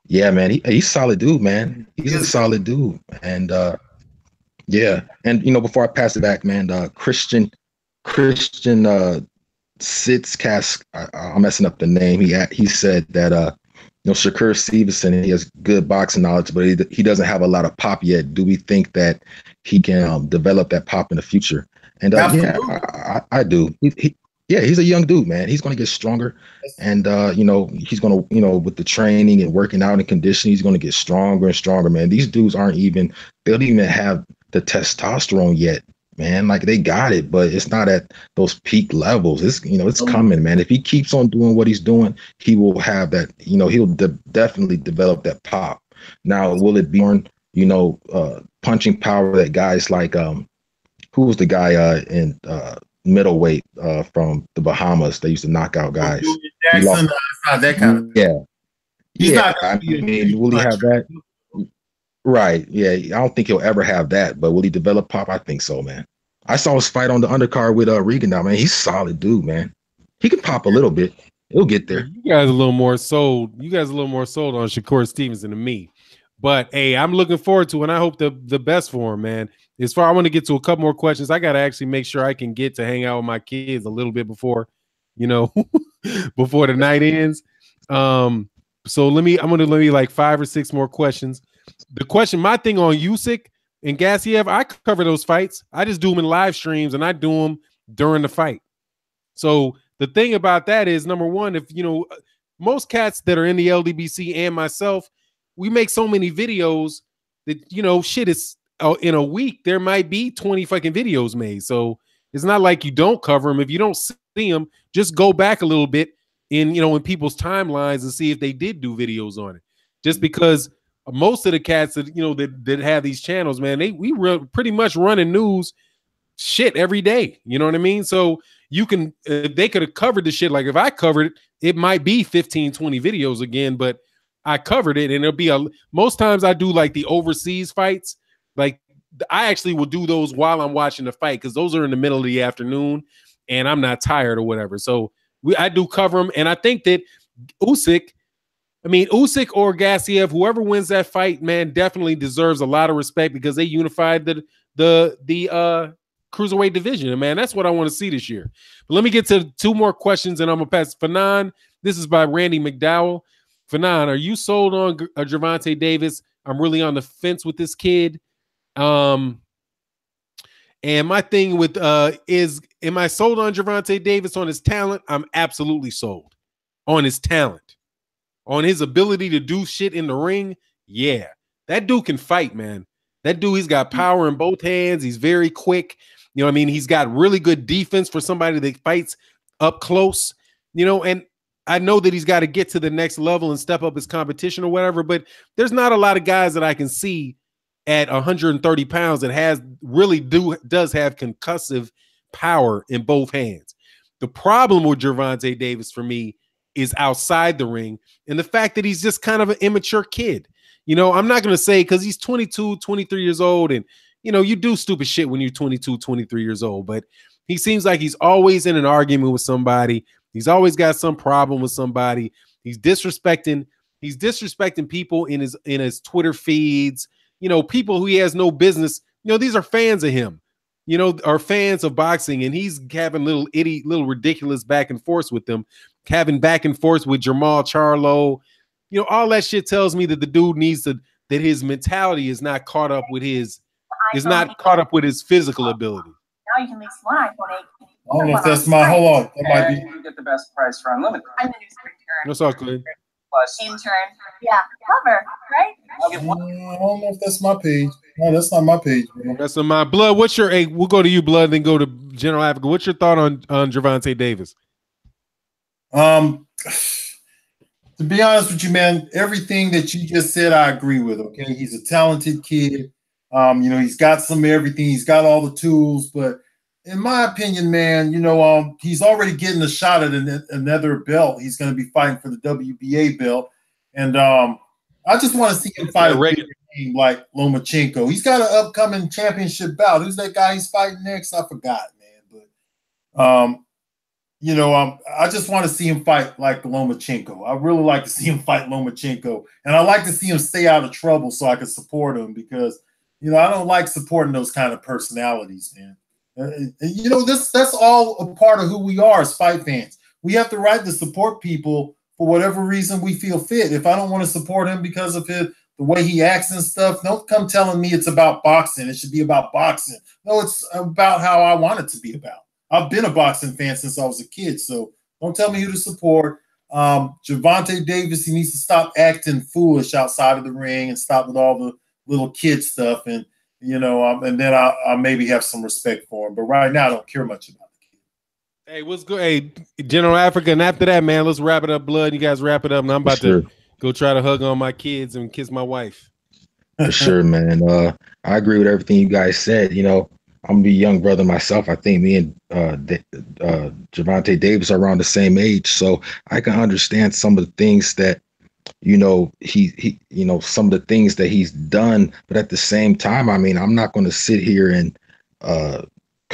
Yeah, man. He's a solid dude, man. He's a solid dude. And yeah. And before I pass it back, man, Christian Sitzcast, I'm messing up the name. He said that Shakur Stevenson, he has good boxing knowledge, but he doesn't have a lot of pop yet. Do we think that he can develop that pop in the future? And yeah, I do. He's a young dude, man. He's going to get stronger. And, he's going to, with the training and working out and conditioning, he's going to get stronger and stronger, man. These dudes they don't even have the testosterone yet, man. Like, they got it, but it's not at those peak levels. It's coming, man. If he keeps on doing what he's doing, he will have that, he'll definitely develop that pop. Now, will it be on, punching power that guys like, who was the guy in middleweight from the Bahamas? They used to knock out guys. Jackson, not that kind of. Yeah. Will he have that? Right. Yeah. I don't think he'll ever have that, but will he develop pop? I think so, man. I saw his fight on the undercard with Regan now, man. He's a solid dude, man. He can pop a little bit. He'll get there. You guys a little more sold. You guys a little more sold on Shakur Stevenson than me. But hey, I'm looking forward to it, and I hope the best for him, man. As far I want to get to a couple more questions. I gotta actually make sure I can get to hang out with my kids a little bit before, before the night ends. So let me like 5 or 6 more questions. My thing on Usyk and Gassiev, I cover those fights. I just do them in live streams, and I do them during the fight. So the thing about that is, number one, if most cats that are in the LDBC and myself, we make so many videos that shit is in a week there might be 20 fucking videos made. So it's not like you don't cover them. If you don't see them, just go back a little bit in people's timelines and see if they did do videos on it. Just because most of the cats that that have these channels, man, we pretty much running news shit every day. You know what I mean? So you can they could have covered the shit. Like if I covered it, it might be 15, 20 videos again, but I covered it, and it'll be most times I do like the overseas fights. Like I actually will do those while I'm watching the fight, because those are in the middle of the afternoon and I'm not tired or whatever. So I do cover them. And I think that Usyk or Gassiev, whoever wins that fight, man, definitely deserves a lot of respect, because they unified the cruiserweight division. And man, that's what I want to see this year. But let me get to 2 more questions, and I'm gonna pass. Fanon, this is by Randy McDowell. Fanon, are you sold on Gervonta Davis? I'm really on the fence with this kid. And my thing with is, am I sold on Gervonta Davis on his talent? I'm absolutely sold on his talent. on his ability to do shit in the ring, yeah, that dude can fight, man. That dude, he's got power in both hands. He's very quick. You know what I mean? He's got really good defense for somebody that fights up close, you know, and I know that he's got to get to the next level and step up his competition or whatever, but there's not a lot of guys that I can see at 130 pounds that does have concussive power in both hands. The problem with Gervonta Davis for me is outside the ring and the fact that he's just kind of an immature kid. You know, I'm not going to say because he's 22, 23 years old, and, you know, you do stupid shit when you're 22, 23 years old, but he seems like he's always in an argument with somebody. He's always got some problem with somebody. He's disrespecting people in his Twitter feeds, you know, people who he has no business. You know, these are fans of him, you know, are fans of boxing, and he's having little ridiculous back and forth with them, having back and forth with Jamal Charlo. You know, all that shit tells me that the dude that his mentality is not caught up with his physical ability. Now you can mix one iPhone 8. I don't know if that's my, hold on. That might be. You get the best price for unlimited. I'm the new intern. That's all good. Plus, Intern. Yeah, cover, right? I don't know if that's my page. No, that's not my page, bro. That's on my Blood. What's your, hey, we'll go to you, Blood, then go to General Africa. What's your thought on Gervonta Davis? To be honest with you, man, everything that you just said, I agree with. Okay, he's a talented kid. You know, he's got some of everything. He's got all the tools, but in my opinion, man, you know, he's already getting a shot at another belt. He's going to be fighting for the WBA belt, and I just want to see him fight a bigger name like Lomachenko. He's got an upcoming championship bout. Who's that guy he's fighting next? I forgot, man. But you know, I just want to see him fight like Lomachenko. I really like to see him fight Lomachenko, and I like to see him stay out of trouble so I can support him because, you know, I don't like supporting those kind of personalities, man. You know, that's all a part of who we are as fight fans. We have the right to support people for whatever reason we feel fit. If I don't want to support him because of the way he acts and stuff, don't come telling me it's about boxing. It should be about boxing. No, it's about how I want it to be about. I've been a boxing fan since I was a kid, so don't tell me who to support. Gervonta Davis, he needs to stop acting foolish outside of the ring and stop with all the little kid stuff, and you know, and then I'll maybe have some respect for him. But right now, I don't care much about the kid. Hey, what's good? Hey, General Africa, and after that, man, let's wrap it up, Blood. You guys wrap it up, and I'm about to go try to hug on my kids and kiss my wife. For sure, man. I agree with everything you guys said. You know, I'm a young brother myself. I think me and Gervonta Davis are around the same age, so I can understand some of the things that, you know, he you know, some of the things that he's done. But at the same time, I mean, I'm not going to sit here and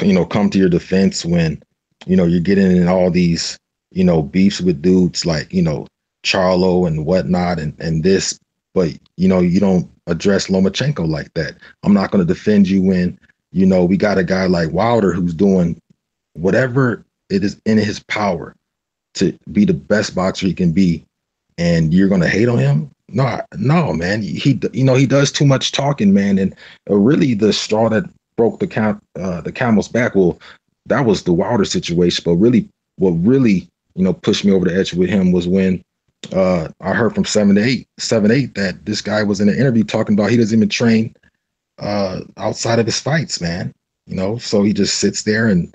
you know, come to your defense when, you know, you're getting in all these, you know, beefs with dudes like, you know, Charlo and whatnot and this, but, you know, you don't address Lomachenko like that. I'm not going to defend you when, you know, we got a guy like Wilder who's doing whatever it is in his power to be the best boxer he can be, and you're going to hate on him? No, man. He you know, he does too much talking, man. And really the straw that broke the camel's back, well, that was the Wilder situation. But really, what really, you know, pushed me over the edge with him was when I heard from 7-8 that this guy was in an interview talking about he doesn't even train outside of his fights, man. You know, so he just sits there and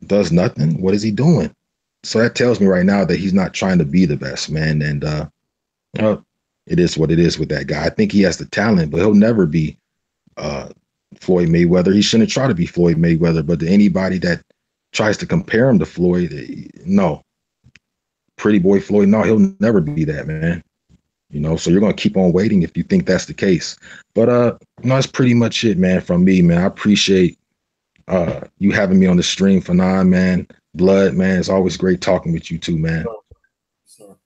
does nothing. What is he doing? So that tells me right now that he's not trying to be the best, man. And it is what it is with that guy. I think he has the talent, but he'll never be Floyd Mayweather. He shouldn't try to be Floyd Mayweather. But to anybody that tries to compare him to Floyd, no. Pretty boy Floyd, no, he'll never be that, man. You know, so you're going to keep on waiting if you think that's the case. But no, that's pretty much it, man, from me, man. I appreciate you having me on the stream, Fanon, man. Blood, man, it's always great talking with you too, man. Sure.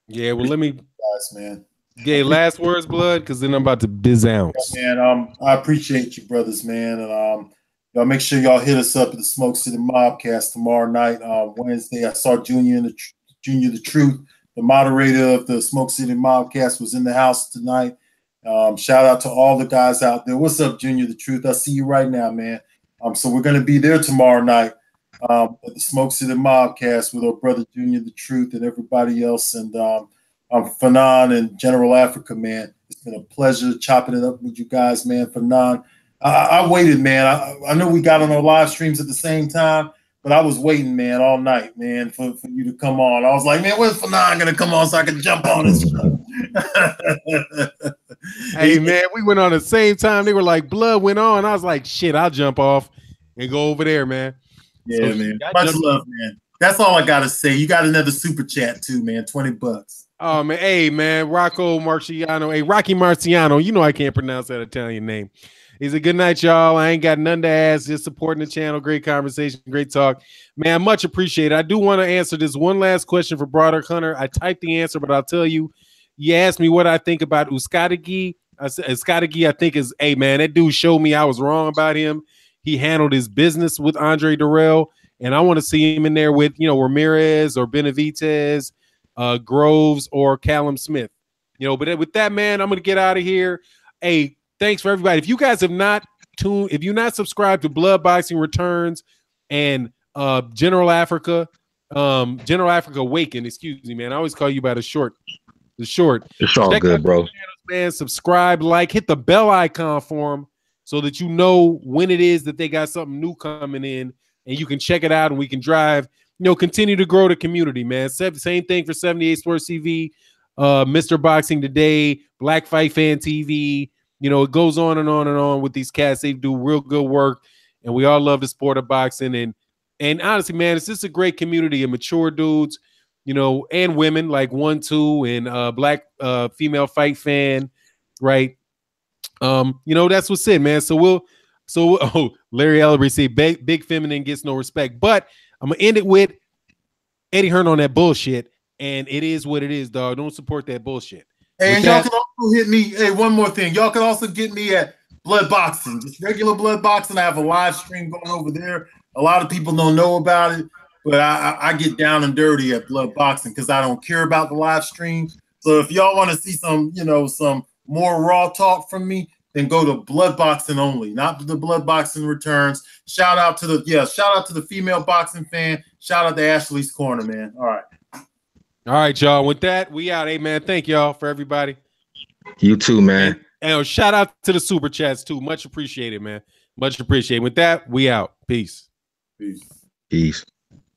Yeah, well, let me, guys, man. Yeah, last words, Blood, because then I'm about to biz out. Yeah, man, I appreciate you, brothers, man, and y'all make sure y'all hit us up at the Smoke City Mobcast tomorrow night, Wednesday. I saw Junior the Truth, the moderator of the Smoke City Mobcast, was in the house tonight. Shout out to all the guys out there. What's up, Junior the Truth? I see you right now, man. So we're going to be there tomorrow night. at the Smoke City Mobcast with our brother Junior the Truth and everybody else. And I'm Fanon and General Africa, man. It's been a pleasure chopping it up with you guys, man. Fanon, I waited, man. I know we got on our live streams at the same time, but I was waiting, man, all night, man, for you to come on. I was like, man, when's Fanon gonna come on so I can jump on this show? Hey, man, we went on the same time. They were like, Blood went on. I was like, shit, I'll jump off and go over there, man. Yeah, so, man. Much love, man. That's all I gotta say. You got another super chat too, man. $20. Oh man, hey man, Rocco Marciano. Hey, Rocky Marciano. You know I can't pronounce that Italian name. He's a good night, y'all. I ain't got none to ask. Just supporting the channel. Great conversation, great talk, man. Much appreciated. I do want to answer this one last question for Broderick Hunter. I typed the answer, but I'll tell you. You asked me what I think about Uskadegi. Uskadegi, I think is, hey man, that dude showed me I was wrong about him. He handled his business with Andre Durrell, and I want to see him in there with, you know, Ramirez or Benavidez, Groves or Callum Smith. You know, but with that, man, I'm gonna get out of here. Hey, thanks for everybody. If you guys have not tuned, if you're not subscribed to Blood Boxing Returns and General Africa Awakened, excuse me, man. I always call you by the short. It's all good, bro. Channels, man, subscribe, like, hit the bell icon for them so that you know when it is that they got something new coming in, and you can check it out and we can drive, you know, continue to grow the community, man. Same thing for 78 Sports TV, Mr. Boxing Today, Black Fight Fan TV. You know, it goes on and on and on with these cats. They do real good work, and we all love the sport of boxing. And honestly, man, it's just a great community of mature dudes, you know, and women like 1-2 and Black Female Fight Fan, right? You know, that's what's it, man. So Larry Ellery say big feminine gets no respect, but I'm gonna end it with Eddie Hearn on that bullshit, and it is what it is, dog. Don't support that bullshit. Hey, and y'all can also hit me. Hey, one more thing, y'all can also get me at Blood Boxing, just regular Blood Boxing. I have a live stream going over there. A lot of people don't know about it, but I get down and dirty at Blood Boxing because I don't care about the live stream. So if y'all want to see some, you know, some more raw talk from me, then go to Blood Boxing only, not the Blood Boxing Returns. Shout out to the female boxing fan. Shout out to Ashley's Corner, man. All right, y'all. With that, we out. Hey, man, thank y'all for everybody. You too, man. And shout out to the super chats too. Much appreciated, man. Much appreciated. With that, we out. Peace. Peace.